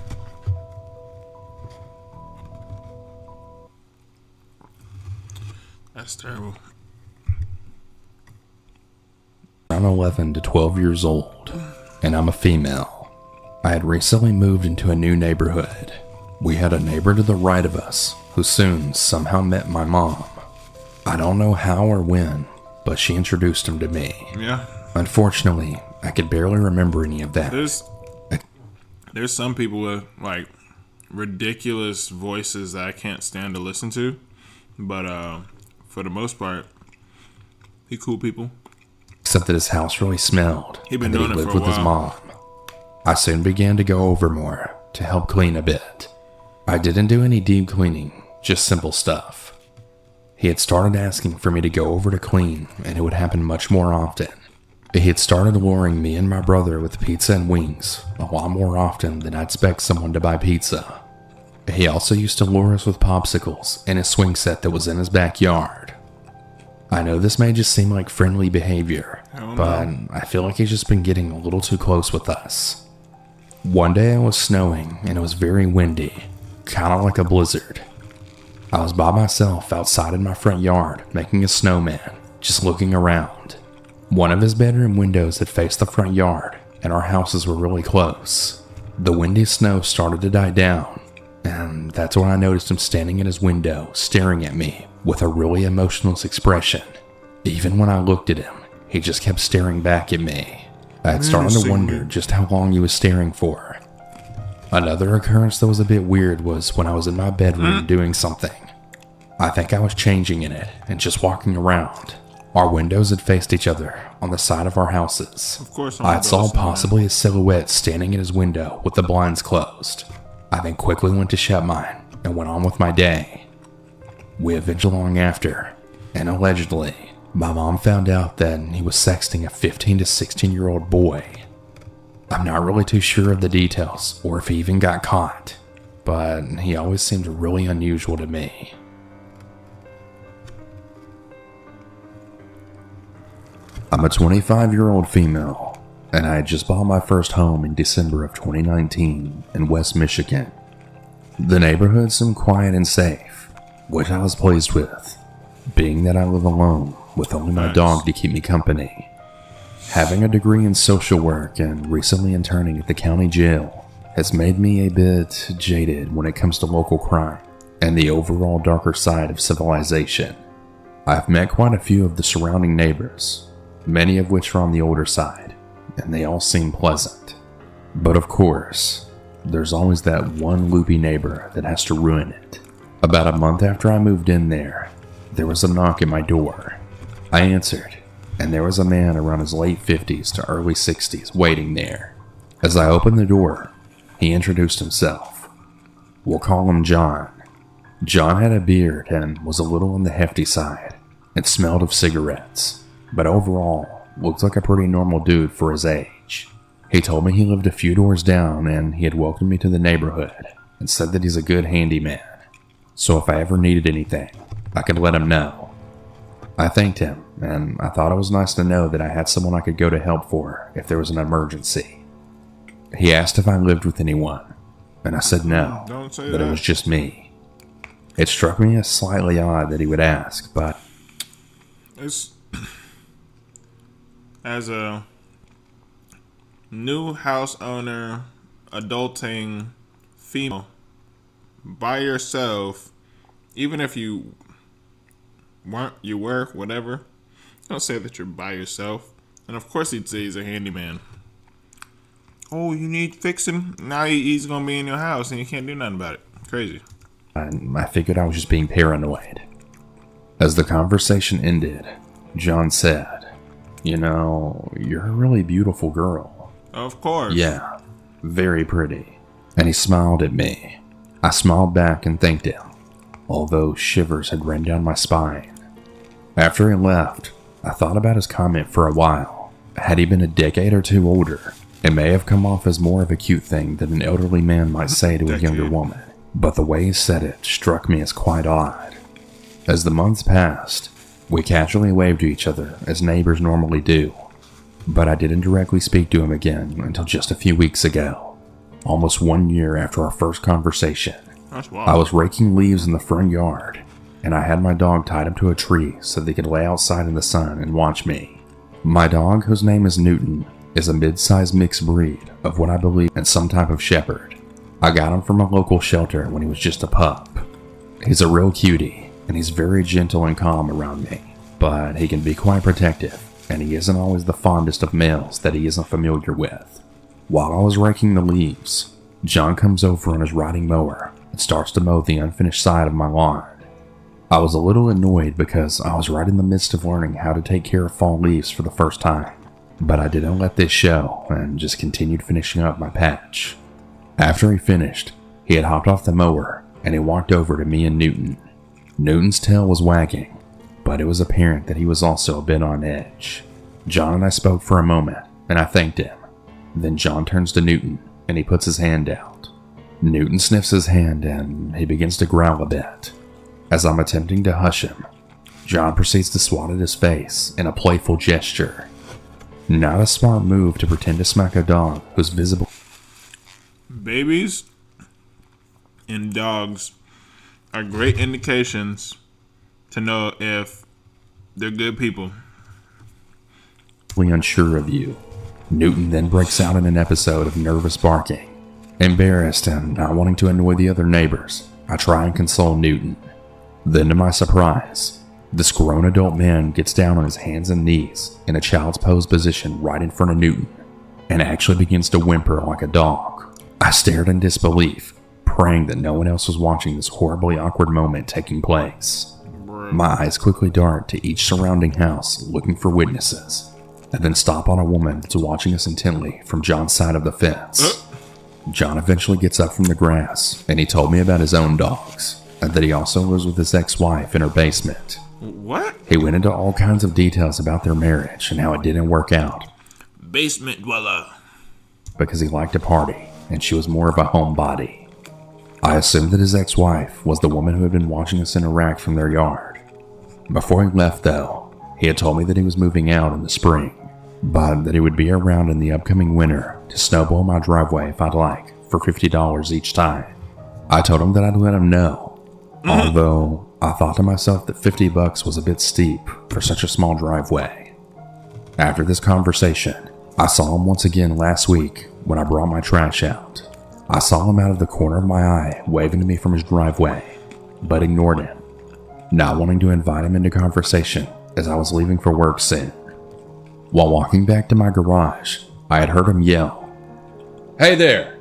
That's terrible. I'm 11 to 12 years old, and I'm a female. I had recently moved into a new neighborhood. We had a neighbor to the right of us, who soon somehow met my mom. I don't know how or when, but she introduced him to me. Yeah. Unfortunately, I could barely remember any of that. There's some people with like ridiculous voices that I can't stand to listen to, but for the most part, he cool people. Except that his house really smelled, He'd been and that doing he it lived for a with his while. mom. I soon began to go over more to help clean a bit. I didn't do any deep cleaning, just simple stuff. He had started asking for me to go over to clean, and it would happen much more often. He had started luring me and my brother with pizza and wings a lot more often than I'd expect someone to buy pizza. He also used to lure us with popsicles in a swing set that was in his backyard. I know this may just seem like friendly behavior, but I feel like he's just been getting a little too close with us. One day it was snowing and it was very windy, kind of like a blizzard. I was by myself outside in my front yard making a snowman, just looking around. One of his bedroom windows had faced the front yard and our houses were really close. The windy snow started to die down, and that's when I noticed him standing at his window staring at me with a really emotionless expression. Even when I looked at him, he just kept staring back at me. I had started to wonder just how long he was staring for. Another occurrence that was a bit weird was when I was in my bedroom doing something. I think I was changing in it and just walking around. Our windows had faced each other on the side of our houses. Of course, I saw possibly a silhouette standing at his window with the blinds closed. I then quickly went to shut mine and went on with my day. We eventually long after, and allegedly, my mom found out that he was sexting a 15 to 16-year-old boy. I'm not really too sure of the details or if he even got caught, but he always seemed really unusual to me. I'm a 25-year-old female, and I had just bought my first home in December of 2019 in West Michigan. The neighborhood seemed quiet and safe, which I was pleased with, being that I live alone with only my dog to keep me company. Having a degree in social work and recently interning at the county jail has made me a bit jaded when it comes to local crime and the overall darker side of civilization. I've met quite a few of the surrounding neighbors, many of which are on the older side, and they all seem pleasant. But of course, there's always that one loopy neighbor that has to ruin it. About a month after I moved in there was a knock at my door. I answered, and there was a man around his late 50s to early 60s waiting there. As I opened the door, he introduced himself. We'll call him John. John had a beard and was a little on the hefty side. It smelled of cigarettes, but overall looked like a pretty normal dude for his age. He told me he lived a few doors down and he had welcomed me to the neighborhood and said that he's a good handyman. So if I ever needed anything, I could let him know. I thanked him, and I thought it was nice to know that I had someone I could go to help for if there was an emergency. He asked if I lived with anyone, and I said no, that it was just me. It struck me as slightly odd that he would ask, but It's as a new house owner, adulting female by yourself, even if you work, whatever, don't say that you're by yourself. And of course he'd say he's a handyman. Oh, you need fixing? Now he's gonna be in your house and you can't do nothing about it. Crazy. I figured I was just being paranoid. As the conversation ended, John said, "You know, you're a really beautiful girl." Of course. Yeah, very pretty. And he smiled at me. I smiled back and thanked him, although shivers had ran down my spine. After he left, I thought about his comment for a while. Had he been a decade or two older, It may have come off as more of a cute thing that an elderly man might say to a younger woman, but the way he said it struck me as quite odd. As the months passed, we casually waved to each other as neighbors normally do, but I didn't directly speak to him again until just a few weeks ago, almost 1 year after our first conversation. That's wild. I was raking leaves in the front yard, and I had my dog tied up to a tree so that he could lay outside in the sun and watch me. My dog, whose name is Newton, is a mid-sized mixed breed of what I believe is some type of shepherd. I got him from a local shelter when he was just a pup. He's a real cutie, and he's very gentle and calm around me, but he can be quite protective, and he isn't always the fondest of males that he isn't familiar with. While I was raking the leaves, John comes over on his riding mower and starts to mow the unfinished side of my lawn. I was a little annoyed because I was right in the midst of learning how to take care of fall leaves for the first time, but I didn't let this show and just continued finishing up my patch. After he finished, he had hopped off the mower and he walked over to me and Newton. Newton's tail was wagging, but it was apparent that he was also a bit on edge. John and I spoke for a moment and I thanked him. Then John turns to Newton and he puts his hand out. Newton sniffs his hand and he begins to growl a bit. As I'm attempting to hush him, John proceeds to swat at his face in a playful gesture. Not a smart move to pretend to smack a dog who's visible. Babies and dogs are great indications to know if they're good people. Unsure of you. Newton then breaks out in an episode of nervous barking. Embarrassed and not wanting to annoy the other neighbors, I try and console Newton. Then to my surprise, this grown adult man gets down on his hands and knees in a child's pose position right in front of Newton and actually begins to whimper like a dog. I stared in disbelief, praying that no one else was watching this horribly awkward moment taking place. My eyes quickly dart to each surrounding house looking for witnesses, and then stop on a woman that's watching us intently from John's side of the fence. John eventually gets up from the grass and he told me about his own dogs, and that he also lives with his ex-wife in her basement. What? He went into all kinds of details about their marriage and how it didn't work out. Basement dweller. Because he liked to party, and she was more of a homebody. I assumed that his ex-wife was the woman who had been watching us interact from their yard. Before he left, though, he had told me that he was moving out in the spring, but that he would be around in the upcoming winter to snowball my driveway if I'd like, for $50 each time. I told him that I'd let him know, although I thought to myself that $50 was a bit steep for such a small driveway. After this conversation, I saw him once again last week when I brought my trash out. I saw him out of the corner of my eye waving to me from his driveway, but ignored him, not wanting to invite him into conversation as I was leaving for work soon. While walking back to my garage, I had heard him yell, "Hey there!"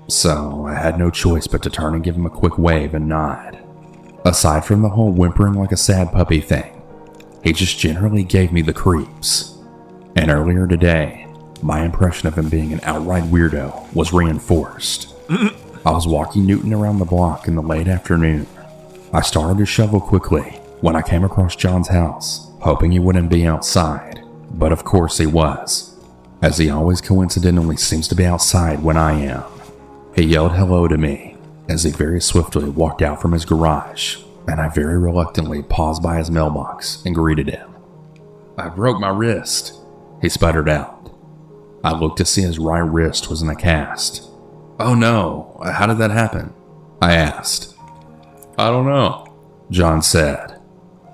So I had no choice but to turn and give him a quick wave and nod. Aside from the whole whimpering like a sad puppy thing, he just generally gave me the creeps. And earlier today, my impression of him being an outright weirdo was reinforced. I was walking Newton around the block in the late afternoon. I started to shovel quickly when I came across John's house, hoping he wouldn't be outside, but of course he was, as he always coincidentally seems to be outside when I am. He yelled hello to me as he very swiftly walked out from his garage, and I very reluctantly paused by his mailbox and greeted him. "I broke my wrist," he sputtered out. I looked to see his right wrist was in a cast. "Oh no, how did that happen?" I asked. "I don't know," John said.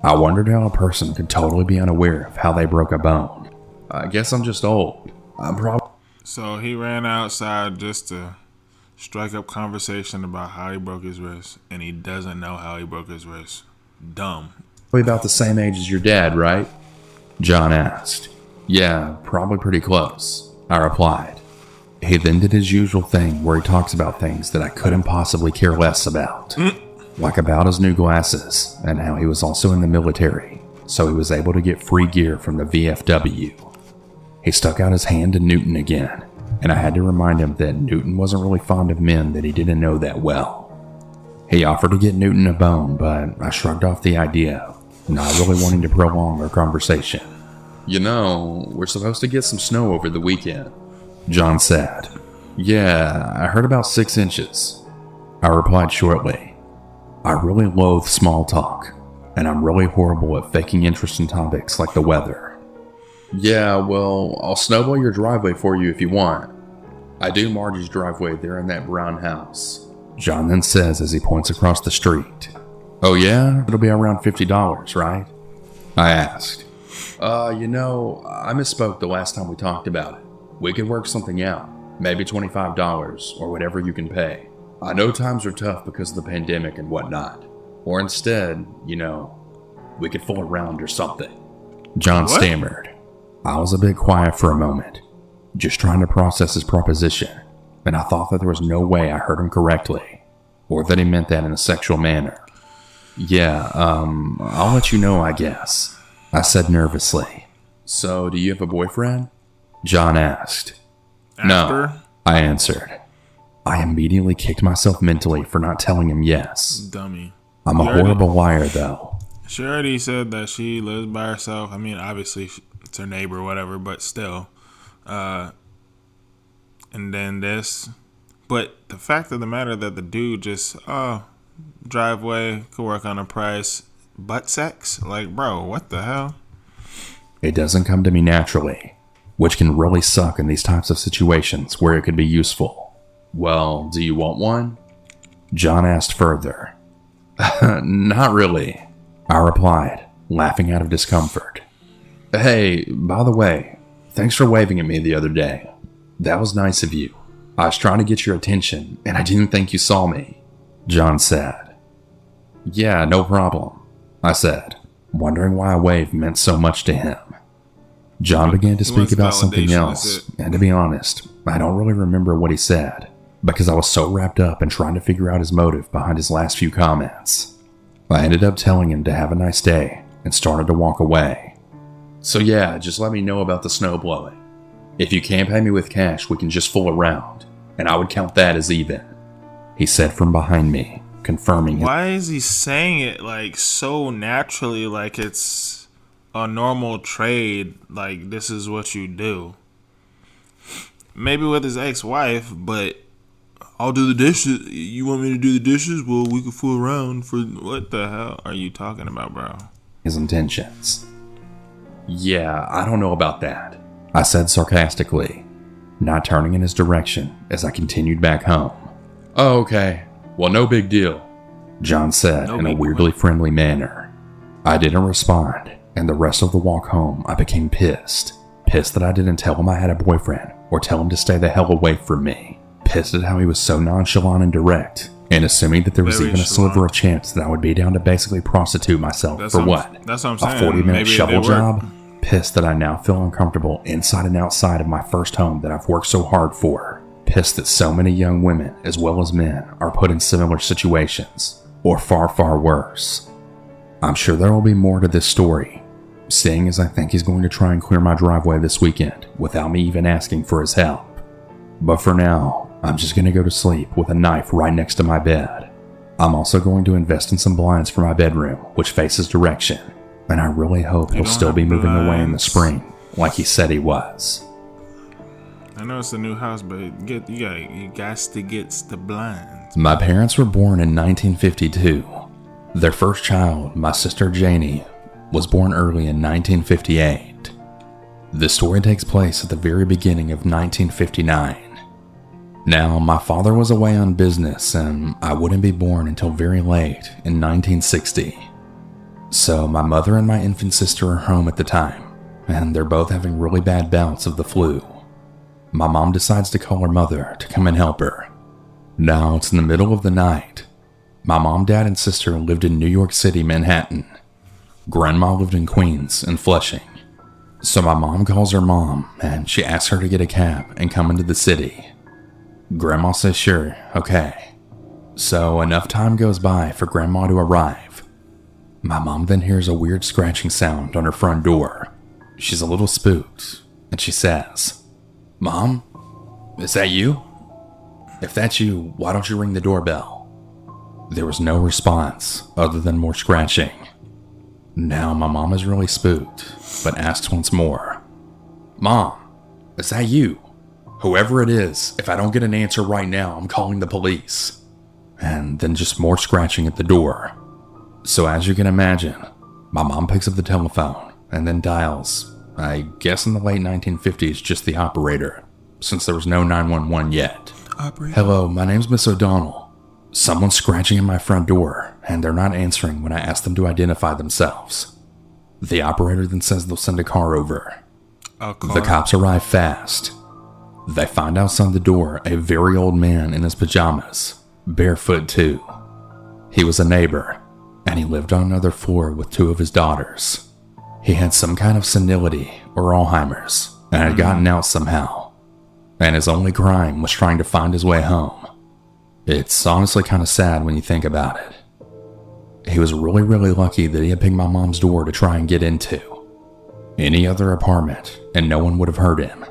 I wondered how a person could totally be unaware of how they broke a bone. "I guess I'm just old. I'm probably..." So he ran outside just to strike up conversation about how he broke his wrist, and he doesn't know how he broke his wrist. Dumb. "About the same age as your dad, right?" John asked. "Yeah, probably pretty close," I replied. He then did his usual thing where he talks about things that I couldn't possibly care less about. Like about his new glasses and how he was also in the military, so he was able to get free gear from the VFW. He stuck out his hand to Newton again, and I had to remind him that Newton wasn't really fond of men that he didn't know that well. He offered to get Newton a bone, but I shrugged off the idea, not really wanting to prolong our conversation. "You know, we're supposed to get some snow over the weekend." John said. Yeah, I heard about 6 inches. I replied shortly. I really loathe small talk, and I'm really horrible at faking interest in topics like the weather. Yeah, well, I'll snowball your driveway for you if you want. I do Margie's driveway there in that brown house, John then says as he points across the street. Oh yeah? It'll be around $50, right? I asked. I misspoke the last time we talked about it. We could work something out. Maybe $25 or whatever you can pay. I know times are tough because of the pandemic and whatnot. Or instead, we could fool around or something. John stammered. I was a bit quiet for a moment, just trying to process his proposition, and I thought that there was no way I heard him correctly, or that he meant that in a sexual manner. Yeah, I'll let you know, I guess, I said nervously. So, do you have a boyfriend? John asked. No, I answered. I immediately kicked myself mentally for not telling him yes. Dummy. I'm a horrible liar, though. She already said that she lives by herself. I mean, obviously, it's her neighbor or whatever, but still. And then this. But the fact of the matter that the dude just, driveway, could work on a price, butt sex? Like, bro, what the hell? It doesn't come to me naturally, which can really suck in these types of situations where it could be useful. Well, do you want one? John asked further. Not really, I replied, laughing out of discomfort. Hey, by the way, thanks for waving at me the other day. That was nice of you. I was trying to get your attention, and I didn't think you saw me, John said. Yeah, no problem, I said, wondering why a wave meant so much to him. John began to speak about something else, and to be honest, I don't really remember what he said, because I was so wrapped up in trying to figure out his motive behind his last few comments. I ended up telling him to have a nice day, and started to walk away. So yeah, just let me know about the snow blowing. If you can't pay me with cash, we can just fool around, and I would count that as even, he said from behind me, confirming it. Why is he saying it like so naturally, like it's a normal trade, like this is what you do? Maybe with his ex-wife, but I'll do the dishes. You want me to do the dishes? Well, we can fool around for what the hell are you talking about, bro? His intentions. Yeah, I don't know about that, I said sarcastically, not turning in his direction as I continued back home. Oh, okay. Well, no big deal, John said in a weirdly friendly manner. I didn't respond, and the rest of the walk home I became pissed. Pissed that I didn't tell him I had a boyfriend or tell him to stay the hell away from me. Pissed at how he was so nonchalant and direct, and assuming that there was even a sliver of chance that I would be down to basically prostitute myself That's what? That's what I'm saying. A 40-minute shovel job? Pissed that I now feel uncomfortable inside and outside of my first home that I've worked so hard for. Pissed that so many young women, as well as men, are put in similar situations, or far, far worse. I'm sure there will be more to this story, seeing as I think he's going to try and clear my driveway this weekend without me even asking for his help. But for now, I'm just going to go to sleep with a knife right next to my bed. I'm also going to invest in some blinds for my bedroom, which faces direction, and I really hope he'll still be moving away in the spring, like he said he was. I know it's a new house, but you got to get the blinds. My parents were born in 1952. Their first child, my sister Janie, was born early in 1958. The story takes place at the very beginning of 1959. Now, my father was away on business, and I wouldn't be born until very late in 1960. So my mother and my infant sister are home at the time, and they're both having really bad bouts of the flu. My mom decides to call her mother to come and help her. Now, it's in the middle of the night. My mom, dad, and sister lived in New York City, Manhattan. Grandma lived in Queens and Flushing. So my mom calls her mom, and she asks her to get a cab and come into the city. Grandma says sure, okay. So enough time goes by for Grandma to arrive. My mom then hears a weird scratching sound on her front door. She's a little spooked, and she says, "Mom, is that you? If that's you, why don't you ring the doorbell?" There was no response other than more scratching. Now my mom is really spooked, but asks once more, "Mom, is that you? Whoever it is, if I don't get an answer right now, I'm calling the police. And then just more scratching at the door. So as you can imagine, my mom picks up the telephone and then dials, I guess in the late 1950s, just the operator, since there was no 911 yet. Operator. Hello, my name's Miss O'Donnell. Someone's scratching at my front door, and they're not answering when I ask them to identify themselves. The operator then says they'll send a car over. The cops arrive fast. They find outside the door a very old man in his pajamas, barefoot too. He was a neighbor, and he lived on another floor with 2 of his daughters. He had some kind of senility or Alzheimer's, and had gotten out somehow. And his only crime was trying to find his way home. It's honestly kind of sad when you think about it. He was really lucky that he had picked my mom's door to try and get into. Any other apartment, and no one would have heard him,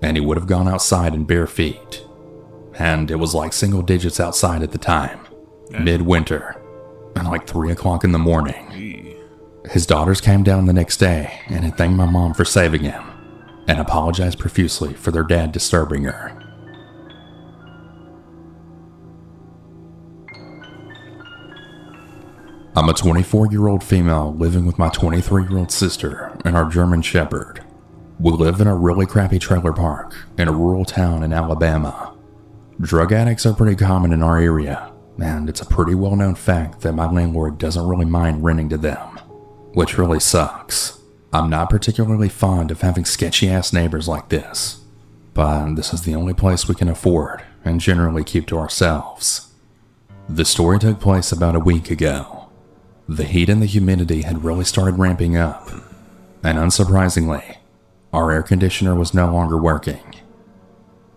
and he would have gone outside in bare feet. And it was like single digits outside at the time, midwinter, and like 3 o'clock in the morning. His daughters came down the next day and had thanked my mom for saving him, and apologized profusely for their dad disturbing her. I'm a 24-year-old female living with my 23-year-old sister and our German Shepherd. We live in a really crappy trailer park in a rural town in Alabama. Drug addicts are pretty common in our area, and it's a pretty well-known fact that my landlord doesn't really mind renting to them, which really sucks. I'm not particularly fond of having sketchy-ass neighbors like this, but this is the only place we can afford and generally keep to ourselves. The story took place about a week ago. The heat and the humidity had really started ramping up, and unsurprisingly, our air conditioner was no longer working.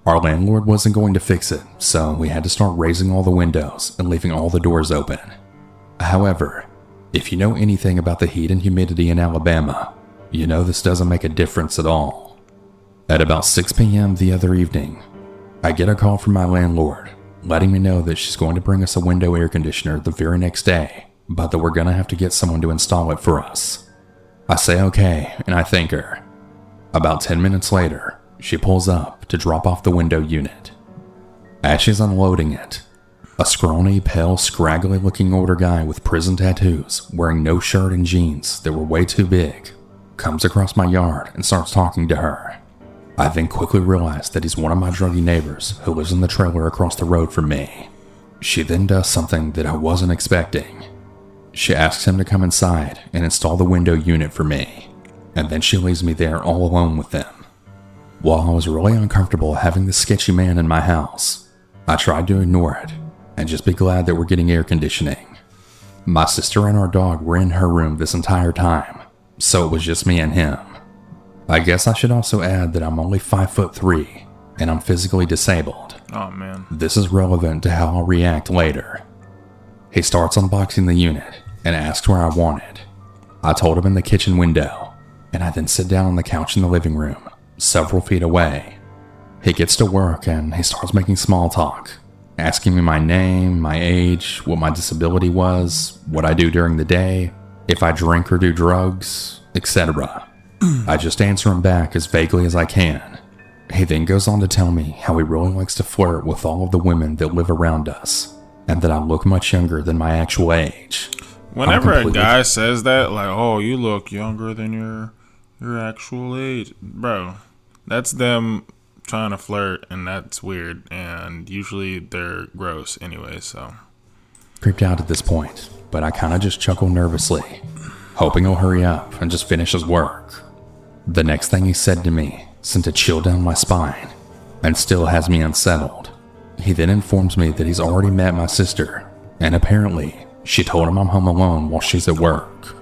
Our landlord wasn't going to fix it, so we had to start raising all the windows and leaving all the doors open. However, if you know anything about the heat and humidity in Alabama, you know this doesn't make a difference at all. At about 6 p.m. the other evening, I get a call from my landlord, letting me know that she's going to bring us a window air conditioner the very next day, but that we're going to have to get someone to install it for us. I say okay, and I thank her. About 10 minutes later, she pulls up to drop off the window unit. As she's unloading it, a scrawny, pale, scraggly-looking older guy with prison tattoos, wearing no shirt and jeans that were way too big, comes across my yard and starts talking to her. I then quickly realize that he's one of my druggy neighbors who lives in the trailer across the road from me. She then does something that I wasn't expecting. She asks him to come inside and install the window unit for me, and then she leaves me there all alone with them. While I was really uncomfortable having this sketchy man in my house, I tried to ignore it and just be glad that we're getting air conditioning. My sister and our dog were in her room this entire time, so it was just me and him. I guess I should also add that I'm only 5'3" and I'm physically disabled. Oh man. This is relevant to how I'll react later. He starts unboxing the unit and asks where I want it. I told him in the kitchen window, and I then sit down on the couch in the living room, several feet away. He gets to work and he starts making small talk, asking me my name, my age, what my disability was, what I do during the day, if I drink or do drugs, etc. I just answer him back as vaguely as I can. He then goes on to tell me how he really likes to flirt with all of the women that live around us, and that I look much younger than my actual age. Whenever a guy says that, like, oh, you look younger than your actual age, bro, that's them trying to flirt, and that's weird, and usually they're gross anyway, so. Creeped out at this point, but I kind of just chuckle nervously, hoping he'll hurry up and just finish his work. The next thing he said to me sent a chill down my spine, and still has me unsettled. He then informs me that he's already met my sister, and apparently, she told him I'm home alone while she's at work.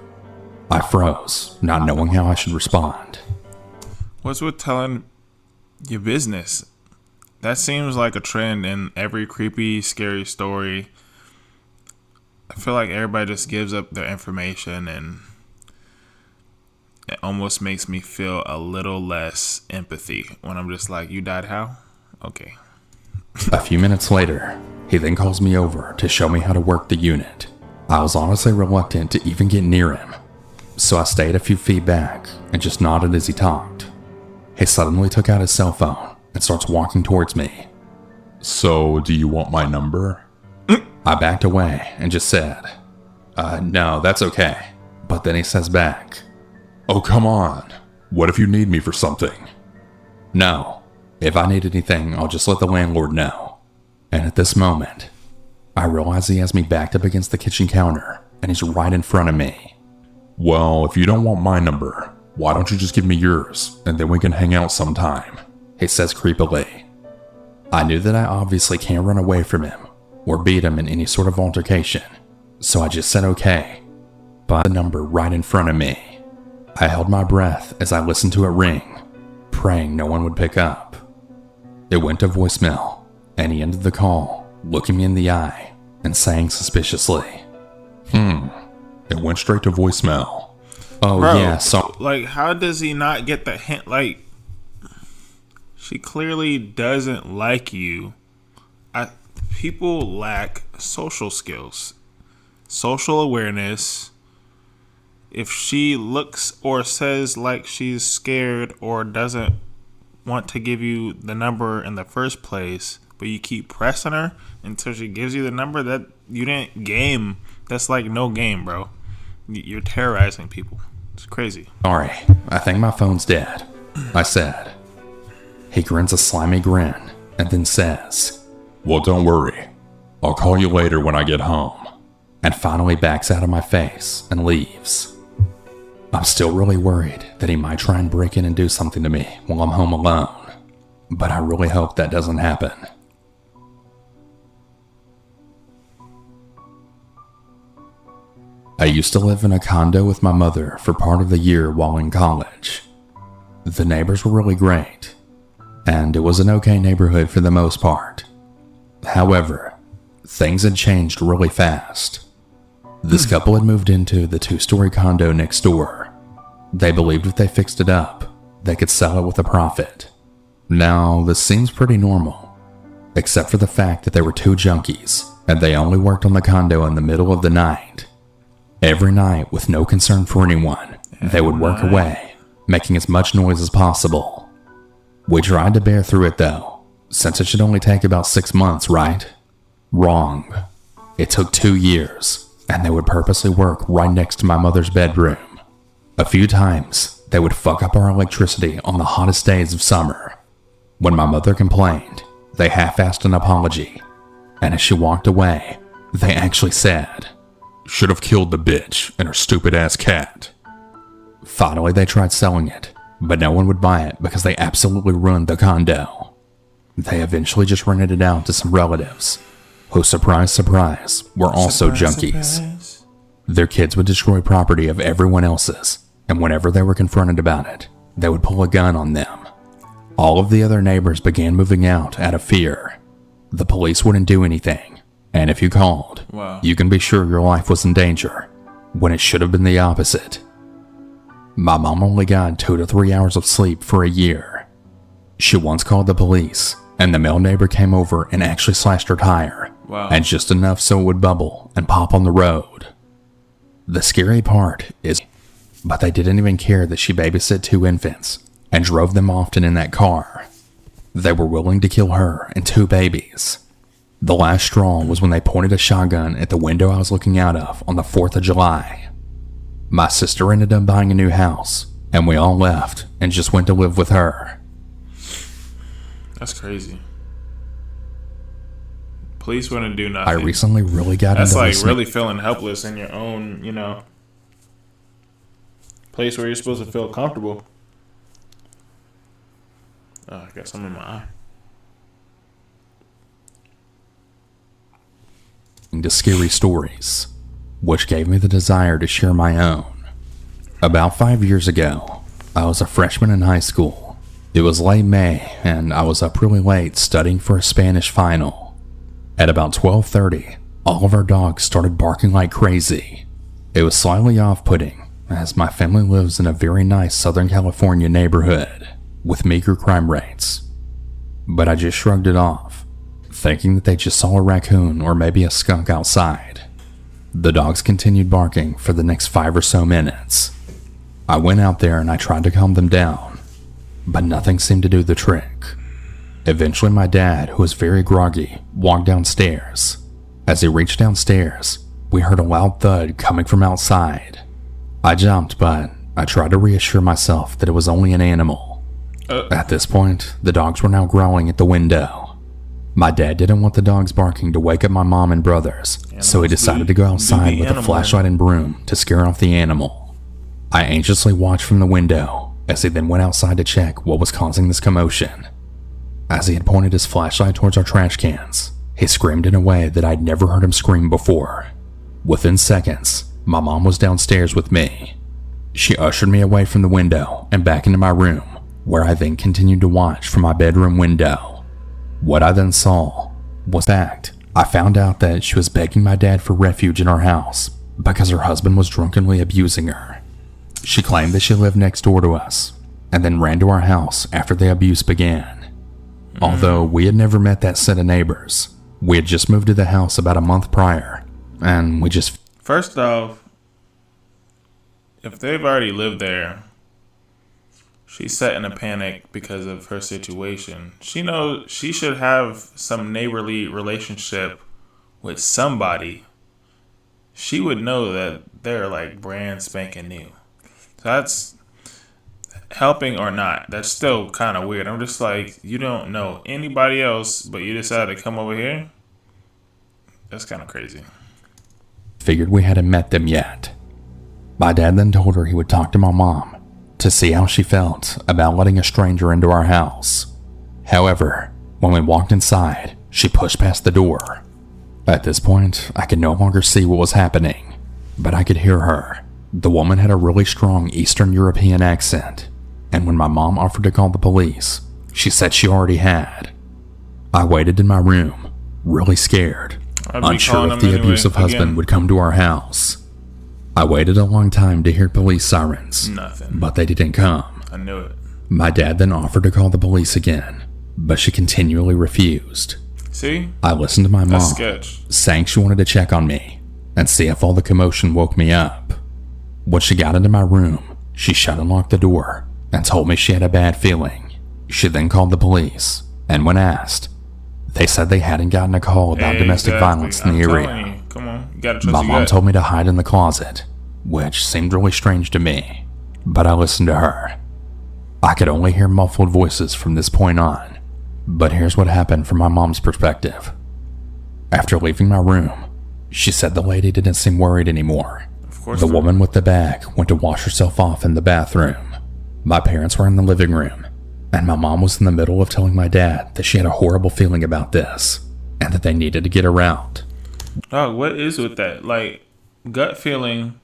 I froze, not knowing how I should respond. What's with telling your business? That seems like a trend in every creepy, scary story. I feel like everybody just gives up their information, and it almost makes me feel a little less empathy when I'm just like, you died how? Okay. A few minutes later, he then calls me over to show me how to work the unit. I was honestly reluctant to even get near him, so I stayed a few feet back and just nodded as he talked. He suddenly took out his cell phone and starts walking towards me. So, do you want my number? I backed away and just said, no, that's okay. But then he says back, Oh, come on. What if you need me for something? no, if I need anything, I'll just let the landlord know. And at this moment, I realize he has me backed up against the kitchen counter, and he's right in front of me. Well, if you don't want my number, why don't you just give me yours, and then we can hang out sometime? He says creepily. I knew that I obviously can't run away from him or beat him in any sort of altercation, so I just said okay, but the number right in front of me. I held my breath as I listened to it ring, praying no one would pick up. It went to voicemail, and he ended the call, looking me in the eye and saying suspiciously, It went straight to voicemail. oh Bro, yeah, so like, how does he not get the hint? Like, she clearly doesn't like you. People lack social skills, social awareness. If she looks or says like she's scared or doesn't want to give you the number in the first place, but you keep pressing her until she gives you the number, that you didn't game. That's like no game, bro. You're terrorizing people. It's crazy. sorry, I think my phone's dead, I said. He grins a slimy grin and then says, Well, don't worry. I'll call you later when I get home. and finally backs out of my face and leaves. I'm still really worried that he might try and break in and do something to me while I'm home alone, but I really hope that doesn't happen. I used to live in a condo with my mother for part of the year while in college. The neighbors were really great, and it was an okay neighborhood for the most part. However, things had changed really fast. This couple had moved into the 2-story condo next door. They believed if they fixed it up, they could sell it with a profit. Now, this seems pretty normal, except for the fact that they were 2 junkies, and they only worked on the condo in the middle of the night. Every night, with no concern for anyone, they would work away, making as much noise as possible. We tried to bear through it though, since it should only take about 6 months, right? Wrong. It took 2 years, and they would purposely work right next to my mother's bedroom. A few times, they would fuck up our electricity on the hottest days of summer. When my mother complained, they half-assed an apology, and as she walked away, they actually said, Should have killed the bitch and her stupid ass cat. Finally, they tried selling it, but no one would buy it because they absolutely ruined the condo. They eventually just rented it out to some relatives, who, surprise, surprise, were also junkies. Surprise. Their kids would destroy property of everyone else's, and whenever they were confronted about it, they would pull a gun on them. All of the other neighbors began moving out of fear. The police wouldn't do anything, and if you called, Wow. you can be sure your life was in danger, when it should have been the opposite. My mom only got 2 to 3 hours of sleep for a year. She once called the police, and the male neighbor came over and actually slashed her tire, Wow. and just enough so it would bubble and pop on the road. The scary part is, but they didn't even care that she babysat 2 infants and drove them often in that car. They were willing to kill her and 2 babies. The last straw was when they pointed a shotgun at the window I was looking out of on the 4th of July. My sister ended up buying a new house, and we all left and just went to live with her. That's crazy. Police wouldn't do nothing. I recently really got That's into like listening. really feeling helpless in your own, place where you're supposed to feel comfortable. Oh, I got something in my eye. To scary stories, which gave me the desire to share my own. About 5 years ago, I was a freshman in high school. It was late May, and I was up really late studying for a Spanish final. At about 12:30, all of our dogs started barking like crazy. It was slightly off-putting, as my family lives in a very nice Southern California neighborhood with meager crime rates. But I just shrugged it off, thinking that they just saw a raccoon or maybe a skunk outside. The dogs continued barking for the next 5 or so minutes. I went out there and I tried to calm them down, but nothing seemed to do the trick. Eventually, my dad, who was very groggy, walked downstairs. As he reached downstairs, we heard a loud thud coming from outside. I jumped, but I tried to reassure myself that it was only an animal. At this point, the dogs were now growling at the window. My dad didn't want the dogs barking to wake up my mom and brothers, so he decided to go outside with a flashlight and broom to scare off the animal. I anxiously watched from the window as he then went outside to check what was causing this commotion. As he had pointed his flashlight towards our trash cans, he screamed in a way that I'd never heard him scream before. Within seconds, my mom was downstairs with me. She ushered me away from the window and back into my room, where I then continued to watch from my bedroom window. What I then saw was that I found out that she was begging my dad for refuge in our house because her husband was drunkenly abusing her. She claimed that she lived next door to us and then ran to our house after the abuse began. Although we had never met that set of neighbors, we had just moved to the house about a month prior, and we just... First off, if they've already lived there, she's set in a panic because of her situation. She knows she should have some neighborly relationship with somebody. She would know that they're like brand spanking new. So that's helping or not. That's still kind of weird. I'm just like, you don't know anybody else, but you decided to come over here? That's kind of crazy. Figured we hadn't met them yet. My dad then told her he would talk to my mom to see how she felt about letting a stranger into our house. However, when we walked inside, she pushed past the door. At this point, I could no longer see what was happening, but I could hear her. The woman had a really strong Eastern European accent, and when my mom offered to call the police, she said she already had. I waited in my room, really scared, unsure if the abusive husband would come to our house. I waited a long time to hear police sirens. Nothing. But they didn't come. I knew it. My dad then offered to call the police again, but she continually refused. See? I listened to my mom, sketch. saying she wanted to check on me and see if all the commotion woke me up. When she got into my room, she shut and locked the door and told me she had a bad feeling. She then called the police, and when asked, they said they hadn't gotten a call about domestic violence in the area. Come on, you gotta trust My your mom gut. told me to hide in the closet, which seemed really strange to me, but I listened to her. I could only hear muffled voices from this point on, but here's what happened from my mom's perspective. After leaving my room, she said the lady didn't seem worried anymore. Of course The not. woman with the bag went to wash herself off in the bathroom. My parents were in the living room, and my mom was in the middle of telling my dad that she had a horrible feeling about this, and that they needed to get her out. Dog, what is with that? Like, gut feeling,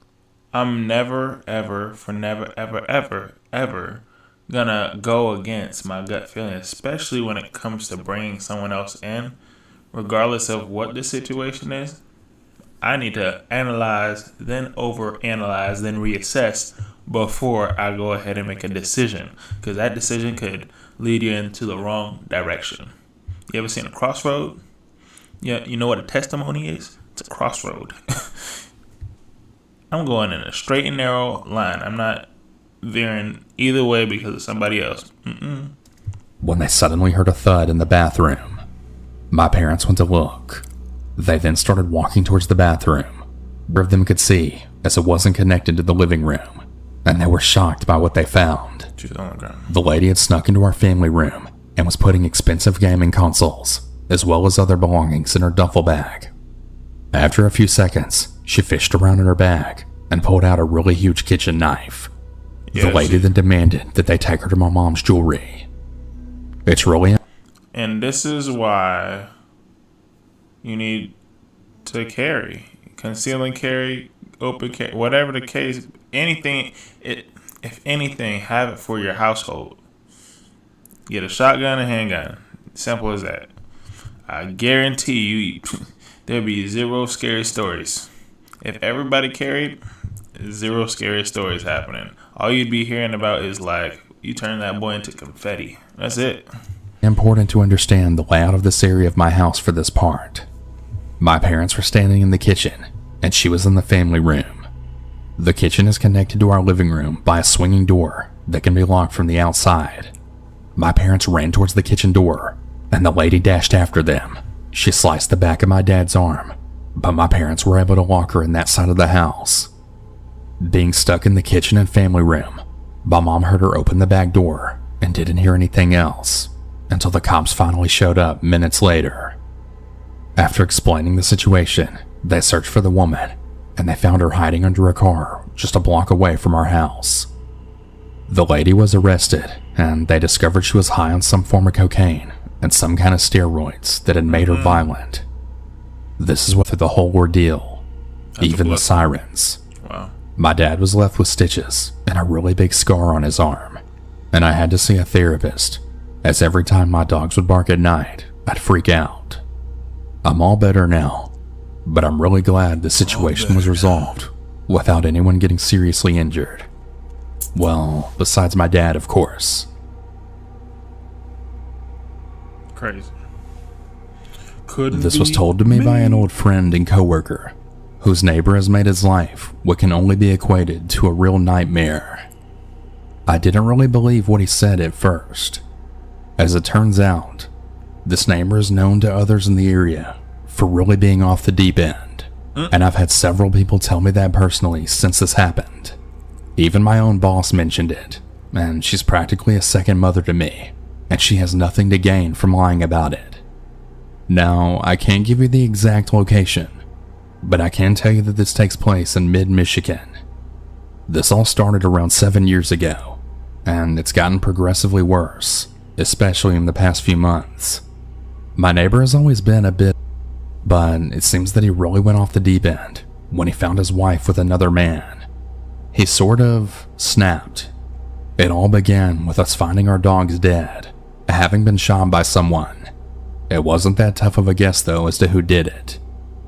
I'm never, ever, for never, ever, ever, ever gonna go against my gut feeling, especially when it comes to bringing someone else in, regardless of what the situation is. I need to analyze, then overanalyze, then reassess before I go ahead and make a decision, because that decision could lead you into the wrong direction. You ever seen a crossroad? Yeah, you know what a testimony is? It's a crossroad. I'm going in a straight and narrow line. I'm not veering either way because of somebody else. When they suddenly heard a thud in the bathroom, my parents went to look. They then started walking towards the bathroom. None of them could see, as it wasn't connected to the living room, and they were shocked by what they found. She's on the ground. The lady had snuck into our family room and was putting expensive gaming consoles, as well as other belongings, in her duffel bag. After a few seconds, she fished around in her bag and pulled out a really huge kitchen knife. The lady then demanded that they take her to my mom's jewelry. It's really... And this is why you need to carry. Conceal and carry, open carry, whatever the case, anything, if anything, have it for your household. Get a shotgun and handgun. Simple as that. I guarantee you, there'll be zero scary stories. If everybody carried, zero scary stories happening. All you'd be hearing about is like, you turn that boy into confetti. That's it. Important to understand the layout of this area of my house for this part. My parents were standing in the kitchen, and she was in the family room. The kitchen is connected to our living room by a swinging door that can be locked from the outside. My parents ran towards the kitchen door and the lady dashed after them. She sliced the back of my dad's arm, but my parents were able to lock her in that side of the house. Being stuck in the kitchen and family room, my mom heard her open the back door and didn't hear anything else until the cops finally showed up minutes later. After explaining the situation, they searched for the woman, and they found her hiding under a car just a block away from our house. The lady was arrested, and they discovered she was high on some form of cocaine and some kind of steroids that had made her violent. This is what through the whole ordeal, even the sirens. Wow. My dad was left with stitches and a really big scar on his arm, and I had to see a therapist, as every time my dogs would bark at night, I'd freak out. I'm all better now, but I'm really glad the situation was resolved without anyone getting seriously injured. Well, besides my dad, of course. Crazy. Couldn't This was be told to me by an old friend and coworker, whose neighbor has made his life what can only be equated to a real nightmare. I didn't really believe what he said at first. As it turns out, this neighbor is known to others in the area for really being off the deep end, and I've had several people tell me that personally since this happened. Even my own boss mentioned it, and she's practically a second mother to me, and she has nothing to gain from lying about it. Now, I can't give you the exact location, but I can tell you that this takes place in mid-Michigan. This all started around 7 years ago, and it's gotten progressively worse, especially in the past few months. My neighbor has always been a bit, but it seems that he really went off the deep end when he found his wife with another man. He sort of snapped. It all began with us finding our dogs dead, having been shot by someone. It wasn't that tough of a guess though as to who did it,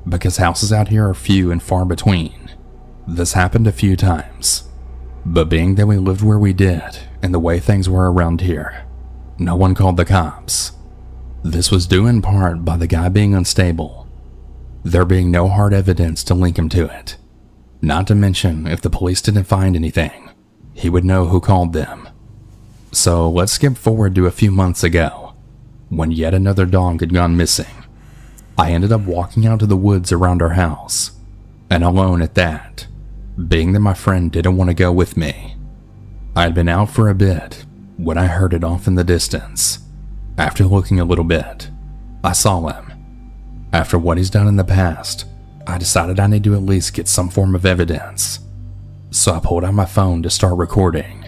because houses out here are few and far between. This happened a few times, but being that we lived where we did and the way things were around here, no one called the cops. This was due in part by the guy being unstable, there being no hard evidence to link him to it. Not to mention, if the police didn't find anything, he would know who called them. So let's skip forward to a few months ago, when yet another dog had gone missing. I ended up walking out to the woods around our house, and alone at that, being that my friend didn't want to go with me. I had been out for a bit when I heard it off in the distance. After looking a little bit, I saw him. After what he's done in the past, I decided I need to at least get some form of evidence. So I pulled out my phone to start recording.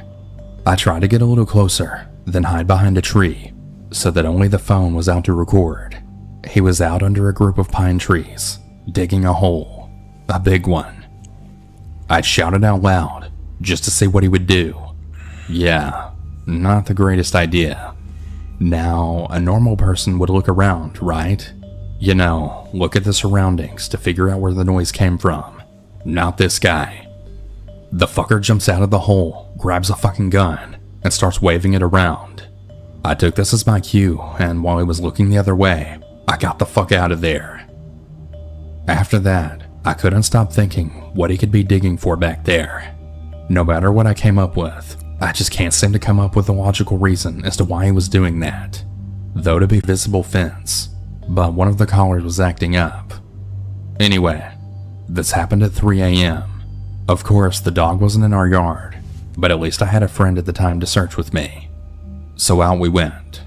I tried to get a little closer, then hide behind a tree, so that only the phone was out to record. He was out under a group of pine trees, digging a hole, a big one. I'd shouted out loud, just to see what he would do. Yeah, not the greatest idea. Now, a normal person would look around, right? You know, look at the surroundings to figure out where the noise came from. Not this guy. The fucker jumps out of the hole, grabs a fucking gun, and starts waving it around. I took this as my cue, and while he was looking the other way, I got the fuck out of there. After that, I couldn't stop thinking what he could be digging for back there. No matter what I came up with, I just can't seem to come up with a logical reason as to why he was doing that. Though to be visible fence, but one of the collars was acting up. Anyway, this happened at 3 a.m. Of course, the dog wasn't in our yard, but at least I had a friend at the time to search with me. So out we went.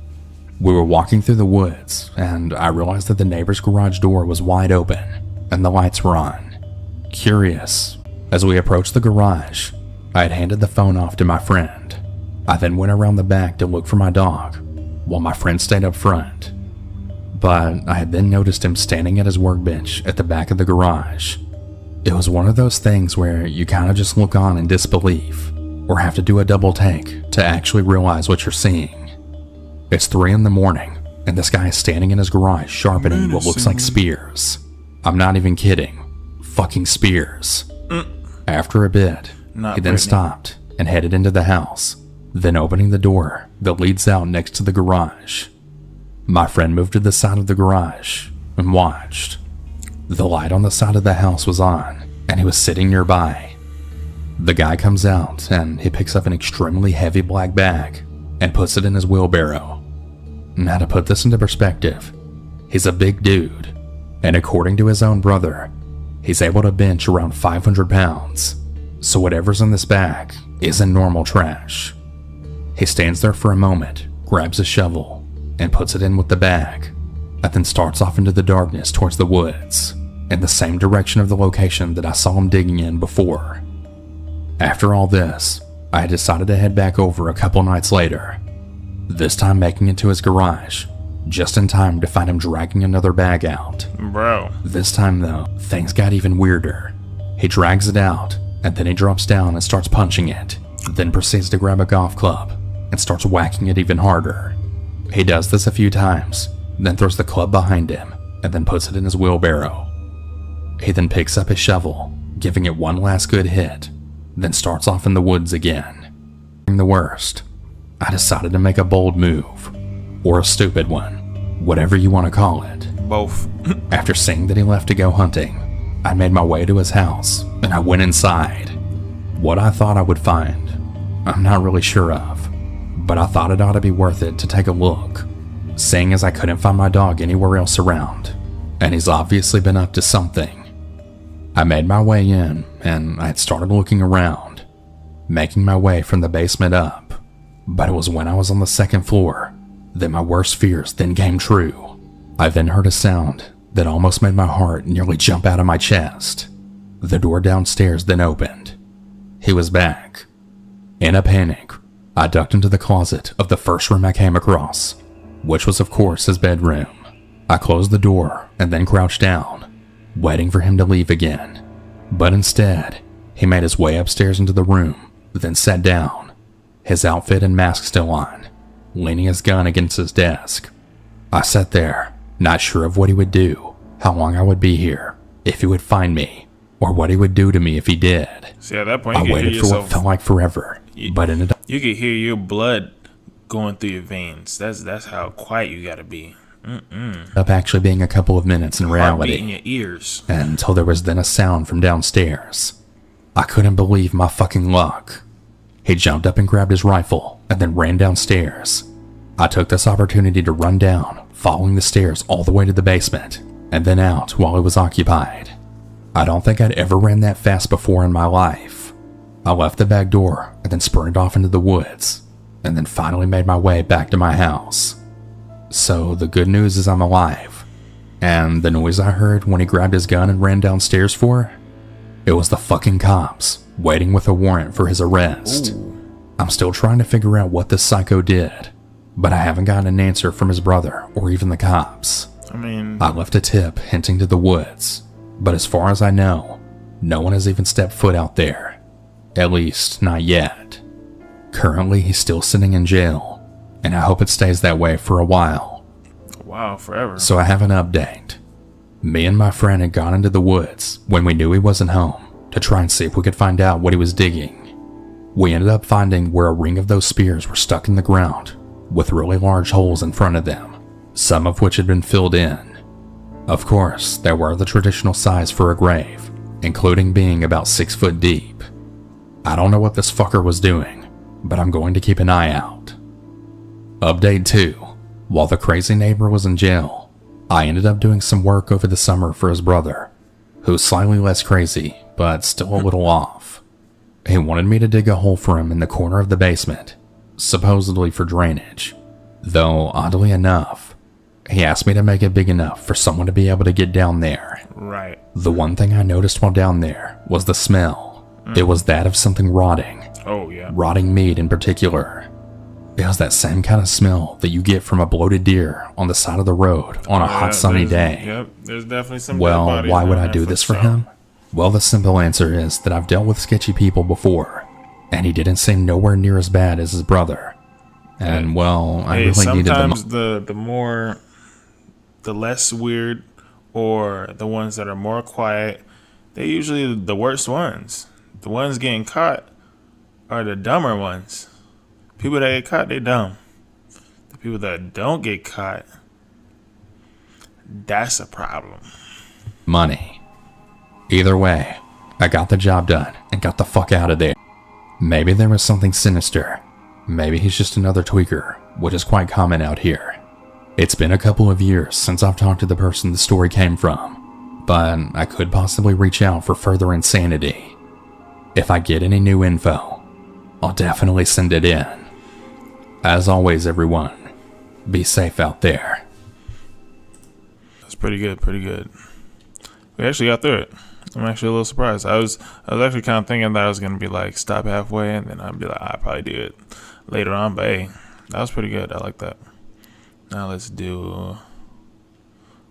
We were walking through the woods, and I realized that the neighbor's garage door was wide open, and the lights were on. Curious, as we approached the garage, I had handed the phone off to my friend. I then went around the back to look for my dog, while my friend stayed up front. But I had then noticed him standing at his workbench at the back of the garage. It was one of those things where you kind of just look on in disbelief, or have to do a double take to actually realize what you're seeing. It's 3 in the morning, and this guy is standing in his garage sharpening what looks like spears. I'm not even kidding. Fucking spears. After a bit, he then stopped and headed into the house, then opening the door that leads out next to the garage. My friend moved to the side of the garage and watched. The light on the side of the house was on, and he was sitting nearby. The guy comes out and he picks up an extremely heavy black bag and puts it in his wheelbarrow. Now to put this into perspective, he's a big dude, and according to his own brother, he's able to bench around 500 pounds, so whatever's in this bag isn't normal trash. He stands there for a moment, grabs a shovel, and puts it in with the bag, and then starts off into the darkness towards the woods, in the same direction of the location that I saw him digging in before. After all this, I decided to head back over a couple nights later, this time making it to his garage, just in time to find him dragging another bag out. Bro. This time though, things got even weirder. He drags it out, and then he drops down and starts punching it, then proceeds to grab a golf club and starts whacking it even harder. He does this a few times, then throws the club behind him, and then puts it in his wheelbarrow. He then picks up his shovel, giving it one last good hit, then starts off in the woods again. The worst, I decided to make a bold move, or a stupid one, whatever you want to call it. Both. After seeing that he left to go hunting, I made my way to his house, and I went inside. What I thought I would find, I'm not really sure of, but I thought it ought to be worth it to take a look, seeing as I couldn't find my dog anywhere else around, and he's obviously been up to something. I made my way in, and I had started looking around, making my way from the basement up, but it was when I was on the second floor that my worst fears then came true. I then heard a sound that almost made my heart nearly jump out of my chest. The door downstairs then opened. He was back. In a panic, I ducked into the closet of the first room I came across, which was of course his bedroom. I closed the door and then crouched down, waiting for him to leave again. But instead, he made his way upstairs into the room, then sat down, his outfit and mask still on, leaning his gun against his desk. I sat there, not sure of what he would do, how long I would be here, if he would find me, or what he would do to me if he did. See, at that point, I you could hear waited for what yourself. felt like forever, but ended up You could hear your blood going through your veins. That's how quiet you gotta be. actually being a couple of minutes in Heartbeat in reality, your ears. until there was then a sound from downstairs. I couldn't believe my fucking luck. He jumped up and grabbed his rifle, and then ran downstairs. I took this opportunity to run down, following the stairs all the way to the basement, and then out while it was occupied. I don't think I'd ever ran that fast before in my life. I left the back door, and then sprinted off into the woods, and then finally made my way back to my house. So the good news is I'm alive, and the noise I heard when he grabbed his gun and ran downstairs for, it was the fucking cops waiting with a warrant for his arrest. I'm still trying to figure out what this psycho did, but I haven't gotten an answer from his brother or even the cops. I mean, I left a tip hinting to the woods, but as far as I know, no one has even stepped foot out there. At least, not yet. Currently, he's still sitting in jail, and I hope it stays that way for a while. wow, forever. So I have an update. Me and my friend had gone into the woods when we knew he wasn't home to try and see if we could find out what he was digging. We ended up finding where a ring of those spears were stuck in the ground with really large holes in front of them, some of which had been filled in. Of course, they were the traditional size for a grave, including being about 6 foot deep. I don't know what this fucker was doing, but I'm going to keep an eye out. Update 2. While the crazy neighbor was in jail, I ended up doing some work over the summer for his brother, who's slightly less crazy, but still a little off. He wanted me to dig a hole for him in the corner of the basement, supposedly for drainage, though oddly enough, he asked me to make it big enough for someone to be able to get down there. Right. The one thing I noticed while down there was the smell. It was that of something rotting, Oh, yeah. rotting meat in particular. It was that same kind of smell that you get from a bloated deer on the side of the road on a hot sunny day. Yep, there's definitely some dead Well, bodies why would down I there do this for sure. him? Well, the simple answer is that I've dealt with sketchy people before, and he didn't seem nowhere near as bad as his brother. And, well, I Hey, really needed sometimes them. the less weird, or the ones that are more quiet, they're usually the worst ones. The ones getting caught are the dumber ones. People that get caught, they dumb. The people that don't get caught, that's a problem. Money. Either way, I got the job done and got the fuck out of there. Maybe there was something sinister. Maybe he's just another tweaker, which is quite common out here. It's been a couple of years since I've talked to the person the story came from, but I could possibly reach out for further insanity. If I get any new info, I'll definitely send it in. As always, everyone, be safe out there. That's pretty good, pretty good. We actually got through it. I'm actually a little surprised. I was actually kind of thinking that I was going to be like, stop halfway, and then I'd be like, I'll probably do it later on, but hey, that was pretty good. I like that. Now let's do,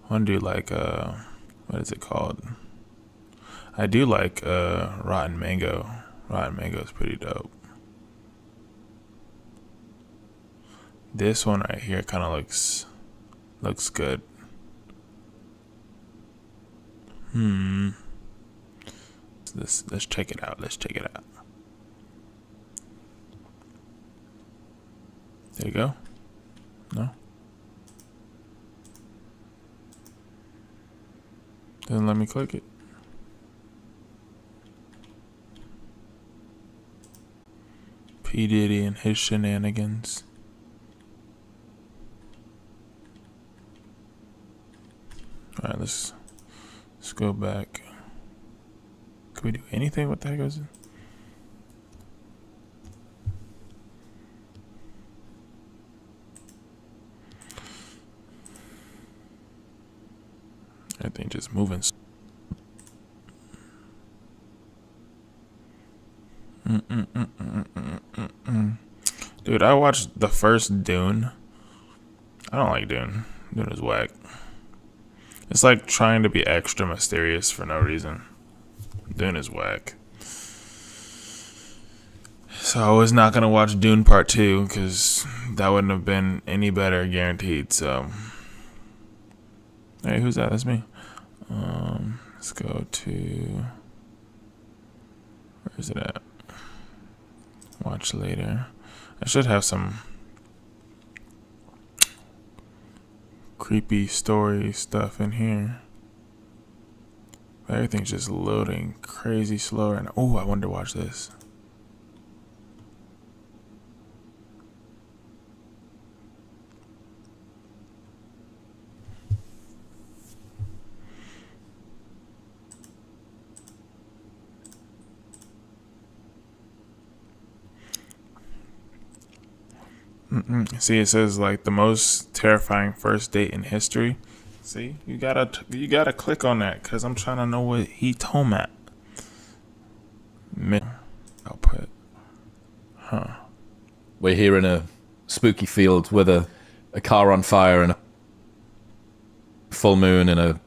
I want to do like, what is it called? I do like Rotten Mango. Rotten Mango is pretty dope. This one right here kind of looks good. Let's check it out. Let's check it out. There you go. No? Doesn't let me click it. P. Diddy and his shenanigans. Alright, let's go back. Can we do anything? What the heck is it? Everything just moving. Dude, I watched the first Dune. I don't like Dune. Dune is whack. It's like trying to be extra mysterious for no reason. Dune is whack. So I was not gonna watch Dune Part 2 because that wouldn't have been any better, guaranteed. So, hey, who's that? That's me. Let's go to, where is it at? Watch later. I should have some creepy story stuff in here. Everything's just loading crazy slow right now. Oh, I wanted to watch this. See, it says like the most terrifying first date in history. See, you gotta click on that because I'm trying to know what he told me. I'll put, We're here in a spooky field with a car on fire and a full moon and a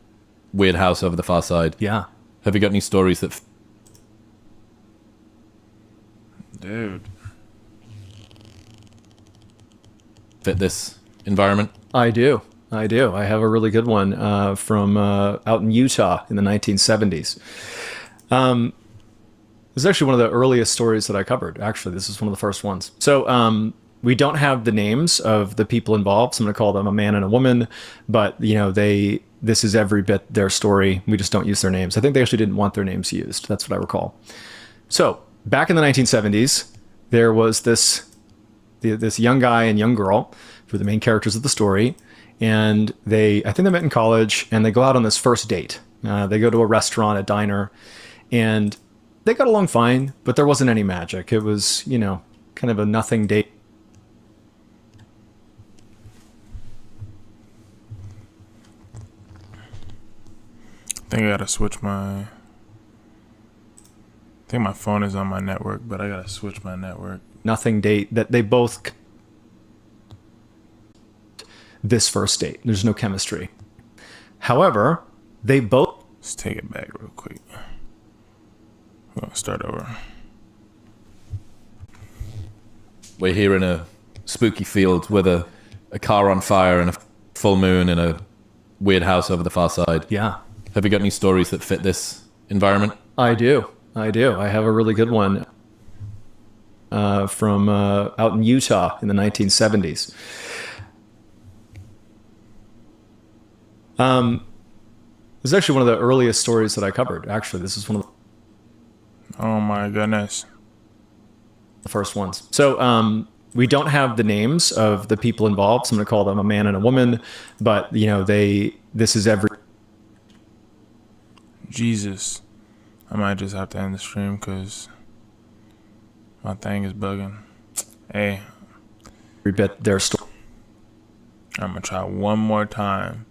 weird house over the far side. Yeah. Have you got any stories that dude. fit this environment? I do. I have a really good one from out in Utah in the 1970s. This is actually one of the earliest stories that I covered. Actually, this is one of the first ones. So we don't have the names of the people involved. So I'm going to call them a man and a woman. But, you know, this is every bit their story. We just don't use their names. I think they actually didn't want their names used. That's what I recall. So back in the 1970s, there was this young guy and young girl who were the main characters of the story. And I think they met in college, and they go out on this first date. They go to a restaurant, a diner, and they got along fine, but there wasn't any magic. It was, you know, kind of a nothing date. I think I gotta switch my. I think my phone is on my network, but I gotta switch my network. Nothing date that they both. This first date, there's no chemistry. However, they both. Let's take it back real quick. We're gonna start over. We're here in a spooky field with a car on fire and a full moon and a weird house over the far side. Yeah. Have you got any stories that fit this environment? I do. I have a really good one from out in Utah in the 1970s. This is actually one of the earliest stories that I covered. Actually, this is one of Oh my goodness. the first ones. So We don't have the names of the people involved, so I'm going to call them a man and a woman, but this is every. Jesus. I might just have to end the stream because my thing is bugging. Hey, every bit their story. I'm going to try one more time.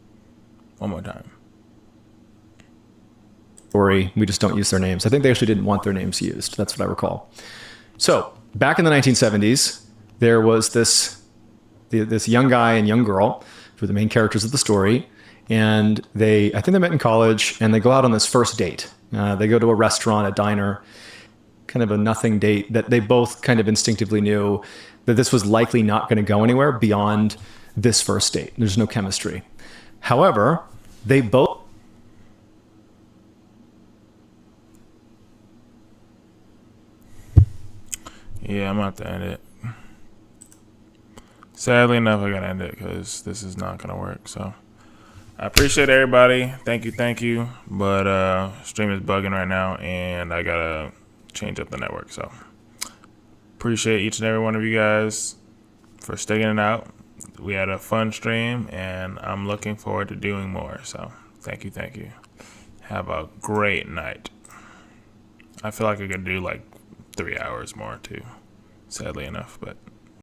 We just don't use their names. I think they actually didn't want their names used. That's what I recall. So back in the 1970s, there was this young guy and young girl who were the main characters of the story. And I think they met in college, and they go out on this first date. They go to a restaurant, a diner, kind of a nothing date that they both kind of instinctively knew that this was likely not going to go anywhere beyond this first date. There's no chemistry. However, they both. Yeah, I'm going to have to end it. Sadly enough, I got to end it because this is not going to work. So I appreciate everybody. Thank you. But stream is bugging right now, and I got to change up the network. So appreciate each and every one of you guys for sticking it out. We had a fun stream, and I'm looking forward to doing more. So thank you. Have a great night. I feel like I could do like 3 hours more too, sadly enough, but